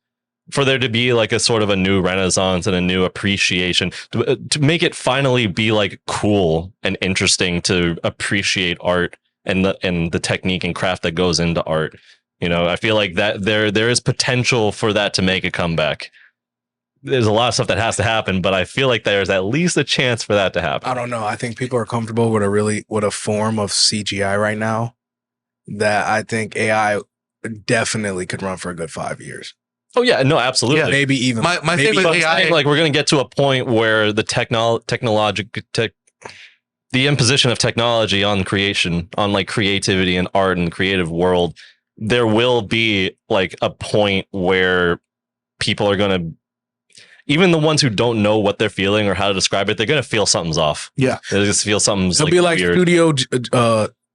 for there to be like a sort of a new renaissance and a new appreciation to make it finally be like cool and interesting to appreciate art and the technique and craft that goes into art. I feel like that there is potential for that to make a comeback. There's a lot of stuff that has to happen, but I feel like there's at least a chance for that to happen. I don't know. I think people are comfortable with a form of CGI right now that I think AI definitely could run for a good 5 years. Oh yeah, no, absolutely. Yeah. Maybe even My maybe thing with But I'm AI, saying, like, we're going to get to a point where the the imposition of technology on creation, on like creativity and art and the creative world, there will be like a point where people are going to, even the ones who don't know what they're feeling or how to describe it, they're going to feel something's off. Yeah. They just feel something's it'll like be like weird. Studio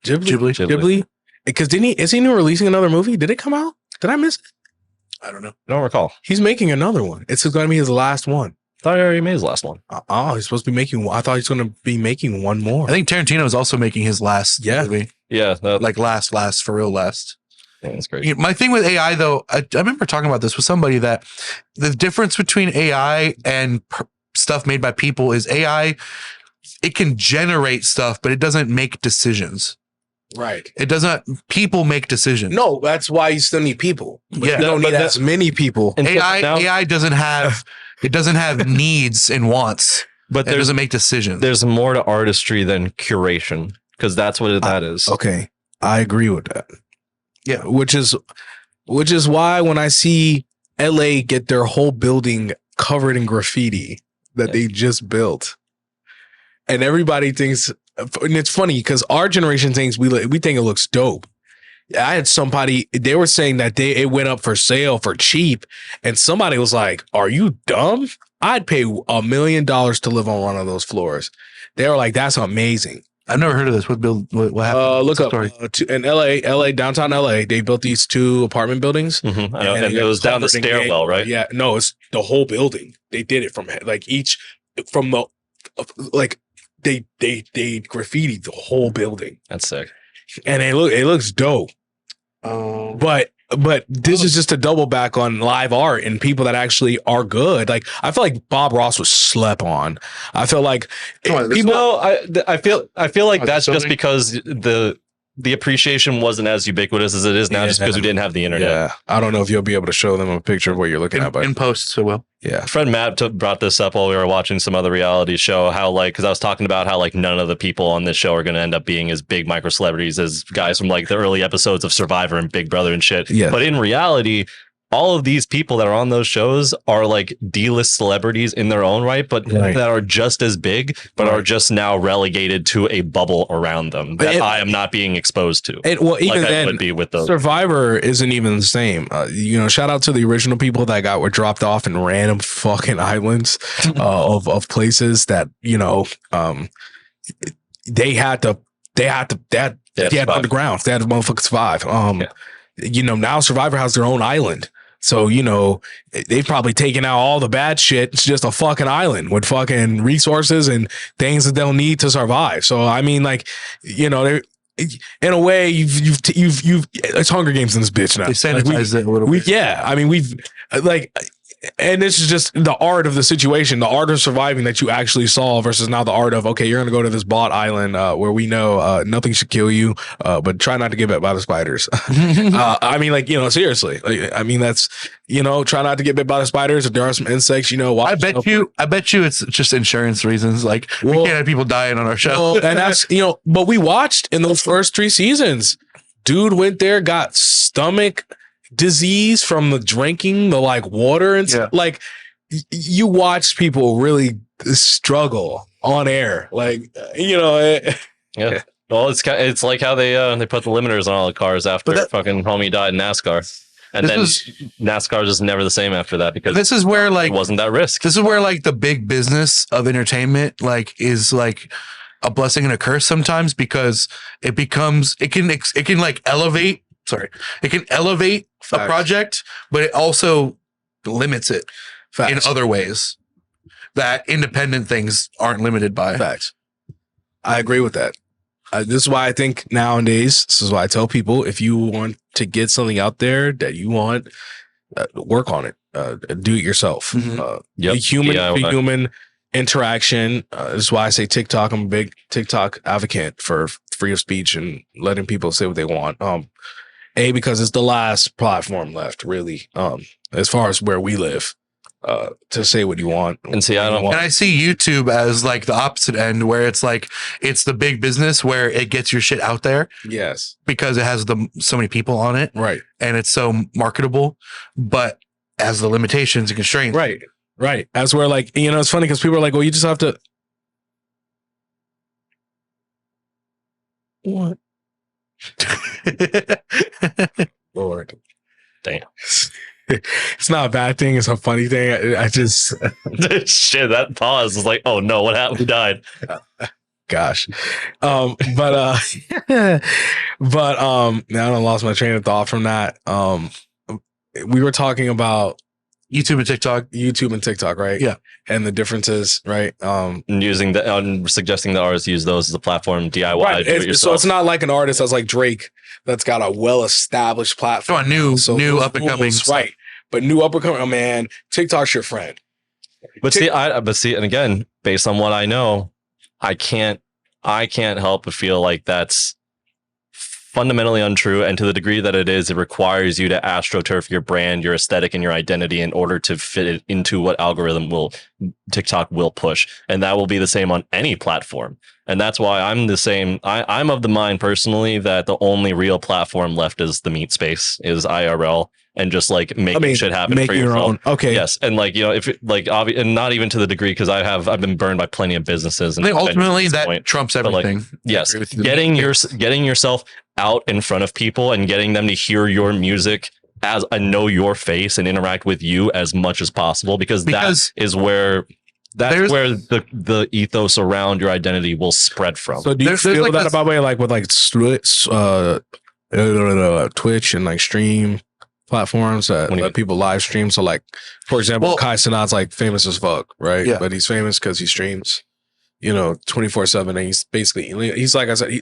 Ghibli. Because is he releasing another movie? Did it come out? Did I miss it? I don't know. I don't recall. He's making another one. It's going to be his last one. I thought he already made his last one. Oh, he's supposed to be making. I thought he's going to be making one more. I think Tarantino is also making his last movie. Yeah, Like last, for real last. yeah, that's great. My thing with AI, though, I remember talking about this with somebody, that the difference between AI and stuff made by people is AI, it can generate stuff, but it doesn't make decisions. Right. It doesn't. People make decisions. No, that's why you still need people. But Yeah. you don't But need as many people. And AI doesn't have. It doesn't have needs and wants. but It doesn't make decisions. there's more to artistry than curation, because that's what that is. Okay, I agree with that. Yeah. Which is why when I see LA get their whole building covered in graffiti that they just built, and everybody thinks, and it's funny because our generation thinks we think it looks dope. I had somebody, they were saying that it went up for sale for cheap, and somebody was like, "Are you dumb? I'd pay $1 million to live on one of those floors." They were like, "That's amazing." I've never heard of this. What happened? Look up Story. in LA, downtown LA. They built these 2 apartment buildings. Mhm, I know, and it was down the covered in stairwell, right? Yeah, no, it's the whole building. They did it from the like they graffitied the whole building, That's sick. and it looks dope. But this is just a double back on live art and people that actually are good. Like, I feel like Bob Ross was slept on. I feel like people. No, I feel like Oh, that's so just many- because the appreciation wasn't as ubiquitous as it is now, just because we didn't have the internet. yeah, I don't know if you'll be able to show them a picture of what you're looking at, but In post, so well. yeah. Friend Matt brought this up while we were watching some other reality show, how like, because I was talking about how like none of the people on this show are going to end up being as big micro celebrities as guys from like the early episodes of Survivor and Big Brother and shit. Yeah. But in reality, all of these people that are on those shows are like D-list celebrities in their own right, but Right. that are just as big, but are just now relegated to a bubble around them that I am not being exposed to. Well, even like I then, would be with those. Survivor isn't even the same. Shout out to the original people that were dropped off in random fucking islands of places that they had to survive. underground. They had to motherfucking survive. Now Survivor has their own island. So, they've probably taken out all the bad shit. It's just a fucking island with fucking resources and things that they'll need to survive. So, I mean, like, they're, in a way, you've it's Hunger Games in this bitch now. They sanitized it a little bit. We've and this is just the art of the situation, the art of surviving that you actually saw versus now the art of, okay, you're going to go to this bot island where we know nothing should kill you, but try not to get bit by the spiders. Seriously. That's, try not to get bit by the spiders. If there are some insects, watch. I bet you it's just insurance reasons. Like, we can't have people dying on our show. Well, and that's, but we watched in those first 3 seasons, dude went there, got stomach disease from the drinking the water and stuff. Like, you watch people really struggle on air, Yeah. Well, it's like how they put the limiters on all the cars after fucking homie died in NASCAR, and then NASCAR is just never the same after that because this is where it wasn't that risk. This is where the big business of entertainment is a blessing and a curse sometimes, because it can elevate. Sorry, it can elevate a project, but it also limits it in other ways that independent things aren't limited by. Facts. I agree with that. This is why I think nowadays, this is why I tell people, if you want to get something out there that you want, work on it. Do it yourself. Human interaction. This is why I say TikTok. I'm a big TikTok advocate for freedom of speech and letting people say what they want. Because it's the last platform left, really, as far as where we live. to say what you want. And see, I don't And I see YouTube as like the opposite end, where it's like it's the big business where it gets your shit out there Yes. because it has so many people on it, Right. and it's so marketable, but as the limitations and constraints. Right. Right. As we're like, you know, it's funny because people are like, well, you just have to. What? Lord. Damn. It's not a bad thing. It's a funny thing. I just, shit. That pause was like, oh no, what happened? Who died? gosh. But now I lost my train of thought from that. We were talking about YouTube and TikTok, right? Yeah. And the differences, right? And using suggesting that artists use those as a platform, DIY. Right. Do it yourself. So it's not like an artist that's like Drake that's got a well-established platform. So new up and coming, right? But new up and coming, oh man, TikTok's your friend. But see, and again, based on what I know, I can't help but feel like that's fundamentally untrue. And to the degree that it is, it requires you to astroturf your brand, your aesthetic, and your identity in order to fit it into what algorithm TikTok will push. And that will be the same on any platform. And that's why I'm the same. I'm of the mind personally that the only real platform left is the meat space, is IRL. And just like making shit happen for your own. Okay. Yes. And like, you know, if it, like, and not even to the degree, because I've been burned by plenty of businesses. And I think ultimately that trumps everything. Like, yes. Getting yourself out in front of people and getting them to hear your music as I know your face and interact with you as much as possible, because that is where the ethos around your identity will spread from. So do you feel like that, by the way, like with like Twitch and like stream platforms that people live stream? So like, for example, Kai Cenat's like famous as fuck, right? Yeah. But he's famous because he streams, you know, 24/7, and he's like I said,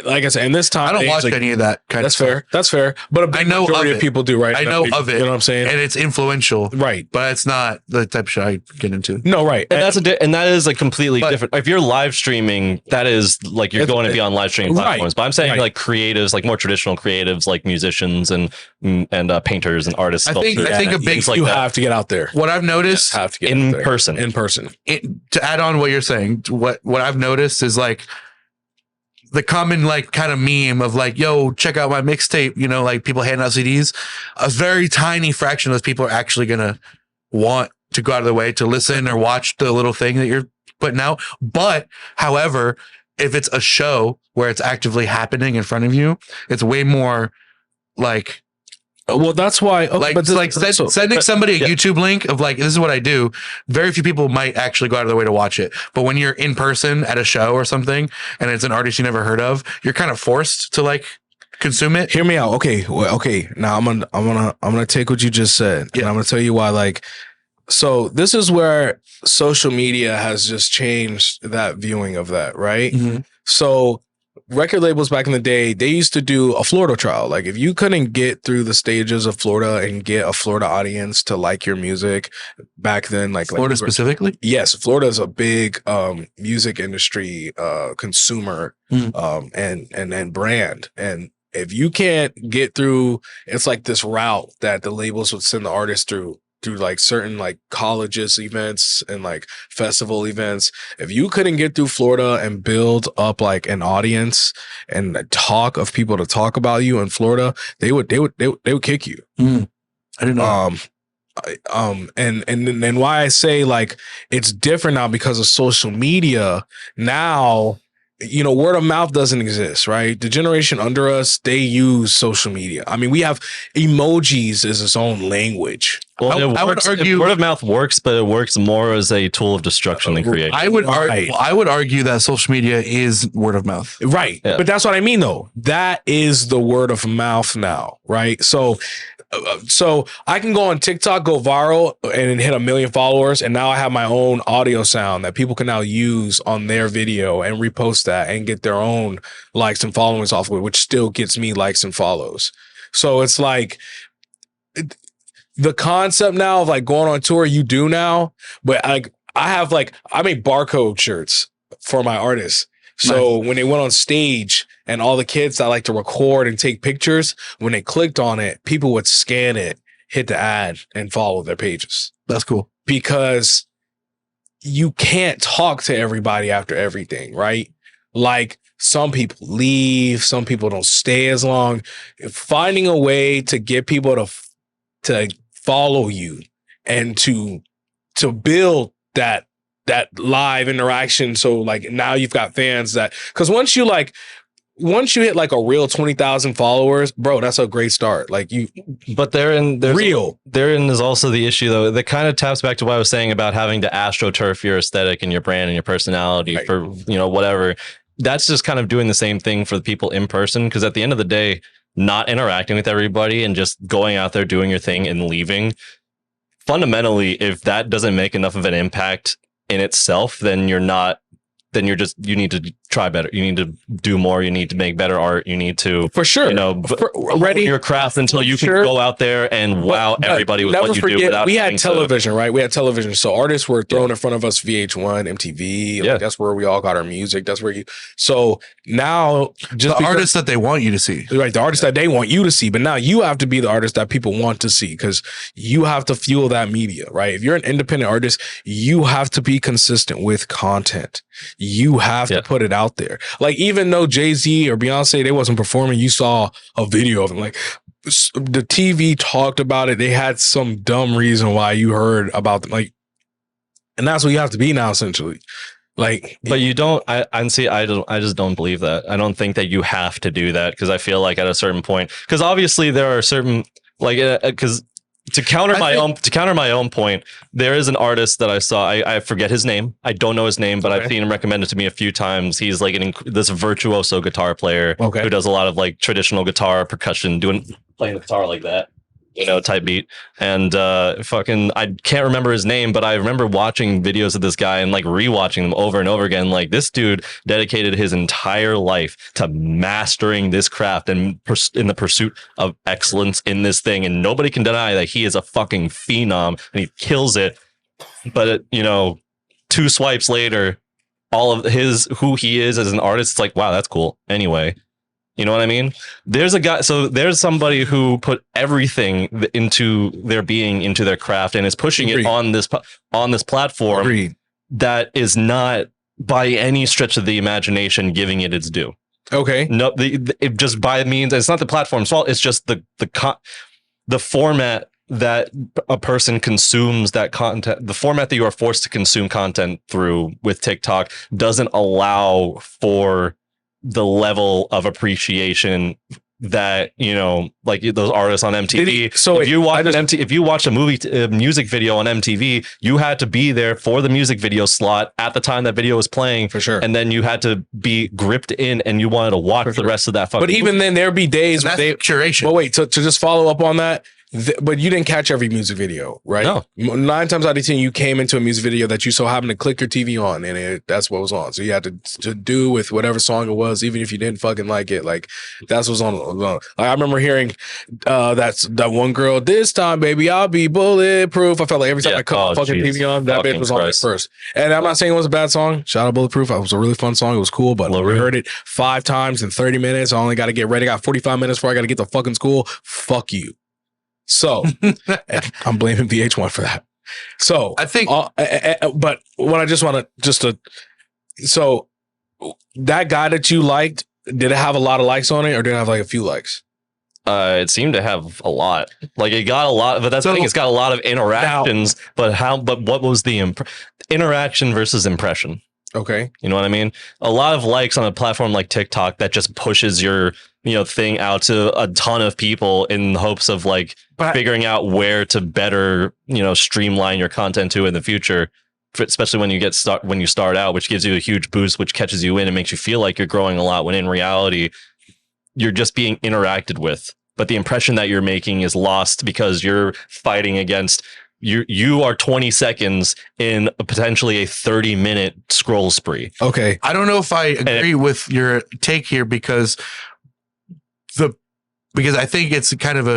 like I said, and this time I don't watch any of that kind of stuff. Fair. That's fair. But a big majority of people do, right? I know of it. You know what I'm saying? And it's influential, right? But it's not the type of shit I get into. No, right. And that is a completely different. If you're live streaming, that is like you're going to be on live streaming platforms. But I'm saying like creatives, like more traditional creatives, like musicians and painters and artists. I think a big you have to get out there. What I've noticed have to get in person. To add on what you're saying, what I've noticed is like the common like kind of meme of like, yo, check out my mixtape, you know, like people handing out CDs. A very tiny fraction of those people are actually gonna want to go out of their way to listen or watch the little thing that you're putting out. But however, if it's a show where it's actively happening in front of you, it's way more like, well, that's why. Okay, sending somebody a YouTube link of like, this is what I do. Very few people might actually go out of their way to watch it. But when you're in person at a show or something, and it's an artist you never heard of, you're kind of forced to like consume it. Hear me out. Okay. Well, okay. Now I'm gonna take what you just said, and I'm gonna tell you why. Like, so this is where social media has just changed that viewing of that, right? Mm-hmm. So record labels back in the day, they used to do a Florida trial. Like if you couldn't get through the stages of Florida and get a Florida audience to like your music back then, like Florida specifically? Yes. Florida is a big music industry consumer and brand. And if you can't get through, it's like this route that the labels would send the artists through like certain like colleges events and like festival events. If you couldn't get through Florida and build up like an audience and a talk of people to talk about you in Florida, they would kick you. I didn't know. And why I say like it's different now because of social media. Now, you know, word of mouth doesn't exist, right? The generation under us, they use social media. I mean, we have emojis as its own language. Well, I would argue word of mouth works, but it works more as a tool of destruction than creation. I would argue that social media is word of mouth. Right. Yeah. But that's what I mean, though. That is the word of mouth now, right? So I can go on TikTok, go viral, and hit 1 million followers, and now I have my own audio sound that people can now use on their video and repost that and get their own likes and followings off of it, which still gets me likes and follows. So it's like the concept now of like going on tour, you do now, but I make barcode shirts for my artists. So when they went on stage and all the kids that like to record and take pictures, when they clicked on it, people would scan it, hit the ad and follow their pages. That's cool. Because you can't talk to everybody after everything, right? Like some people leave, some people don't stay as long. Finding a way to get people to follow you and to build that live interaction. So like now you've got fans that, because once you hit like a real 20,000 followers, bro, that's a great start. Like but therein is also the issue though, that kind of taps back to what I was saying about having to astroturf your aesthetic and your brand and your personality for, whatever. That's just kind of doing the same thing for the people in person. Cause at the end of the day, not interacting with everybody and just going out there, doing your thing and leaving. Fundamentally, if that doesn't make enough of an impact in itself, then you need to try better. You need to do more. You need to make better art. You need to, for sure, ready your craft until you can go out there and wow everybody with what you do. Without we had television, right? We had television. So artists were thrown in front of us, VH1, MTV. Like that's where we all got our music. That's where so now just the artists that they want you to see, right? The artists that they want you to see, but now you have to be the artist that people want to see because you have to fuel that media, right? If you're an independent artist, you have to be consistent with content. You have to put it out there. Like even though Jay-Z or Beyonce, they wasn't performing, you saw a video of them. Like the TV talked about it. They had some dumb reason why you heard about them. Like, and that's what you have to be now, essentially. Like, but you don't. I just don't believe that. I don't think that you have to do that because I feel like at a certain point, because obviously there are certain because. To counter my own point, there is an artist that I saw. I forget his name. I don't know his name, but I've seen him recommended to me a few times. He's like this virtuoso guitar player who does a lot of like traditional guitar percussion, playing the guitar like that, type beat. And I can't remember his name, but I remember watching videos of this guy and like rewatching them over and over again. Like this dude dedicated his entire life to mastering this craft and in the pursuit of excellence in this thing. And nobody can deny that he is a fucking phenom and he kills it. But, 2 swipes later, all of who he is as an artist, it's like, wow, that's cool. Anyway. You know what I mean? There's somebody who put everything into their being, into their craft, and is pushing it on this platform that is not by any stretch of the imagination giving it its due. Okay. No, it just by means, it's not the platform's fault. It's just the format that a person consumes that content, the format that you are forced to consume content through with TikTok doesn't allow for the level of appreciation that like those artists on MTV. So if you watch a music video on MTV, you had to be there for the music video slot at the time that video was playing, for sure, and then you had to be gripped in, and you wanted to watch the rest of that. But even then, there'd be days where curation. But wait, to just follow up on that. But you didn't catch every music video, right? No. 9 times out of 10, you came into a music video that you so happened to click your TV on, and that's what was on. So you had to do with whatever song it was, even if you didn't fucking like it. Like that's what's on. Like, I remember hearing that one girl. This time, baby, I'll be bulletproof. I felt like every time I cut my fucking TV on, that bitch was on it first. And I'm not saying it was a bad song. Shout out Bulletproof. It was a really fun song. It was cool, but we heard it 5 times in 30 minutes. I only got to get ready. I got 45 minutes before I got to get to fucking school. Fuck you. So I'm blaming VH1 for that. So I think, but what I just want to so that guy that you liked, did it have a lot of likes on it, or did it have like a few likes? It seemed to have a lot. Like it got a lot, but that's the thing. It's got a lot of interactions. But what was the interaction versus impression? Okay, you know what I mean. A lot of likes on a platform like TikTok that just pushes your thing out to a ton of people in hopes of like figuring out where to better streamline your content to in the future, especially when you start out, which gives you a huge boost, which catches you in and makes you feel like you're growing a lot, when in reality you're just being interacted with, but the impression that you're making is lost because you're fighting against you are 20 seconds in potentially a 30-minute scroll spree. Okay, I don't know if I agree with your take here because I think it's kind of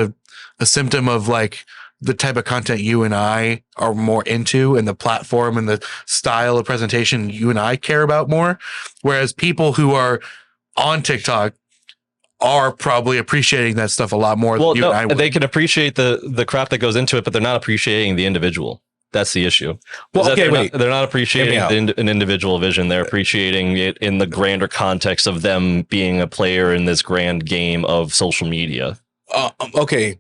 a symptom of like the type of content you and I are more into, and the platform and the style of presentation you and I care about more. Whereas people who are on TikTok are probably appreciating that stuff a lot more Well, than you and I would. they can appreciate the crap that goes into it, but they're not appreciating the individual. That's the issue. Well, okay, They're not appreciating an individual vision. They're appreciating it in the grander context of them being a player in this grand game of social media. Okay,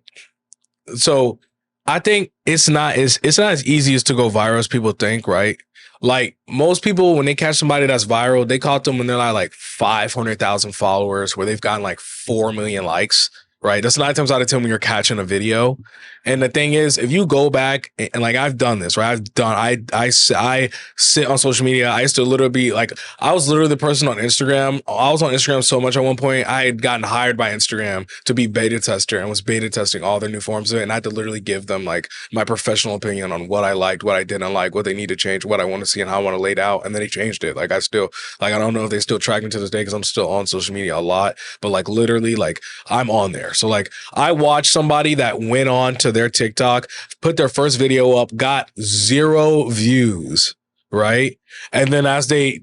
so I think it's not as easy as to go viral as people think, right? Like most people, when they catch somebody that's viral, they caught them when they're like 500,000 followers, where they've gotten like 4 million likes. Right. That's 9 times out of 10 when you're catching a video. And the thing is, if you go back and like I've done this, right? I sit on social media. I used to literally be like, I was literally the person on Instagram. I was on Instagram so much at one point, I had gotten hired by Instagram to be beta tester and was beta testing all their new forms of it. And I had to literally give them like my professional opinion on what I liked, what I didn't like, what they need to change, what I want to see and how I want to lay it out. And then they changed it. Like I don't know if they still track me to this day because I'm still on social media a lot, but like literally like I'm on there. So like I watched somebody that went on to their TikTok, put their first video up, got 0 views, right? And then as they,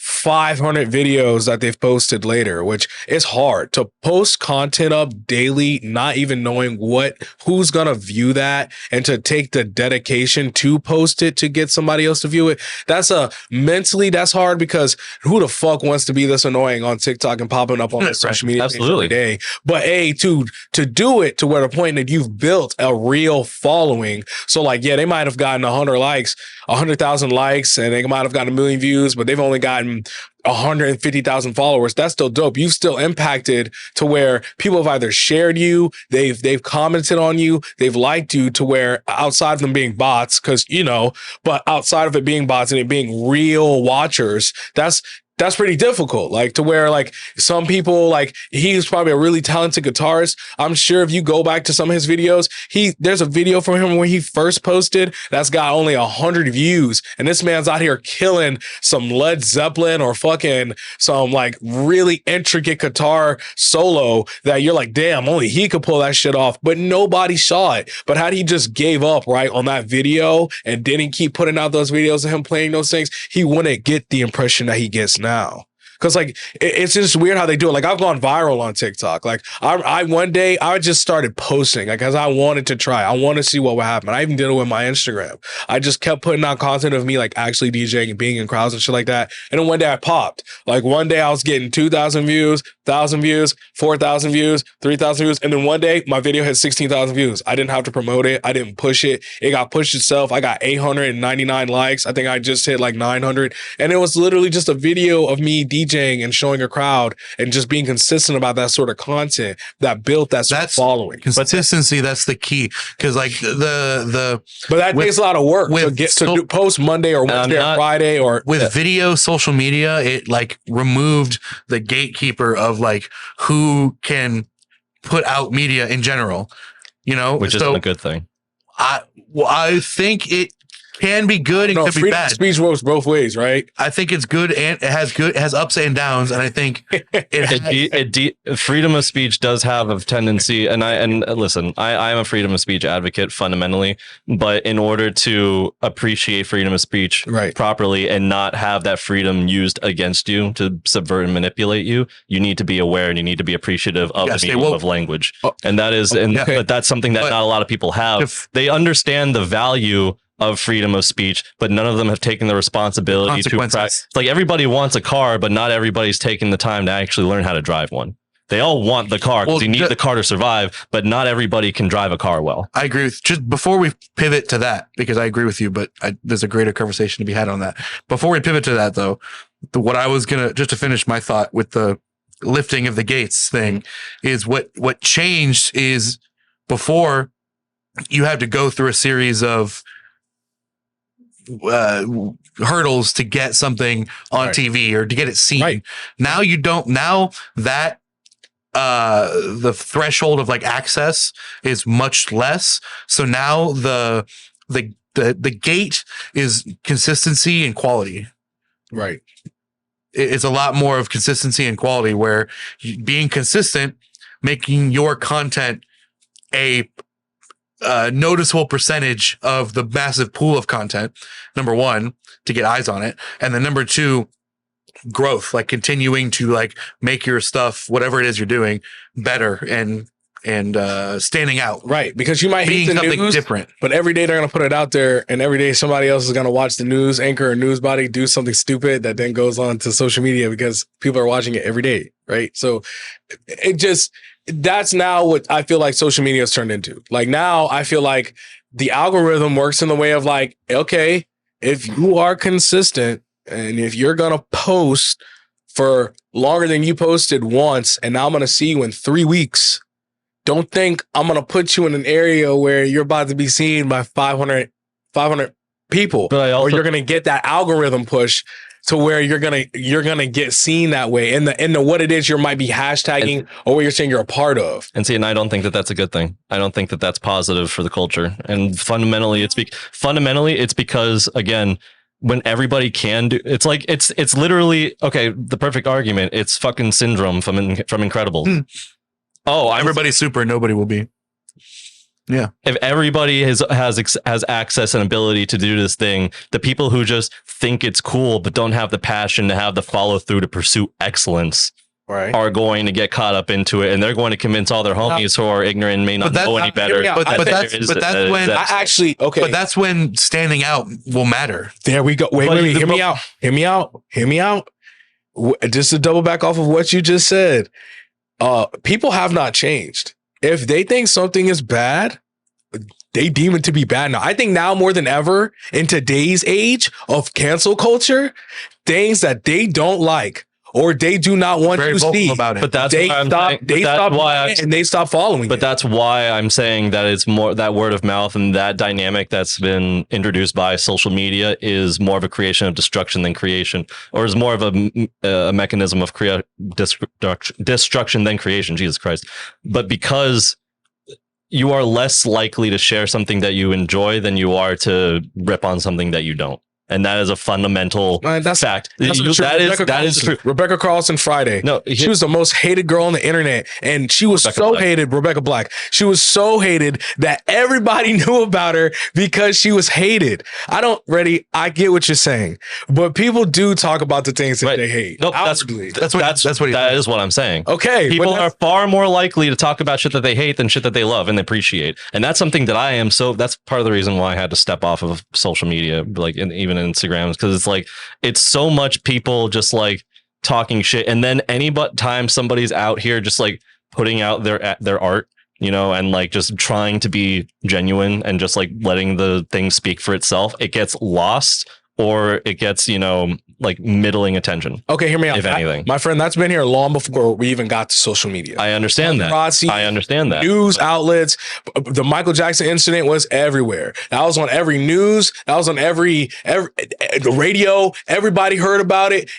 500 videos that they've posted later, which is hard to post content up daily, not even knowing who's gonna view that, and to take the dedication to post it to get somebody else to view it. That's hard, because who the fuck wants to be this annoying on TikTok and popping up on the social media every day? But to do it to where the point that you've built a real following. So like, yeah, they might have gotten 100,000 likes, and they might have gotten 1 million views, but they've only gotten 150,000 followers. That's still dope. You've still impacted to where people have either shared you, they've commented on you, they've liked you, to where outside of them being bots, but outside of it being bots and it being real watchers, that's pretty difficult. Like to where like some people, like he's probably a really talented guitarist. I'm sure if you go back to some of his videos, there's a video from him where he first posted that's got only 100 views. And this man's out here killing some Led Zeppelin or fucking some like really intricate guitar solo that you're like, damn, only he could pull that shit off. But nobody saw it. But had he just gave up right on that video and didn't keep putting out those videos of him playing those things, he wouldn't get the impression that he gets now. Cause like it's just weird how they do it. Like I've gone viral on TikTok. Like I one day I just started posting like, cause I wanted to try. I want to see what would happen. I even did it with my Instagram. I just kept putting out content of me like actually DJing and being in crowds and shit like that. And then one day I popped. Like one day I was getting 2,000 views, 1,000 views, 4,000 views, 3,000 views, and then one day my video had 16,000 views. I didn't have to promote it. I didn't push it. It got pushed itself. I got 899 likes. I think I just hit like 900, and it was literally just a video of me DJing and showing a crowd and just being consistent about that sort of content that built that sort of following. Consistency, that's the key. Because like but that takes a lot of work to post Monday or Wednesday or Friday or with video social media. It like removed the gatekeeper of like who can put out media in general, which isn't a good thing. I think it can be good and could be bad. Speech works both ways, right? I think it's good, and it has ups and downs, and I think freedom of speech does have a tendency. And listen, I am a freedom of speech advocate fundamentally, but in order to appreciate freedom of speech properly and not have that freedom used against you to subvert and manipulate you, you need to be aware and you need to be appreciative of the medium of language. And that is, but that's something that not a lot of people have. They understand the value of freedom of speech, but none of them have taken the responsibility to practice. Like everybody wants a car, but not everybody's taking the time to actually learn how to drive one. They all want the car because you need the car to survive, but not everybody can drive a car well. I agree with, just before we pivot to that, because I agree with you, but there's a greater conversation to be had on that. Before we pivot to that though, what I was going to, just to finish my thought with the lifting of the gates thing, is what changed is before you had to go through a series of hurdles to get something on TV or to get it seen. Now you don't. Now that the threshold of like access is much less, so now the gate is consistency and quality. Right. It's a lot more of consistency and quality, where being consistent, making your content a noticeable percentage of the massive pool of content, number one, to get eyes on it, and then number two, growth, like continuing to like make your stuff, whatever it is you're doing, better and standing out. Right, because you might hate Being the something news, different. but every day they're going to put it out there, and every day somebody else is going to watch the news anchor or news body do something stupid that then goes on to social media because people are watching it every day, right? So that's now what I feel like social media has turned into. Like now I feel like the algorithm works in the way of like, okay, if you are consistent and if you're going to post for longer than you posted once, and now I'm going to see you in 3 weeks, don't think I'm going to put you in an area where you're about to be seen by 500 people, But or you're going to get that algorithm push to where you're going to get seen that way. And the what it is you might be hashtagging or what you're saying you're a part of. And see, and I don't think that that's a good thing. I don't think that that's positive for the culture. And fundamentally it's because, again, when everybody can do, it's like, it's literally, okay, the perfect argument. It's fucking Syndrome from Incredibles. Oh, Everybody's super, nobody will be. Yeah. If everybody has access and ability to do this thing, the people who just think it's cool but don't have the passion to have the follow through to pursue excellence are going to get caught up into it, and they're going to convince all their homies who are ignorant and may not know any better. But that's when standing out will matter. There we go. Wait, hear me out. Just to double back off of what you just said. People have not changed. If they think something is bad, they deem it to be bad now. I think now more than ever in today's age of cancel culture, things that they don't like or they do not want to see about it. But that's they stop following. But that's why I'm saying that it's more that word of mouth and that dynamic that's been introduced by social media is more of a creation of destruction than creation, or is more of a mechanism of destruction than creation. Jesus Christ! But because you are less likely to share something that you enjoy than you are to rip on something that you don't. And that is a fundamental fact. That is true. Rebecca Carlson Friday. No, she was the most hated girl on the internet. And she was hated, Rebecca Black. She was so hated that everybody knew about her because she was hated. I get what you're saying. But people do talk about the things that they hate. Nope, that is what I'm saying. Okay. People are far more likely to talk about shit that they hate than shit that they love and appreciate. And that's something that that's part of the reason why I had to step off of social media, like even Instagrams, because it's like it's so much people just like talking shit, and then time somebody's out here just like putting out their art, and like just trying to be genuine and just like letting the thing speak for itself, it gets lost or it gets like middling attention. Okay, hear me out. If anything, my friend, that's been here long before we even got to social media. I understand that. I understand that. News outlets, the Michael Jackson incident was everywhere. That was on every news. That was on every the radio. Everybody heard about it.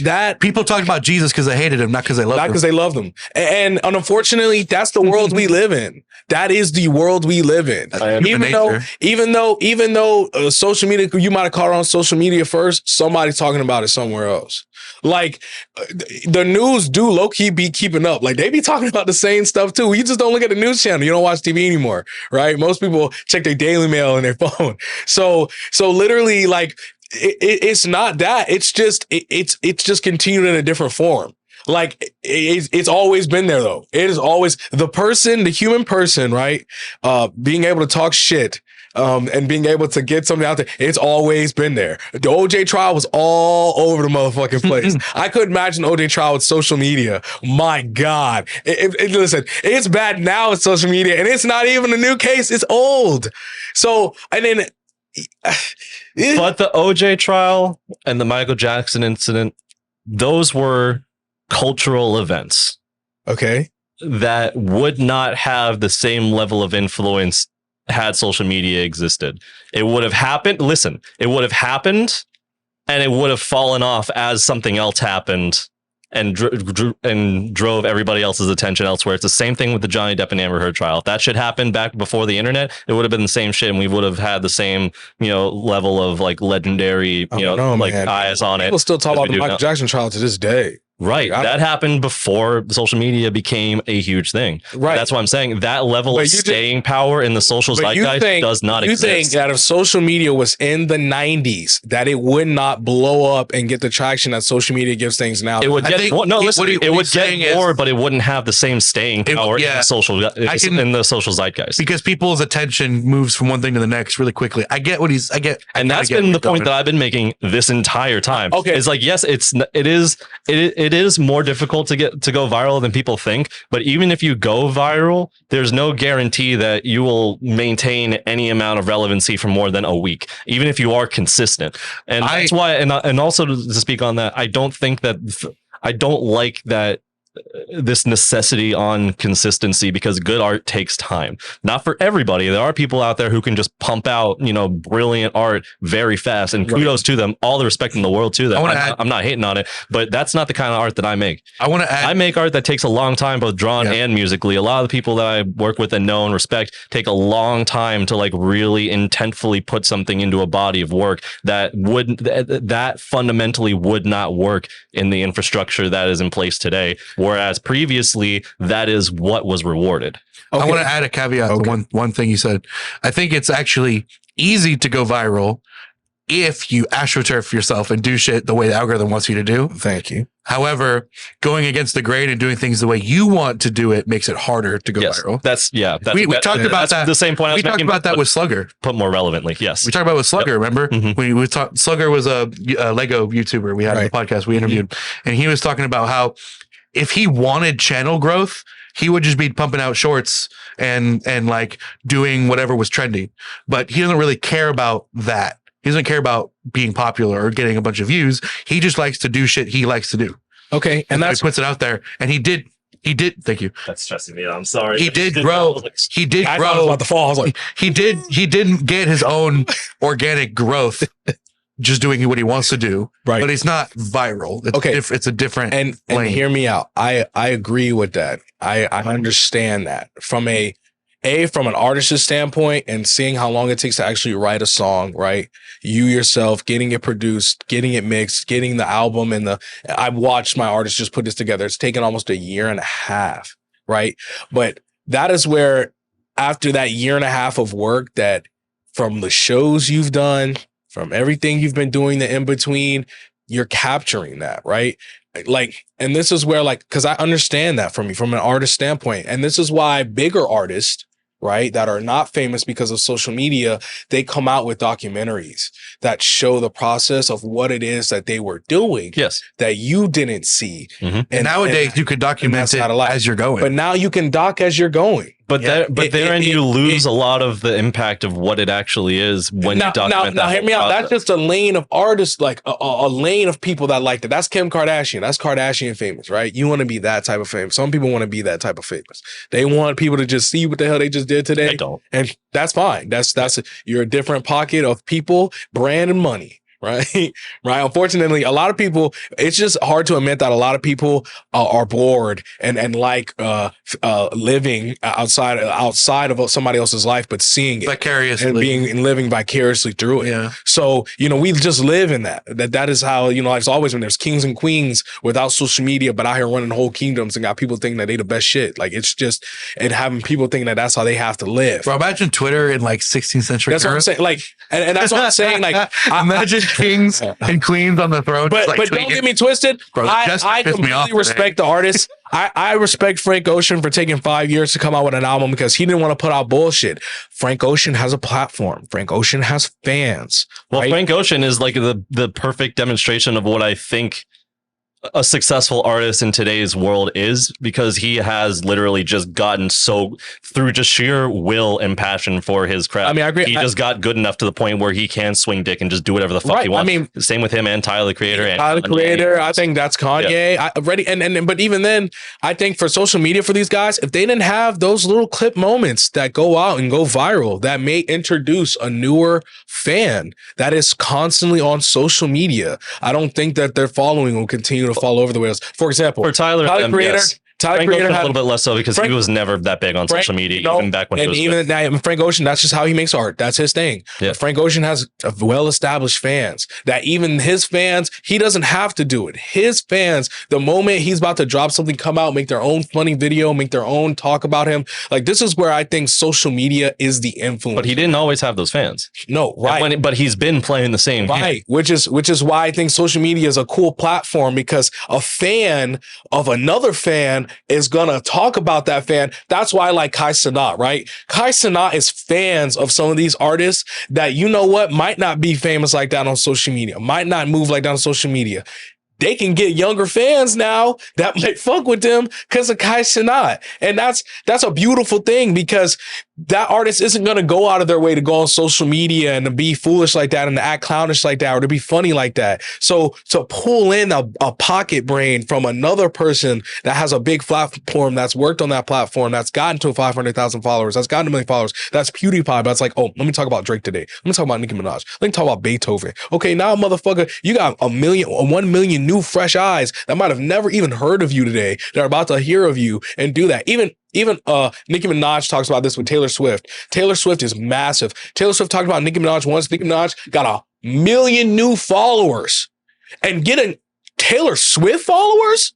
That people talked about Jesus because they hated him, not because they loved him. Not because they loved him. And unfortunately, that's the world we live in. That is the world we live in. Even though social media, you might have caught it on social media first, somebody's talking about it somewhere else. Like the news do low key be keeping up. Like they be talking about the same stuff too. You just don't look at the news channel. You don't watch TV anymore, right? Most people check their Daily Mail on their phone. So literally, like it's not that. It's just continued in a different form. Like it's always been there though. It is always the human person, right? Being able to talk shit, and being able to get something out there. It's always been there. The OJ trial was all over the motherfucking place. I couldn't imagine OJ trial with social media. My God. Listen, it's bad now with social media, and it's not even a new case. It's old. So, and then but the OJ trial and the Michael Jackson incident, those were cultural events. Okay. That would not have the same level of influence had social media existed. It would have happened. Listen, it would have happened and it would have fallen off as something else happened and drove everybody else's attention elsewhere. It's the same thing with the Johnny Depp and Amber Heard trial. If that shit happened back before the internet, it would have been the same shit, and we would have had the same, level of like legendary, eyes on it. People still talk about the Michael Jackson trial to this day. Right. Like, that happened before social media became a huge thing. Right. That's why I'm saying that level of staying power in the social zeitgeist does not exist. You think that if social media was in the 90s, that it would not blow up and get the traction that social media gives things now? It would get more, it would get more, but it wouldn't have the same staying power in the social zeitgeist. Because people's attention moves from one thing to the next really quickly. And that's been the point that I've been making this entire time. Okay. It's like, yes, it is more difficult to go viral than people think, but even if you go viral, there's no guarantee that you will maintain any amount of relevancy for more than a week, even if you are consistent. And that's why, and also to speak on that, I don't like that this necessity on consistency, because good art takes time. Not for everybody. There are people out there who can just pump out, brilliant art very fast, and kudos to them. All the respect in the world to them. I'm not hating on it, but that's not the kind of art that I make. I make art that takes a long time, both drawn and musically. A lot of the people that I work with and know and respect take a long time to like really intentfully put something into a body of work that fundamentally would not work in the infrastructure that is in place today. Whereas previously, that is what was rewarded. Okay. I want to add a caveat to one thing you said. I think it's actually easy to go viral if you astroturf yourself and do shit the way the algorithm wants you to do. Thank you. However, going against the grain and doing things the way you want to do it makes it harder to go viral. We talked about that. The same point. We talked about that with Slugger. Put more relevantly, yes. We talked about it with Slugger. Remember, we talked. Slugger was a Lego YouTuber we had on the podcast. We interviewed, and he was talking about how if he wanted channel growth, he would just be pumping out shorts and like doing whatever was trendy. But he doesn't really care about that. He doesn't care about being popular or getting a bunch of views. He just likes to do shit he likes to do. Okay. And that's he puts it out there. And he did. Thank you. That's stressing me out. I'm sorry. He did grow. He did grow. I thought it was about to fall. I was like, he didn't get his own organic growth just doing what he wants to do. Right. But it's not viral. It's a different and hear me out. I agree with that. I understand that from from an artist's standpoint, and seeing how long it takes to actually write a song, right? You yourself getting it produced, getting it mixed, getting the album, and I've watched my artist just put this together. It's taken almost a year and a half, right? But that is where, after that year and a half of work, that from the shows you've done, from everything you've been doing, the in between, you're capturing that, right? Like, and this is where, like, because I understand that from an artist standpoint, and this is why bigger artists, right, that are not famous because of social media, they come out with documentaries that show the process of what it is that they were doing. Yes. That you didn't see. And nowadays you could document it as you're going. But now you can doc as you're going. But then you lose a lot of the impact of what it actually is when you document that. Now, hear me out. That's just a lane of artists, like a lane of people that like that. That's Kim Kardashian. That's Kardashian famous, right? You want to be that type of famous. Some people want to be that type of famous. They want people to just see what the hell they just did today. I don't. And that's fine. You're a different pocket of people, brand, and money. Right. Unfortunately, a lot of people, it's just hard to admit that a lot of people are bored and like living outside of somebody else's life, but seeing it vicariously and living vicariously through it. Yeah. So, we just live in that is how, life's always been. There's kings and queens without social media, but out here running whole kingdoms and got people thinking that they the best shit. Like, it's just, and having people thinking that that's how they have to live. Bro, imagine Twitter in like 16th century. That's what I'm saying. Like, and that's what I'm saying. Like, imagine kings and queens on the throne. But don't get me twisted. Bro, I completely respect the artist. I respect Frank Ocean for taking 5 years to come out with an album because he didn't want to put out bullshit. Frank Ocean has a platform. Frank Ocean has fans. Well, right? Frank Ocean is like the perfect demonstration of what I think a successful artist in today's world is, because he has literally just gotten so through just sheer will and passion for his craft. I mean, I agree. He just got good enough to the point where he can swing dick and just do whatever the fuck he wants. I mean, same with him and Tyler the Creator. I think that's Kanye. Yeah. But even then, I think for social media for these guys, if they didn't have those little clip moments that go out and go viral, that may introduce a newer fan that is constantly on social media, I don't think that their following will continue to fall over the rails. For example, for Tyler Creator, Tyler Frank Creator Ocean a had little bit less so because Frank- he was never that big on social media, even back when he and was even now, Frank Ocean, that's just how he makes art. That's his thing. Yeah. But Frank Ocean has well-established fans that even his fans, he doesn't have to do it. His fans, the moment he's about to drop something, come out, make their own funny video, make their own talk about him. Like, this is where I think social media is the influence. But he didn't always have those fans. No, right. But he's been playing the same game. Right, which is why I think social media is a cool platform, because a fan of another fan is gonna talk about that fan. That's why I like Kai Cenat, right? Kai Cenat is fans of some of these artists that, you know what, might not be famous like that on social media, might not move like that on social media. They can get younger fans now that might fuck with them because of Kai Cenat. And that's a beautiful thing, because that artist isn't going to go out of their way to go on social media and to be foolish like that and to act clownish like that or to be funny like that. So to pull in a pocket brain from another person that has a big platform, that's worked on that platform, that's gotten to 500,000 followers, that's gotten 1 million followers, that's PewDiePie. But it's like, oh, let me talk about Drake today. Let me talk about Nicki Minaj. Let me talk about Beethoven. Okay, now, motherfucker, you got 1 million new fresh eyes that might have never even heard of you today. They're about to hear of you and do that. Even Nicki Minaj talks about this with Taylor Swift. Taylor Swift is massive. Taylor Swift talked about Nicki Minaj once. Nicki Minaj got 1 million new followers. And getting Taylor Swift followers?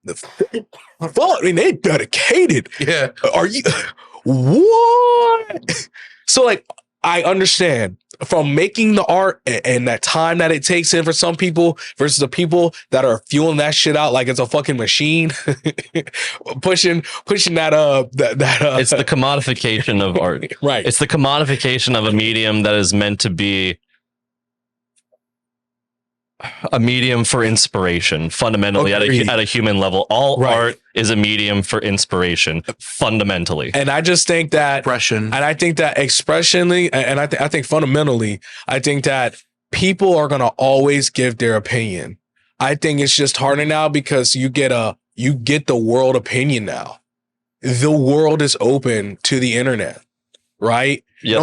I mean, they dedicated. Yeah. Are you what? So, like, I understand from making the art and that time that it takes in for some people versus the people that are fueling that shit out like it's a fucking machine, pushing that It's the commodification of art. Right. It's the commodification of a medium that is meant to be a medium for inspiration, fundamentally at a human level. All art is a medium for inspiration, fundamentally. And I just think that Expression. and I think that expressionally, and I think fundamentally, I think that people are gonna always give their opinion. I think it's just harder now because you get the world opinion now. The world is open to the internet, right? Yes,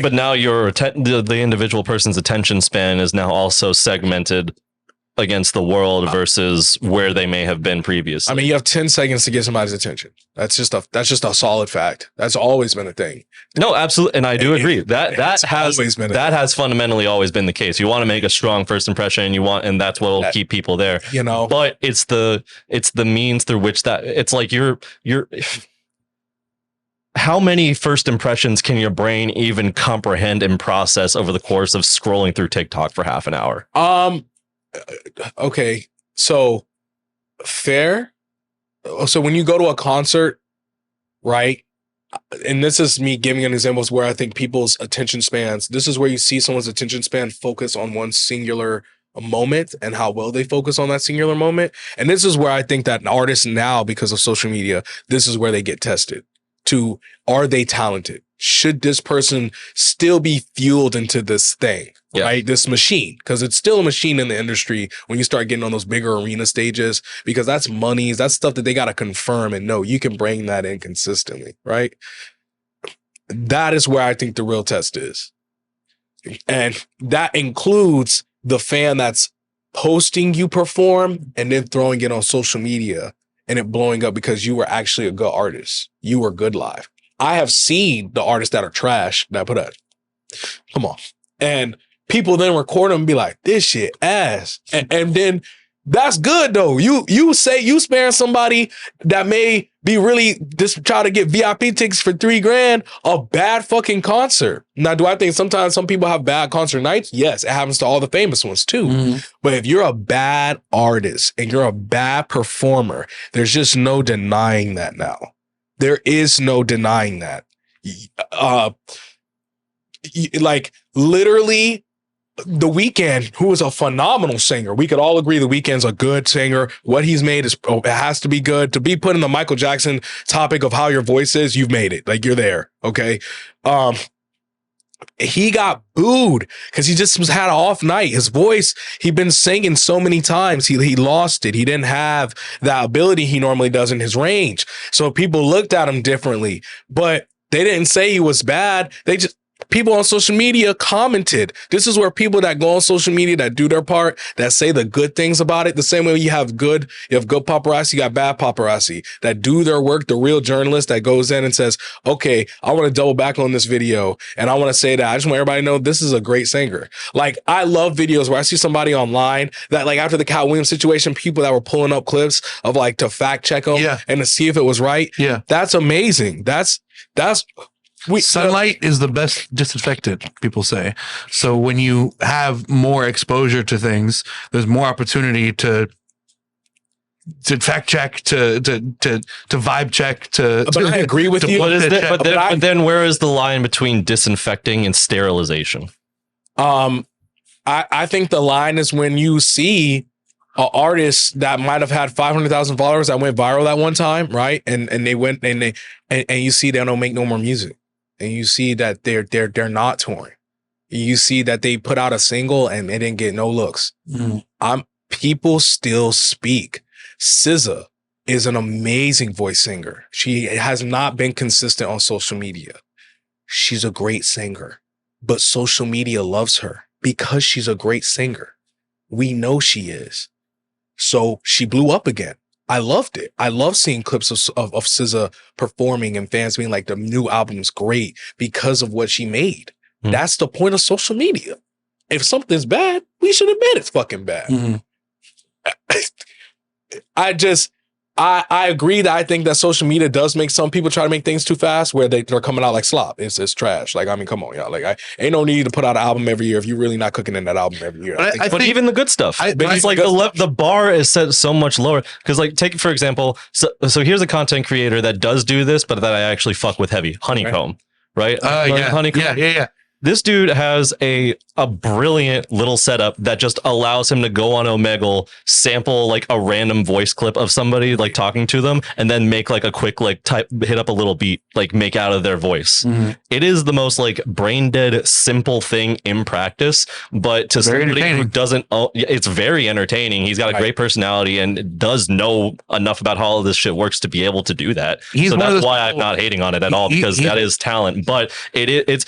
but now the individual person's attention span is now also segmented against the world versus where they may have been previously. I mean, you have 10 seconds to get somebody's attention. That's just a solid fact. That's always been a thing. No, absolutely, and I do agree that has fundamentally always been the case. You want to make a strong first impression, and that's what will keep people there. You know, but it's the means through which that it's like you're. How many first impressions can your brain even comprehend and process over the course of scrolling through TikTok for half an hour? Okay. So fair. So when you go to a concert, right? And this is me giving an example where I think people's attention spans, this is where you see someone's attention span focus on one singular moment and how well they focus on that singular moment. And this is where I think that artists now, because of social media, this is where they get tested. Are they talented? Should this person still be fueled into this thing, right? This machine, because it's still a machine in the industry when you start getting on those bigger arena stages, because that's monies, that's stuff that they got to confirm and know you can bring that in consistently, right? That is where I think the real test is. And that includes the fan that's posting you perform and then throwing it on social media and it blowing up because you were actually a good artist. You were good live. I have seen the artists that are trash that put up, come on. And people then record them and be like, this shit ass. And then that's good though. You say you sparing somebody that may be really just try to get VIP tickets for $3,000 a bad fucking concert. Now, do I think sometimes some people have bad concert nights? Yes, it happens to all the famous ones too. Mm-hmm. But if you're a bad artist and you're a bad performer, there's just no denying that now. There is no denying that. Like literally, The Weeknd, who is a phenomenal singer. We could all agree The Weeknd's a good singer. What he's made it has to be good. To be put in the Michael Jackson topic of how your voice is, you've made it. Like you're there. Okay. He got booed because he just had an off night. His voice, he'd been singing so many times. He lost it. He didn't have that ability he normally does in his range. So people looked at him differently, but they didn't say he was bad. They just, people on social media commented. This is where people that go on social media that do their part, that say the good things about it. The same way you have good paparazzi, you got bad paparazzi that do their work. The real journalist that goes in and says, okay, I want to double back on this video. And I want to say that I just want everybody to know this is a great singer. Like, I love videos where I see somebody online that, like, after the Cat Williams situation, people that were pulling up clips of, like, to fact check them and to see if it was right. Yeah. That's amazing. Sunlight is the best disinfectant, people say. So when you have more exposure to things, there's more opportunity to fact check, to vibe check, But I agree with you. But then where is the line between disinfecting and sterilization? I think the line is when you see an artist that might have had 500,000 followers that went viral that one time, right? And they went and you see they don't make no more music. And you see that they're not touring. You see that they put out a single and they didn't get no looks. People still speak. SZA is an amazing voice singer. She has not been consistent on social media. She's a great singer, but social media loves her because she's a great singer. We know she is. So she blew up again. I loved it. I love seeing clips of SZA performing and fans being like, the new album's great because of what she made. That's the point of social media. If something's bad, we should admit it's fucking bad. I agree that I think that social media does make some people try to make things too fast where they're coming out like slop. It's trash. Like, I mean, come on, y'all. Like, ain't no need to put out an album every year if you're really not cooking in that album every year. But even the good stuff. But it's like the bar is set so much lower. Because, like, take for example, so here's a content creator that does do this, but that I actually fuck with heavy. Honeycomb, right? Honeycomb. Yeah. This dude has a brilliant little setup that just allows him to go on Omegle, sample like a random voice clip of somebody like talking to them, and then make like a quick hit up a little beat, like make out of their voice. It is the most like brain dead simple thing in practice, but to somebody who doesn't, it's very entertaining. He's got a great personality and does know enough about how all of this shit works to be able to do that. So that's why I'm not hating on it at all, because that is talent. But it's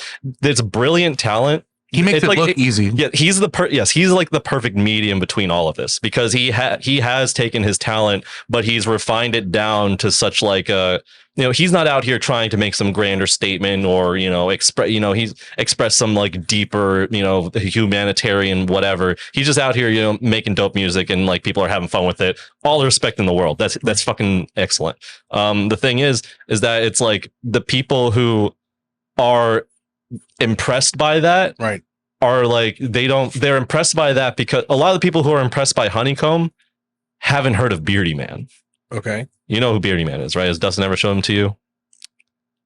brilliant talent. He makes it look easy. Yeah, he's like the perfect medium between all of this, because he has taken his talent, but he's refined it down to such like a, he's not out here trying to make some grander statement or, he's expressed some like deeper, humanitarian whatever. He's just out here, making dope music, and like people are having fun with it. All the respect in the world. That's fucking excellent. The thing is that it's like the people who are impressed by that, right, are like, they're impressed by that because a lot of the people who are impressed by Honeycomb haven't heard of Beardy Man. Okay. You know who Beardy Man is, right? Has Dustin ever shown him to you?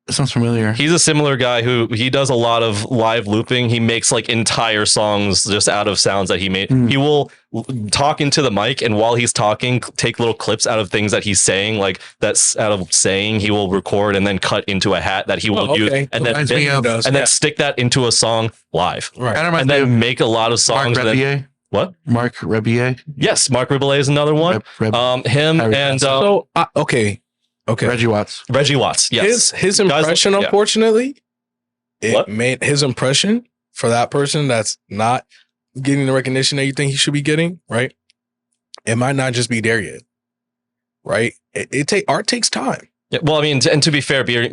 It sounds familiar. He's a similar guy who he does a lot of live looping. He makes like entire songs just out of sounds that he made. He will talk into the mic, and while he's talking, take little clips out of things that he's saying, like that's out of saying. He will record and then cut into a hat that he will use, and then stick that into a song live, right? And then make a lot of songs. What? Mark Rebier? Yes, Mark Rebier is another one. Him and okay. Reggie Watts. Yes. His impression, unfortunately, it made his impression for that person that's not getting the recognition that you think he should be getting, right? It might not just be there yet, right? Art takes time. Yeah, well, I mean, and to be fair, Beardy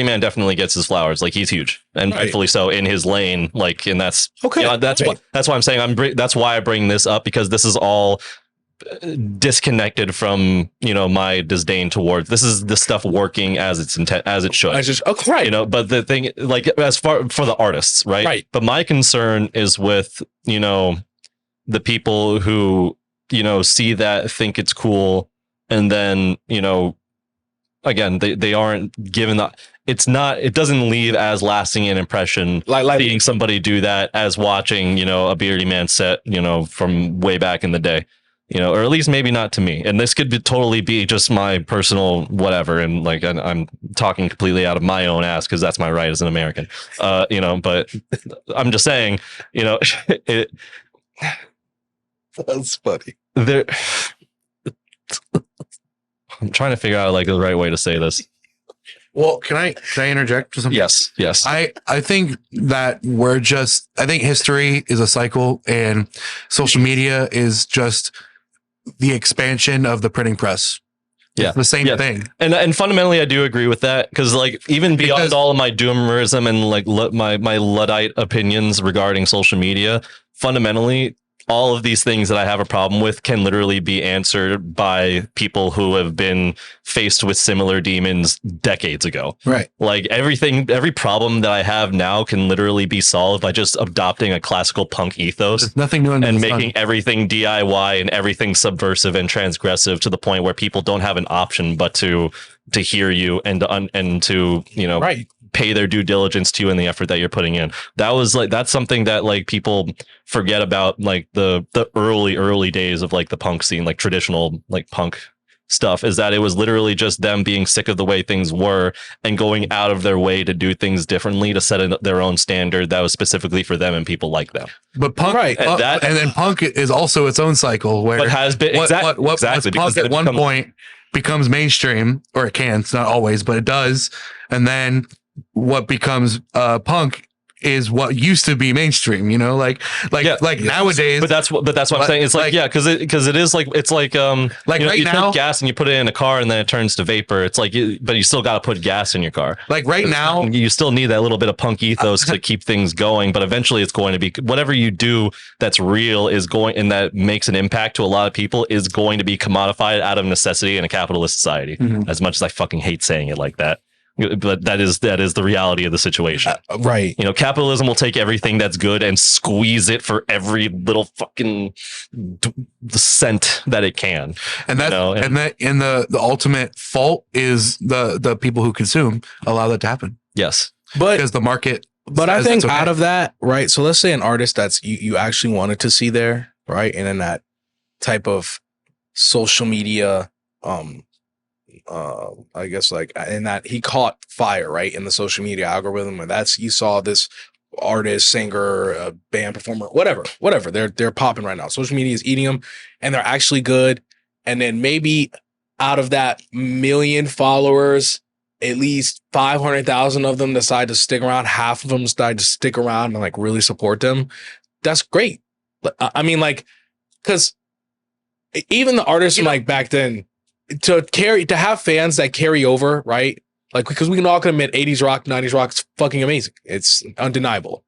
Man definitely gets his flowers. Like, he's huge, and rightfully so in his lane. Like, and that's okay. That's why I'm saying that's why I bring this up, because this is all disconnected from my disdain towards this. Is the stuff working as its intent, as it should. Right. But the thing, like, as far for the artists, right? But my concern is with the people who see that, think it's cool, and then again, they aren't given that. It doesn't leave as lasting an impression like seeing somebody do that as watching a Beardy Man set from way back in the day. Or at least maybe not to me. And this could totally be just my personal whatever. And like, I'm talking completely out of my own ass, because that's my right as an American, but I'm just saying, That's funny. I'm trying to figure out like the right way to say this. Well, can I interject for something? Yes. I think that I think history is a cycle, and social media is just the expansion of the printing press. Yeah, It's the same thing. And fundamentally, I do agree with that, because like even beyond all of my doomerism and like my Luddite opinions regarding social media, fundamentally, all of these things that I have a problem with can literally be answered by people who have been faced with similar demons decades ago. Right. Like every problem that I have now can literally be solved by just adopting a classical punk ethos. There's nothing new and making everything DIY and everything subversive and transgressive to the point where people don't have an option but to hear you and to pay their due diligence to you and the effort that you're putting in. That's something that like people forget about, like the early days of like the punk scene, like traditional like punk stuff, is that it was literally just them being sick of the way things were and going out of their way to do things differently, to set their own standard that was specifically for them and people like them. But punk, and then punk is also its own cycle where it has been exactly punk at one point becomes mainstream, or it can. It's not always, but it does. And then what becomes punk is what used to be mainstream, nowadays. But that's what I'm saying. It's because it is like, it's like right you now, put gas and you put it in a car and then it turns to vapor. It's like, but you still got to put gas in your car. Like right now, you still need that little bit of punk ethos to keep things going. But eventually, it's going to be whatever you do that's real is going, and that makes an impact to a lot of people, is going to be commodified out of necessity in a capitalist society. Mm-hmm. As much as I fucking hate saying it like that. But that is the reality of the situation. Right. Capitalism will take everything that's good and squeeze it for every little fucking cent that it can. And the ultimate fault is the people who consume allow that to happen. Yes. Because the market. But I think out of that, right? So let's say an artist that's you actually wanted to see there, right? And in that type of social media, I guess like in that he caught fire, right, in the social media algorithm, and you saw this artist, singer, band, performer, whatever they're popping right now. Social media is eating them, and they're actually good. And then maybe out of that 1 million followers, at least 500,000 of them decide to stick around. Half of them decide to stick around and like really support them. That's great. I mean, like, because even the artists from like back then, to have fans that carry over, right? Like, because we can all admit 80s rock, 90s rock is fucking amazing. It's undeniable.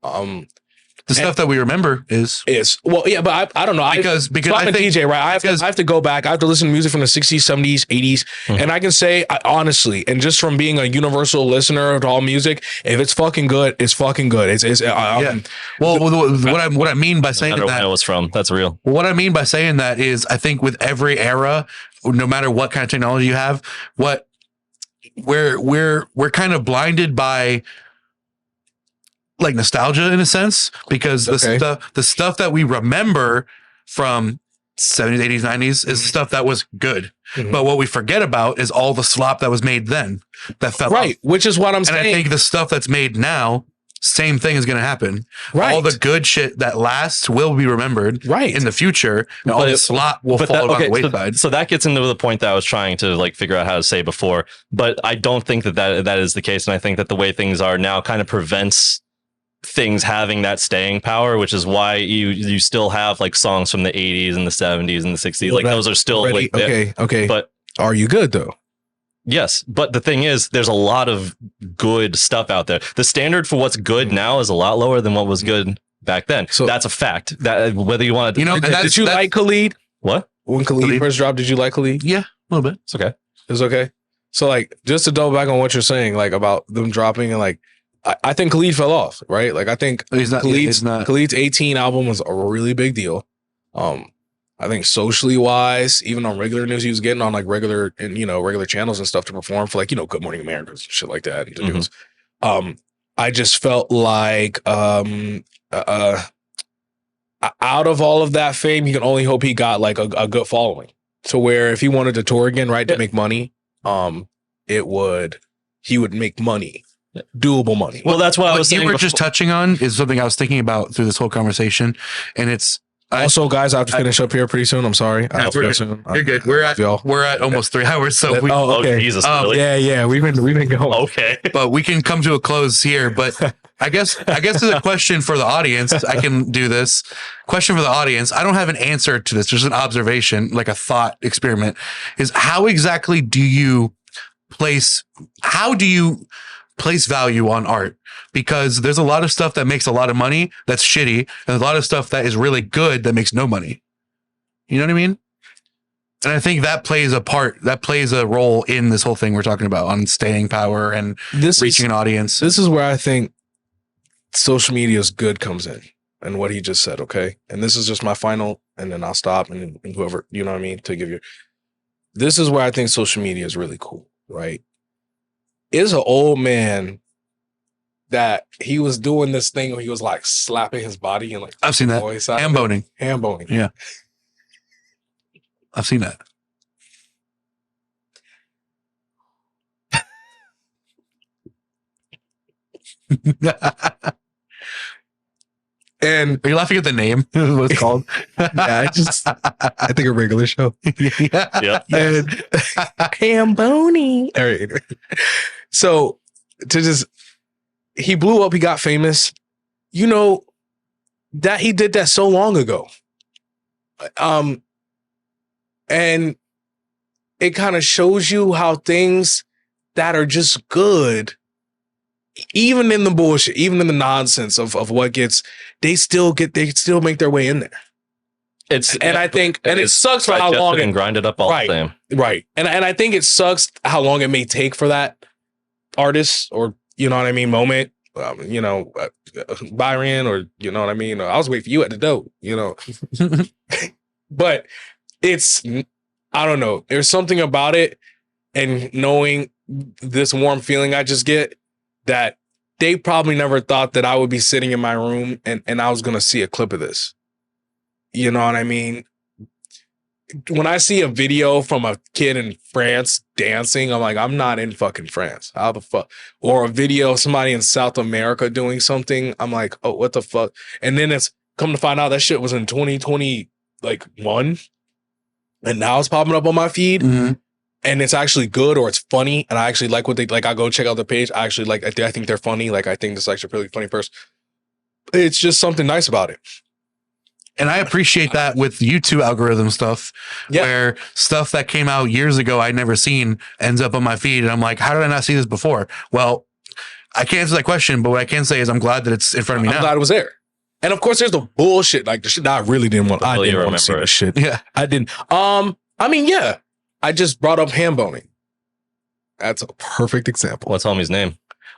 The stuff that we remember is well, yeah, but I don't know, because I'm a DJ, right? I have to go back. I have to listen to music from the 60s, 70s, 80s, and I can say honestly, and just from being a universal listener to all music, if it's fucking good, it's fucking good. Well, what I mean by saying that, it was from, that's real. What I mean by saying that is, I think with every era, no matter what kind of technology you have, we're kind of blinded by like nostalgia in a sense, because the stuff that we remember from 70s, 80s, 90s is stuff that was good. Mm-hmm. But what we forget about is all the slop that was made then that fell right, off. Which is what I'm saying. And I think the stuff that's made now, same thing is going to happen. Right. All the good shit that lasts will be remembered in the future. And all the slop will fall on the wayside. So that gets into the point that I was trying to like figure out how to say before. But I don't think that is the case. And I think that the way things are now kind of prevents things having that staying power, which is why you still have like songs from the 80s and the 70s and the 60s. Like those are still like, okay. But are you good though? Yes, but the thing is, there's a lot of good stuff out there. The standard for what's good now is a lot lower than what was good back then. So that's a fact. That whether you want to, did you like Khalid? What? When Khalid first dropped, did you like Khalid? Yeah, a little bit. It's okay. It's okay. So like, just to double back on what you're saying, like about them dropping, and like, I think Khalid fell off, right? Like I think Khalid's 18 album was a really big deal. I think socially wise, even on regular news, he was getting on like regular channels and stuff to perform for like, Good Morning America and shit like that. Mm-hmm. I just felt like out of all of that fame, you can only hope he got like a good following, to where if he wanted to tour again, right, to make money, he would make money. Doable money. Well, that's what I was saying. You were just touching on is something I was thinking about through this whole conversation, and it's Also, guys, I have to finish up here pretty soon. I'm sorry. I have to go soon. You're good. We're at almost 3 hours, so we, oh, okay. Oh, Jesus, really? Yeah. We've been going. Okay. but we can come to a close here. But I guess there's a question for the audience. I can do this. Question for the audience. I don't have an answer to this. Just an observation, like a thought experiment. Is how exactly do you place value on art? Because there's a lot of stuff that makes a lot of money that's shitty, and a lot of stuff that is really good that makes no money. You know what I mean? And I think that plays a role in this whole thing we're talking about on staying power and reaching an audience. This is where I think social media's good comes in, and what he just said. Okay. And this is just my final, and then I'll stop, and whoever, you know what I mean, to give you. This is where I think social media is really cool, right? Is an old man that he was doing this thing where he was like slapping his body and like I've seen that. Ham boning. Yeah. I've seen that. And are you laughing at the name? What it's called? Yeah, I think a regular show. Yeah. And ham boning. All right. So he blew up, he got famous. You know, that he did that so long ago. And it kind of shows you how things that are just good, even in the bullshit, even in the nonsense of what gets, they still make their way in there. I think it sucks for how long and grind it up all the same. Right. And I think it sucks how long it may take for that artist, or you know what I mean, moment, Byron, or you know what I mean. I was waiting for you at the door, you know. But I don't know. There's something about it, and knowing this warm feeling I just get, that they probably never thought that I would be sitting in my room and I was going to see a clip of this. You know what I mean? When I see a video from a kid in France dancing, I'm like, I'm not in fucking France. How the fuck? Or a video of somebody in South America doing something, I'm like, oh, what the fuck? And then it's come to find out that shit was in 2021, and now it's popping up on my feed. Mm-hmm. And it's actually good, or it's funny, and I actually like what they like. I go check out the page. I actually like. I think they're funny. Like, I think this is actually a really funny person. It's just something nice about it. And I appreciate that with YouTube algorithm stuff, where stuff that came out years ago I'd never seen ends up on my feed, and I'm like, how did I not see this before? Well, I can't answer that question, but what I can say is I'm glad that it's in front of me now. I'm glad it was there. And of course, there's the bullshit, like the shit that I really didn't want. I didn't want to see the shit. Yeah, I didn't. I mean, yeah. I just brought up ham boning. That's a perfect example. What's homie's name?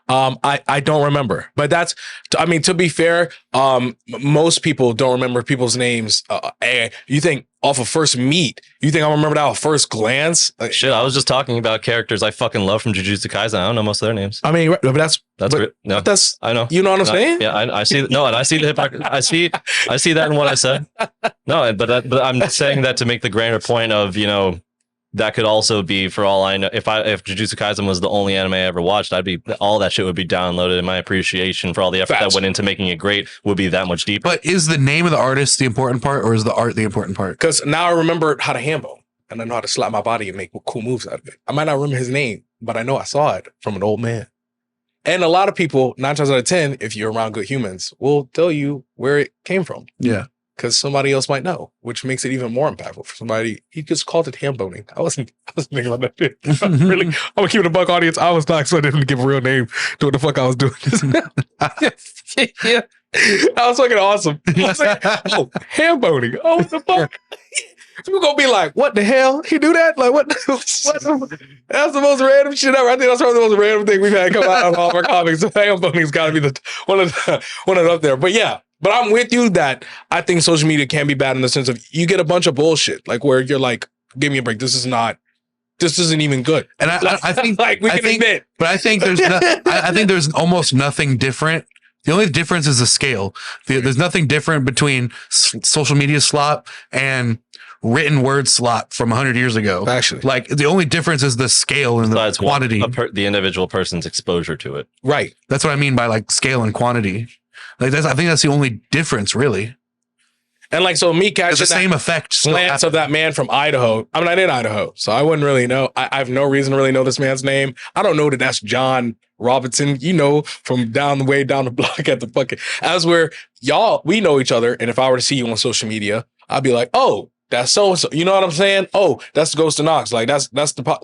I don't remember, but that's, I mean, to be fair, most people don't remember people's names. And you think off of first meet, you think I remember that off first glance? Shit, I was just talking about characters I fucking love from Jujutsu Kaisen. I don't know most of their names. I mean, but that's no, that's, I know. You know what I'm saying? Yeah, I see. No, and I see the hypocrisy. I see that in what I said. No, but I'm saying that to make the grander point of, you know, that could also be, for all I know, if Jujutsu Kaisen was the only anime I ever watched, all that shit would be downloaded, and my appreciation for all the effort that went into making it great would be that much deeper. But is the name of the artist the important part, or is the art the important part? Because now I remember how to ham bone, and I know how to slap my body and make cool moves out of it. I might not remember his name, but I know I saw it from an old man. And a lot of people, 9 times out of 10, if you're around good humans, will tell you where it came from. Yeah. Because somebody else might know, which makes it even more impactful for somebody. He just called it ham boning. I wasn't thinking about that shit. Really, I'm gonna keep it a buck, audience. I was not, so I didn't give a real name to what the fuck I was doing. Yeah, that was fucking awesome. I was like, oh, ham boning. Oh, what the fuck? People gonna be like, what the hell? He do that? Like, what? That's the most random shit ever. I think that's probably the most random thing we've had come out of all of our comics. So ham boning's got to be one of the up there. But yeah. But I'm with you that I think social media can be bad in the sense of you get a bunch of bullshit, like where you're like, give me a break. This isn't even good. And I think, like we can admit, but I think there's, I think there's almost nothing different. The only difference is the scale. There's nothing different between social media slop and written word slop from 100 years ago. Actually, like the only difference is the scale and the quantity, the individual person's exposure to it. Right. That's what I mean by like scale and quantity. Like I think that's the only difference, really. And like, so me It's catching the same effect. still glance of that man from Idaho. I'm not in Idaho, so I wouldn't really know. I have no reason to really know this man's name. I don't know that that's John Robinson, from down the block at the fucking, as where we know each other. And if I were to see you on social media, I'd be like, oh, that's so-and-so. You know what I'm saying? Oh, that's Ghost of Knox. Like that's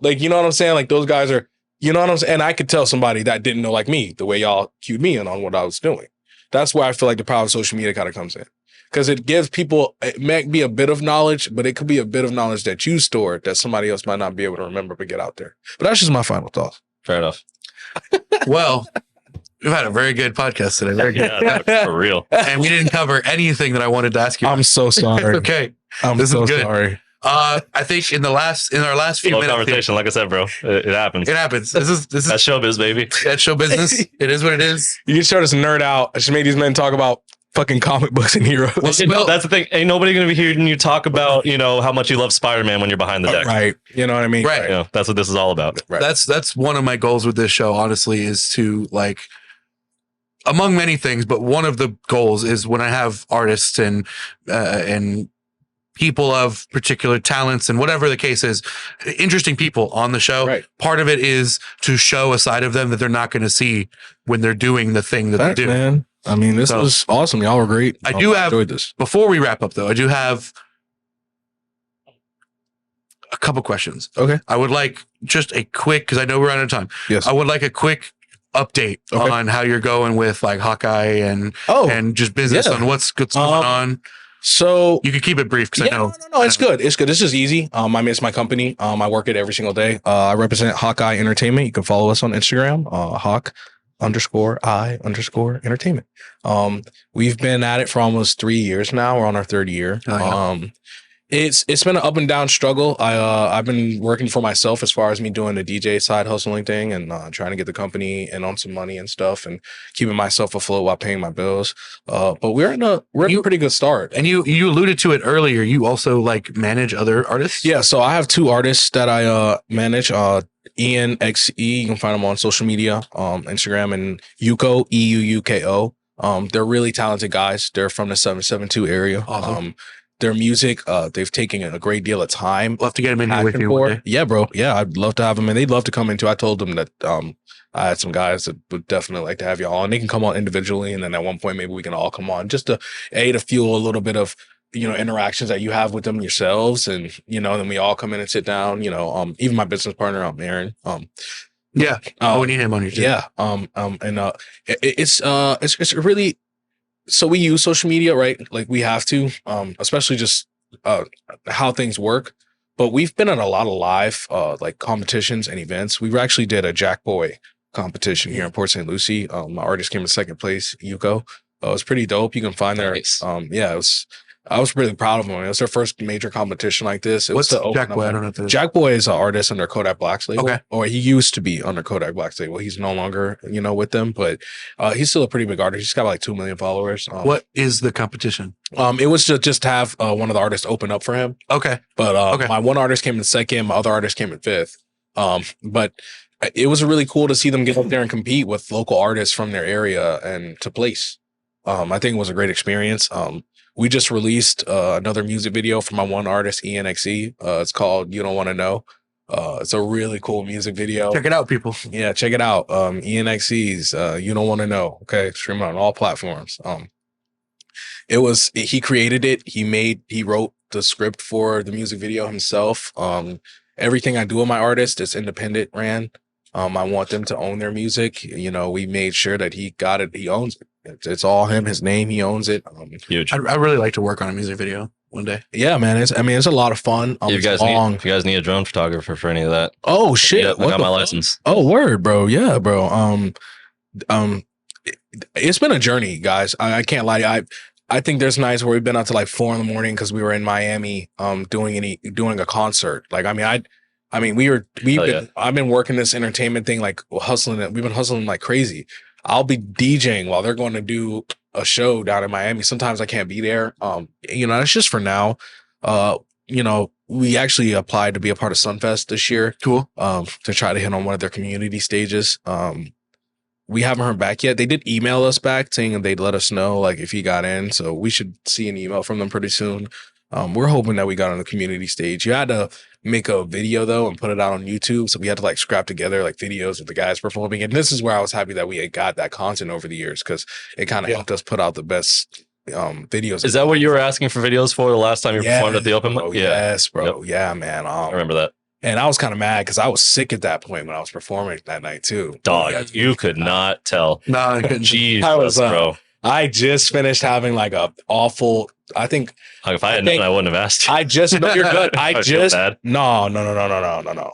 like, you know what I'm saying? Like those guys are, you know what I'm saying? And I could tell somebody that didn't know like me, the way y'all cued me in on what I was doing. That's where I feel like the power of social media kind of comes in. Because it gives people, it might be a bit of knowledge, but it could be a bit of knowledge that you stored that somebody else might not be able to remember but get out there. But that's just my final thoughts. Fair enough. Well, we've had a very good podcast today. Very good. Yeah, for real. And we didn't cover anything that I wanted to ask you. I'm so sorry. Okay. I'm This is so good. sorry. I think in our last few Slow minutes, conversation, like I said, bro. It happens. it happens. This is That's showbiz, baby. that's show business. It is what it is. You just started to nerd out. I should make these men talk about fucking comic books and heroes. Well, That's the thing. Ain't nobody gonna be hearing you talk about, how much you love Spider-Man when you're behind the deck. Right. You know what I mean? Right. That's what this is all about. Right. That's one of my goals with this show, honestly, is to like, among many things, but one of the goals is when I have artists and people of particular talents and whatever the case is, interesting people on the show. Right. Part of it is to show a side of them that they're not going to see when they're doing the thing that Thanks, they do. man. I mean, this was awesome. Y'all were great. I do have, enjoyed this. before we wrap up though, I do have a couple questions. Okay. I would like just a quick, because I know we're out of time. Yes. I would like a quick update on how you're going with like Hawkeye and just business on what's going on. So You can keep it brief because I know. No, it's good. It's good. This is easy. I mean, it's my company. I work it every single day. I represent Hawkeye Entertainment. You can follow us on Instagram, Hawk_I_entertainment. We've been at it for almost 3 years now. We're on our third year. Oh, yeah. It's been an up and down struggle. I've been working for myself as far as me doing the DJ side hustling thing and trying to get the company in on some money and stuff and keeping myself afloat while paying my bills. But we're in a pretty good start. And you alluded to it earlier. You also like manage other artists? Yeah, so I have 2 artists that I manage. N3M0. You can find them on social media, Instagram, and Yuko, EUUKO. They're really talented guys. They're from the 772 area. Awesome. Their music, they've taken a great deal of time. We'll have to get them in here with you one day. Yeah, bro. Yeah, I'd love to have them, and they'd love to come in too. I told them that I had some guys that would definitely like to have y'all on. They can come on individually, and then at one point maybe we can all come on just to fuel a little bit of interactions that you have with them yourselves, and then we all come in and sit down. Even my business partner, Aaron. Yeah, we need him on your team. Yeah. It's really. So we use social media, right? Like we have to, especially just how things work. But we've been at a lot of live like competitions and events. We actually did a Jack Boy competition here in Port St. Lucie. My artist came in second place, Yuko. It was pretty dope. You can find their I was really proud of them. It was their first major competition like this. It What's was to Jack Boy? I don't know if Jack Boy is an artist under Kodak Black's label. Okay. Or he used to be under Kodak Black's label. He's no longer, with them, but he's still a pretty big artist. He's got like 2 million followers. What is the competition? It was to just have one of the artists open up for him. Okay. But my one artist came in second, my other artist came in fifth. But it was really cool to see them get up there and compete with local artists from their area and to place. I think it was a great experience. We just released another music video for my one artist, ENXE. It's called You Don't Want to Know. It's a really cool music video. Check it out, people. Yeah, check it out. ENXE's You Don't Want to Know. Okay, stream it on all platforms. He created it. He wrote the script for the music video himself. Everything I do with my artist is independent ran. I want them to own their music. We made sure that he got it. He owns it. It's all him, his name. He owns it. Huge. I really like to work on a music video one day. Yeah, man. It's a lot of fun. If you guys need a drone photographer for any of that. Oh shit! I got my license. Oh word, bro. Yeah, bro. It's been a journey, guys. I can't lie. I think there's nights where we've been out to like 4 a.m. because we were in Miami doing a concert. Like I've been working this entertainment thing, like hustling it. We've been hustling like crazy. I'll be DJing while they're going to do a show down in Miami. Sometimes I can't be there. That's just for now. We actually applied to be a part of Sunfest this year. Cool. To try to hit on one of their community stages. we haven't heard back yet. They did email us back saying they'd let us know like if he got in. So we should see an email from them pretty soon. We're hoping that we got on the community stage. You had to make a video though and put it out on YouTube. So we had to like scrap together like videos of the guys performing. And this is where I was happy that we had got that content over the years because it kind of helped us put out the best videos. Is that what you were asking for videos for the last time you performed at the open mic? Yes, bro. Yep. Yeah, man. I remember that. And I was kind of mad because I was sick at that point when I was performing that night too. Dog, you could not tell. No, I couldn't. Jesus, bro. I just finished having like a awful. I think if I had known, I wouldn't have asked you. I just know you're good. I just bad. no.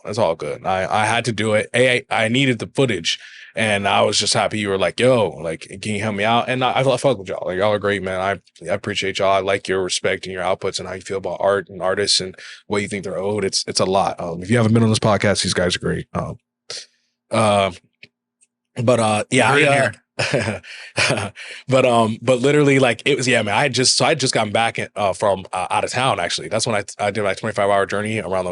It's all good. I had to do it. I needed the footage, and I was just happy you were like, "Yo, like, can you help me out?" And I fuck with y'all. Like, y'all are great, man. I appreciate y'all. I like your respect and your outputs and how you feel about art and artists and what you think they're owed. It's a lot. If you haven't been on this podcast, these guys are great. Yeah. but literally like it was, yeah, man, I had just gotten back from out of town. Actually, that's when I did my 25-hour journey around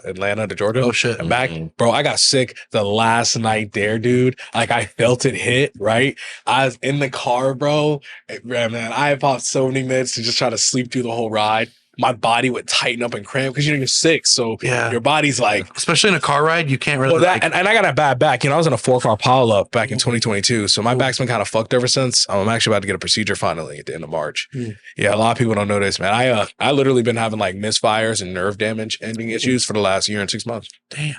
Atlanta to Georgia. Oh shit. And back, bro, I got sick the last night there, dude. Like I felt it hit, right? I was in the car, bro. Man, I popped so many minutes to just try to sleep through the whole ride. My body would tighten up and cramp because you're sick. So your body's like, especially in a car ride, you can't really. Well, that, and I got a bad back. You know, I was in a 4-car pileup back in 2022. So my back's been kind of fucked ever since. I'm actually about to get a procedure finally at the end of March. Yeah, a lot of people don't know this, man. I literally been having like misfires and nerve damage ending issues for the last year and 6 months. Damn.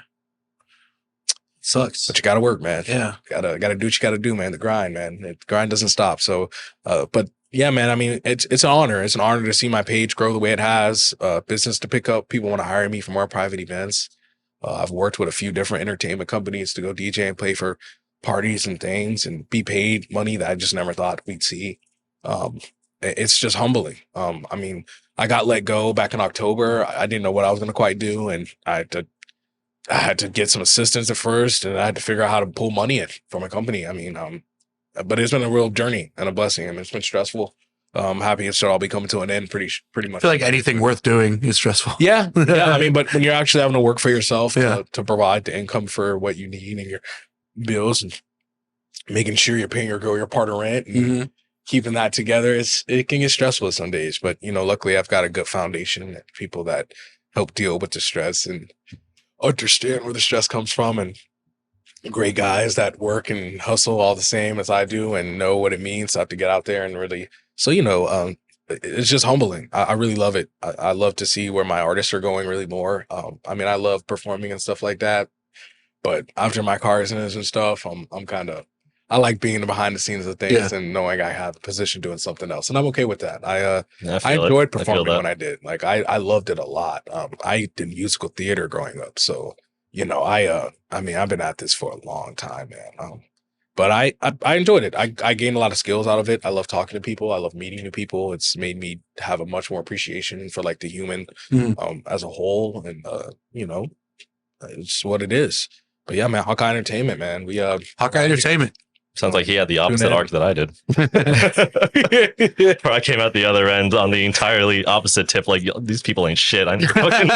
Sucks. But you got to work, man. Yeah. Gotta do what you got to do, man. The grind, man. The grind doesn't stop. So, but yeah, man. I mean, it's an honor. It's an honor to see my page grow the way it has. Business to pick up. People want to hire me for more private events. I've worked with a few different entertainment companies to go DJ and play for parties and things and be paid money that I just never thought we'd see. It's just humbling. I mean, I got let go back in October. I didn't know what I was going to quite do, and I had to get some assistance at first, and I had to figure out how to pull money in from a company. I mean, but it's been a real journey and a blessing. I mean, it's been stressful. I'm happy it should all be coming to an end pretty much. I feel like anything worth doing is stressful. Yeah. I mean, but when you're actually having to work for yourself to provide the income for what you need and your bills and making sure you're paying your part of rent and keeping that together, it can get stressful some days. But, you know, luckily I've got a good foundation and people that help deal with the stress and understand where the stress comes from, and great guys that work and hustle all the same as I do and know what it means to have to get out there and really. So, you know, it's just humbling. I really love it. I love to see where my artists are going really more. I mean, I love performing and stuff like that, but after my car accidents and stuff, I like being behind the scenes of things and knowing I have a position doing something else, and I'm okay with that. I enjoyed performing when I did. Like I loved it a lot. I did musical theater growing up, so you know I mean I've been at this for a long time, man. But I enjoyed it. I gained a lot of skills out of it. I love talking to people. I love meeting new people. It's made me have a much more appreciation for like the human as a whole, and you know, it's what it is. But yeah, man, Hawkeye Entertainment, man. We Hawkeye Entertainment. Sounds like he had the opposite arc that I did. Where I came out the other end on the entirely opposite tip. Like, these people ain't shit. I need to fucking,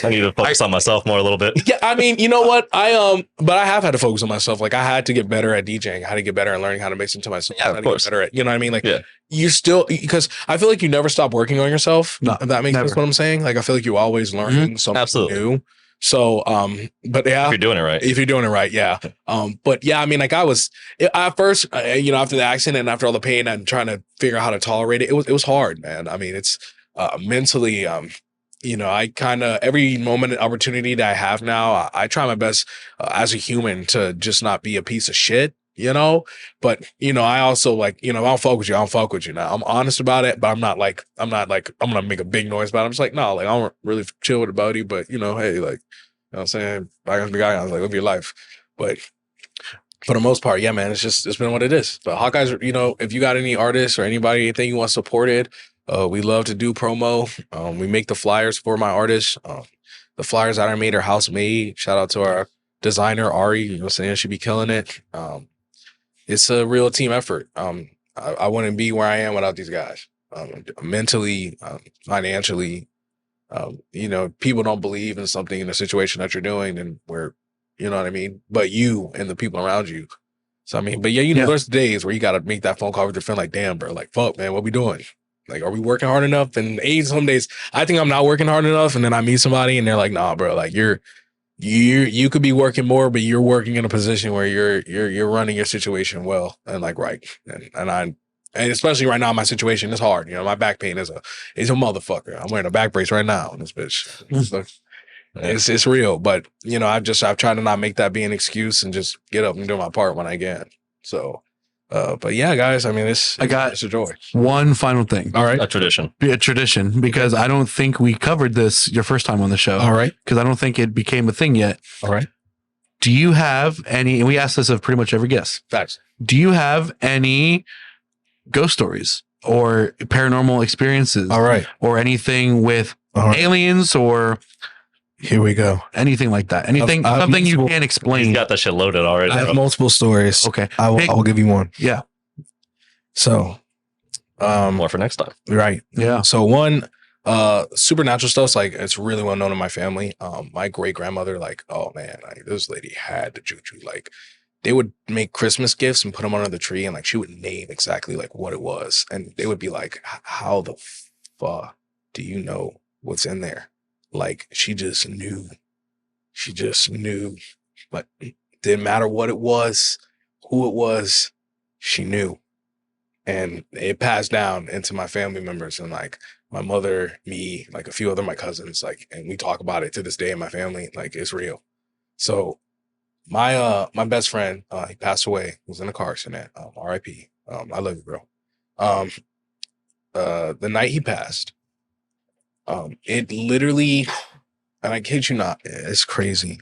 I need to focus on myself more a little bit. Yeah, I mean, you know what? But I have had to focus on myself. Like, I had to get better at DJing. I had to get better at learning how to mix into myself. Yeah, of course. Get better at, you know what I mean? Like, you still, because I feel like you never stop working on yourself. No, if that makes sense what I'm saying. Like, I feel like you always learning something new. So, but yeah, if you're doing it right, yeah. But yeah, I mean, like I was at first, you know, after the accident and after all the pain and trying to figure out how to tolerate it, it was hard, man. I mean, it's mentally, you know, I kind of every moment and opportunity that I have now, I try my best as a human to just not be a piece of shit. You know, but you know, I also like, you know, I don't fuck with you now. I'm honest about it, but I'm not like I'm gonna make a big noise about it. I'm just like, no, like I don't really chill with a buddy, but you know, hey, like, you know what I'm saying? Bygones be bygones, like live your life. But for the most part, yeah, man, it's been what it is. But Hawkeyes, you know, if you got any artists or anybody, anything you want supported, we love to do promo. We make the flyers for my artists. The flyers that I made are house made. Shout out to our designer Ari, you know what I'm saying? She be killing it. It's a real team effort. I wouldn't be where I am without these guys. Mentally, financially, you know, people don't believe in something in the situation that you're doing, and You know what I mean? But you and the people around you. So I mean, but yeah, you know, Yeah. there's days where you got to make that phone call with your friend, like, damn, bro, like, fuck, man, what we doing? Like, are we working hard enough? And some days I think I'm not working hard enough, and then I meet somebody and they're like, nah, bro, like you could be working more, but you're working in a position where you're running your situation well and like right. And especially right now, my situation is hard. You know, my back pain is a motherfucker. I'm wearing a back brace right now, and this bitch. So, it's real, but you know, I've tried to not make that be an excuse and just get up and do my part when I can. So, but yeah, guys, I mean, it's a joy. One final thing. All right, A tradition. Be a tradition, because I don't think we covered this your first time on the show. all right, Because I don't think it became a thing yet. all right. Do you have any, and we ask this of pretty much every guest, Facts. do you have any ghost stories or paranormal experiences? All right, Or anything with all right. aliens or Here we go. anything like that? Anything, I've something you multiple- can't He's explain? got that shit loaded already. I have bro. multiple stories. Okay. I will give you one. Yeah. So, More for next time. right. Yeah. So one, supernatural stuff's like it's really well known in my family. My great grandmother, like, oh man, like, this lady had the juju. Like, they would make Christmas gifts and put them under the tree, and like she would name exactly like what it was, and they would be like, "How the fuck do you know what's in there?" Like she just knew. She just knew. But didn't matter what it was, who it was, she knew. And it passed down into my family members, and like my mother, me, like a few other my cousins, like, and we talk about it to this day in my family. Like it's real. So my best friend, he passed away. He was in a car accident. R.I.P. I love you, bro. The night he passed, it literally, and I kid you not, it's crazy.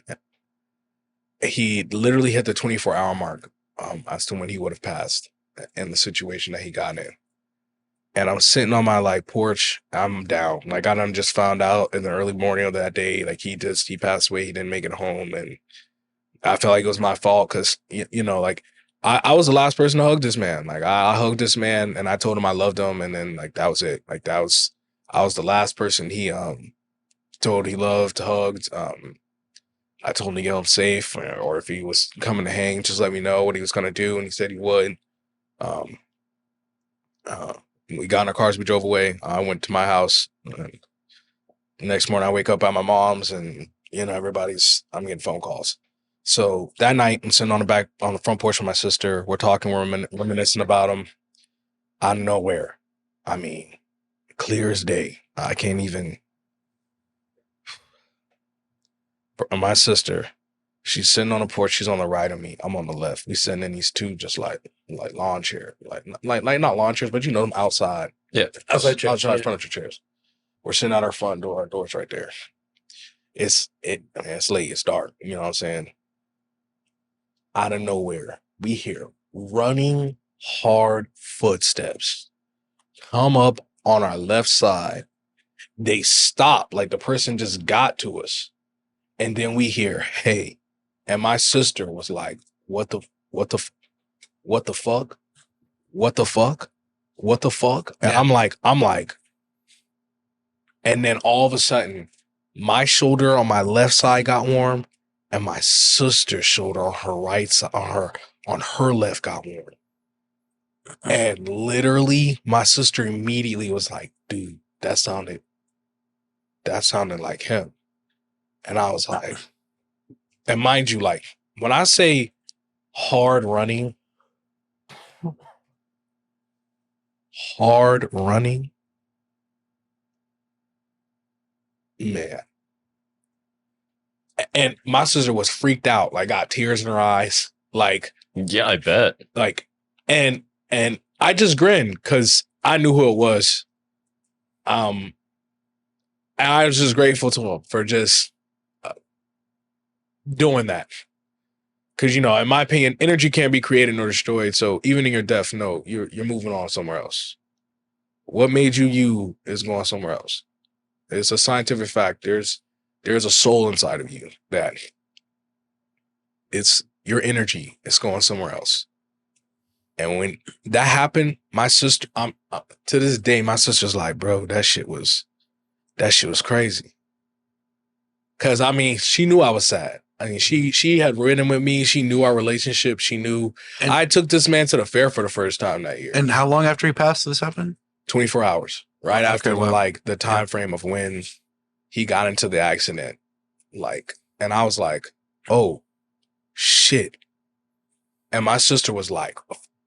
He literally hit the 24-hour mark as to when he would have passed in the situation that he got in. And I'm sitting on my like porch. I'm down. Like I done just found out in the early morning of that day, like he passed away. He didn't make it home, and I felt like it was my fault because you know, like I was the last person to hug this man. Like I hugged this man and I told him I loved him, and then like that was it. Like I was the last person he told he loved, hugged. I told him to get him safe, or if he was coming to hang, just let me know what he was gonna do, and he said he would. We got in our cars, we drove away. I went to my house. And the next morning, I wake up at my mom's, and you know I'm getting phone calls. So that night, I'm sitting on the front porch with my sister. We're talking, we're reminiscing about him. Out of nowhere, I mean, clear as day. I can't even. My sister, she's sitting on the porch. She's on the right of me. I'm on the left. We sitting in these two just like lawn chairs, like not lawn chairs, but you know them outside. Yeah, outside furniture chairs. We're sitting at our front door. Our door's right there. It's late. It's dark. You know what I'm saying? Out of nowhere, we hear running hard footsteps come up on our left side. They stop, like the person just got to us. And then we hear, hey, and my sister was like, what the fuck? What the fuck? And I'm like, and then all of a sudden, my shoulder on my left side got warm, and my sister's shoulder on her right side, on her left got warm. And literally, my sister immediately was like, dude, that sounded like him. And I was like, and mind you, like, when I say hard running, man. And my sister was freaked out, like got tears in her eyes, like, yeah, I bet. like, and I just grinned because I knew who it was. And I was just grateful to him for just doing that. Because, you know, in my opinion, energy can't be created nor destroyed. So even in your death, no, you're moving on somewhere else. What made you is going somewhere else. It's a scientific fact. There's a soul inside of you that it's your energy. It's going somewhere else. And when that happened, my sister, to this day, my sister's like, bro, that shit was crazy. Cause I mean, she knew I was sad. I mean, she had ridden with me. She knew our relationship. She knew And- I took this man to the fair for the first time that year. And how long after he passed this happened? 24 hours, right Okay, after wow. like the time frame of when he got into the accident. Like, and I was like, oh shit. And my sister was like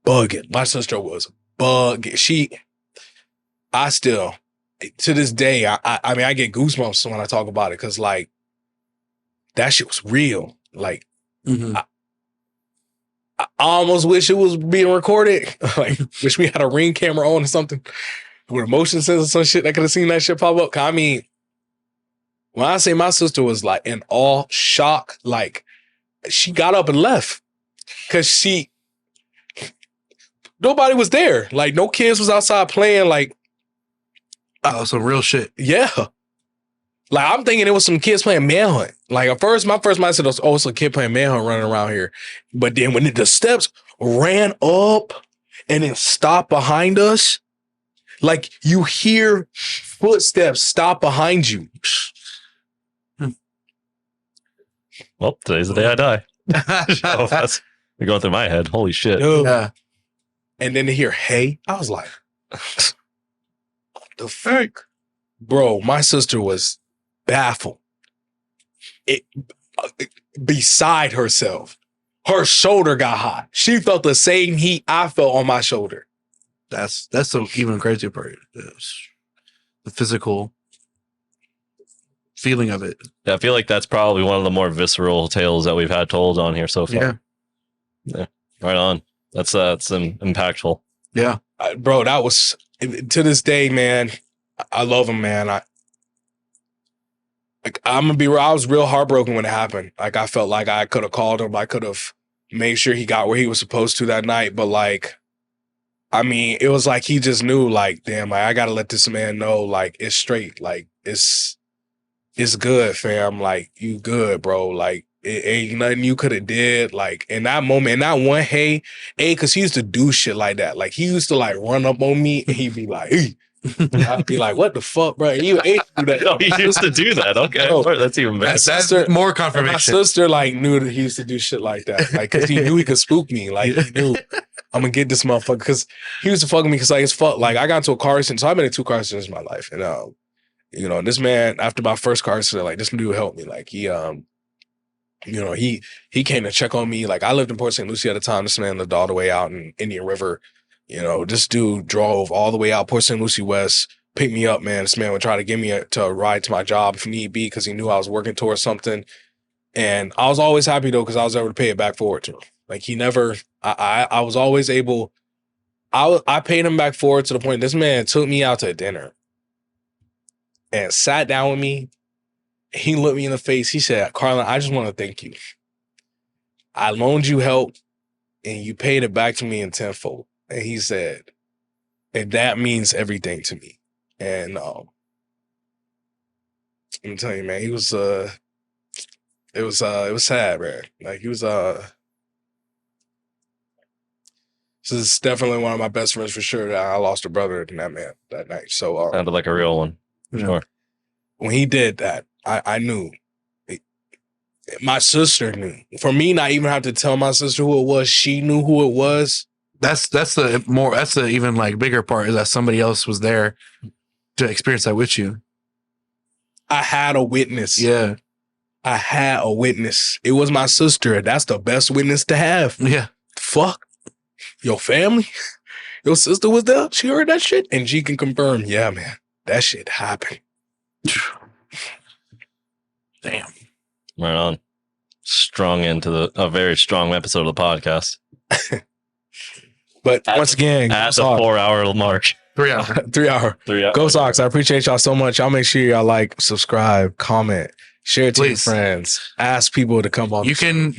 bugging. My sister was bugging. I still, to this day, I mean, I get goosebumps when I talk about it because like that shit was real. Like, I almost wish it was being recorded. Like, wish we had a Ring camera on or something with a motion sensor or some shit that could have seen that shit pop up. I mean, when I say my sister was like in all shock, like she got up and left because nobody was there. Like no kids was outside playing. Like, Oh, some real shit. yeah. Like I'm thinking it was some kids playing manhunt. Like at first, my first mindset was, oh, it's a kid playing manhunt running around here. But then when the steps ran up and then stopped behind us, like you hear footsteps stop behind you. Well, today's the day I die. Oh, that's going through my head. Holy shit. Dude. Yeah. And then to hear, hey, I was like, what the fuck? Bro, my sister was baffled. Beside herself. Her shoulder got hot. She felt the same heat I felt on my shoulder. That's the even crazier part. The physical feeling of it. Yeah, I feel like that's probably one of the more visceral tales that we've had told on here so far. Yeah. Right on. That's impactful. Yeah. Bro, that was, to this day, man, I love him, man. I'm gonna be real. I was real heartbroken when it happened. Like I felt like I could have called him. I could have made sure he got where he was supposed to that night. But like, I mean, it was like he just knew. Like, damn, like I gotta let this man know. Like it's straight. Like it's good, fam. Like you good, bro. Like it ain't nothing you could have did. Like in that moment, in that one, hey, because he used to do shit like that. Like he used to like run up on me and he'd be like, hey. I'd be like, what the fuck, bro? You ain't do that. No, he used to do that. Okay. No. That's even better. That's more My confirmation. sister like knew that he used to do shit like that. Like, cause he knew he could spook me. Like he knew I'm gonna get this motherfucker. Cause he used to fuck with me. Cause like it's fuck. Like I got into a car accident. So I've been in 2 car accidents in my life. And you know, this man, after my first car accident, like this dude helped me. Like he you know, he came to check on me. Like I lived in Port St. Lucie at the time. This man lived all the way out in Indian River. You know, this dude drove all the way out Port St. Lucie West, picked me up, man. This man would try to get me to a ride to my job if need be because he knew I was working towards something. And I was always happy, though, because I was able to pay it back forward to him. Like, he never, I was always able, I paid him back forward to the point this man took me out to dinner and sat down with me. He looked me in the face. He said, Carlin, I just want to thank you. I loaned you help and you paid it back to me in tenfold. And he said, and that means everything to me. And I'm telling you, man, he was it was sad, man. Like he was this is definitely one of my best friends for sure. That I lost a brother in that man that night. So Sounded like a real one. Sure. when he did that, I knew. My sister knew. For me, not even have to tell my sister who it was, she knew who it was. That's the even like bigger part is that somebody else was there to experience that with you. I had a witness. Yeah. I had a witness. It was my sister. That's the best witness to have. Yeah. Fuck. Your family? Your sister was there? She heard that shit? And she can confirm, yeah, man, that shit happened. Damn. Right on. Strong into a very strong episode of the podcast. But once again, At the 4-hour mark. 3 hours. 3 hour. 3 hours. Go Sox. I appreciate y'all so much. Y'all make sure y'all like, subscribe, comment, share it to your Please. friends. Ask people to come on. You can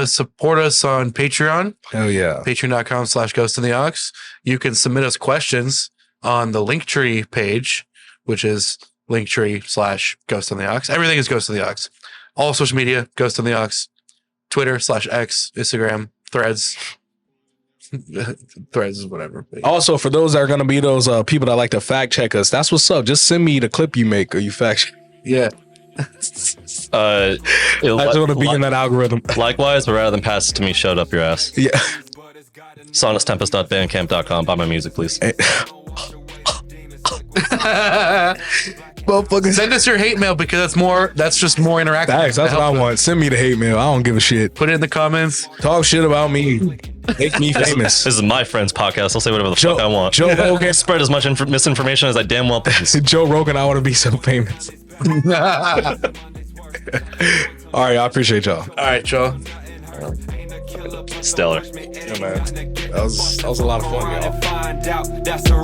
support us on Patreon. Hell yeah. Patreon.com/ghostintheox. You can submit us questions on the Linktree page, which is Linktree/ghostintheox. Everything is Ghost in the Ox. All social media, Ghost in the Ox. Twitter/X, Instagram, Threads. Threads is whatever. Also, for those that are going to be those people that like to fact check us, that's what's up. Just send me the clip you make or you fact check. Yeah. I just want to be in that algorithm. Likewise, but rather than pass it to me, shut up your ass. Yeah. Sonustempest.bandcamp.com. Buy my music, please. Motherfuckers. Send us your hate mail because that's just more interactive. That's what I want. Send me the hate mail. I don't give a shit. Put it in the comments. Talk shit about me. Make me famous. This is my friend's podcast. I'll say whatever the fuck I want. Joe Rogan. Spread as much misinformation as I damn well please. Joe Rogan, I want to be so famous. All right, I appreciate y'all. All right, Joe. Stellar. Yeah, man. That was a lot of fun, y'all. That's a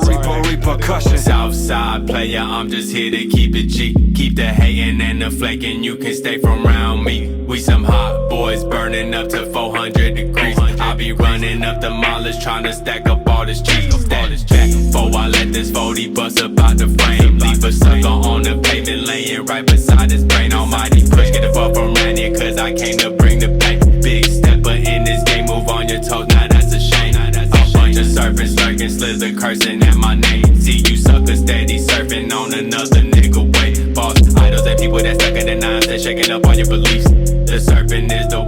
repercussion. Southside player, I'm just here to keep it G. Keep the hating and the flaking, you can stay from around me. We some hot boys burning up to 400 degrees. I be running up the mileage trying to stack up all this cheese. Stack back before I let this 40 bust up out the frame. Leave a sucker on the pavement laying right beside his brain. Almighty push, get the fuck from around here cause I came to bring the pain. Big stepper in this game, move on your toes, now that's a shame. A bunch of serpents lurking, slither cursing at my name. See you suckers steady surfing on another nigga way. False idols and people that stuck in the nines, that shaking up all your beliefs. The serpent is the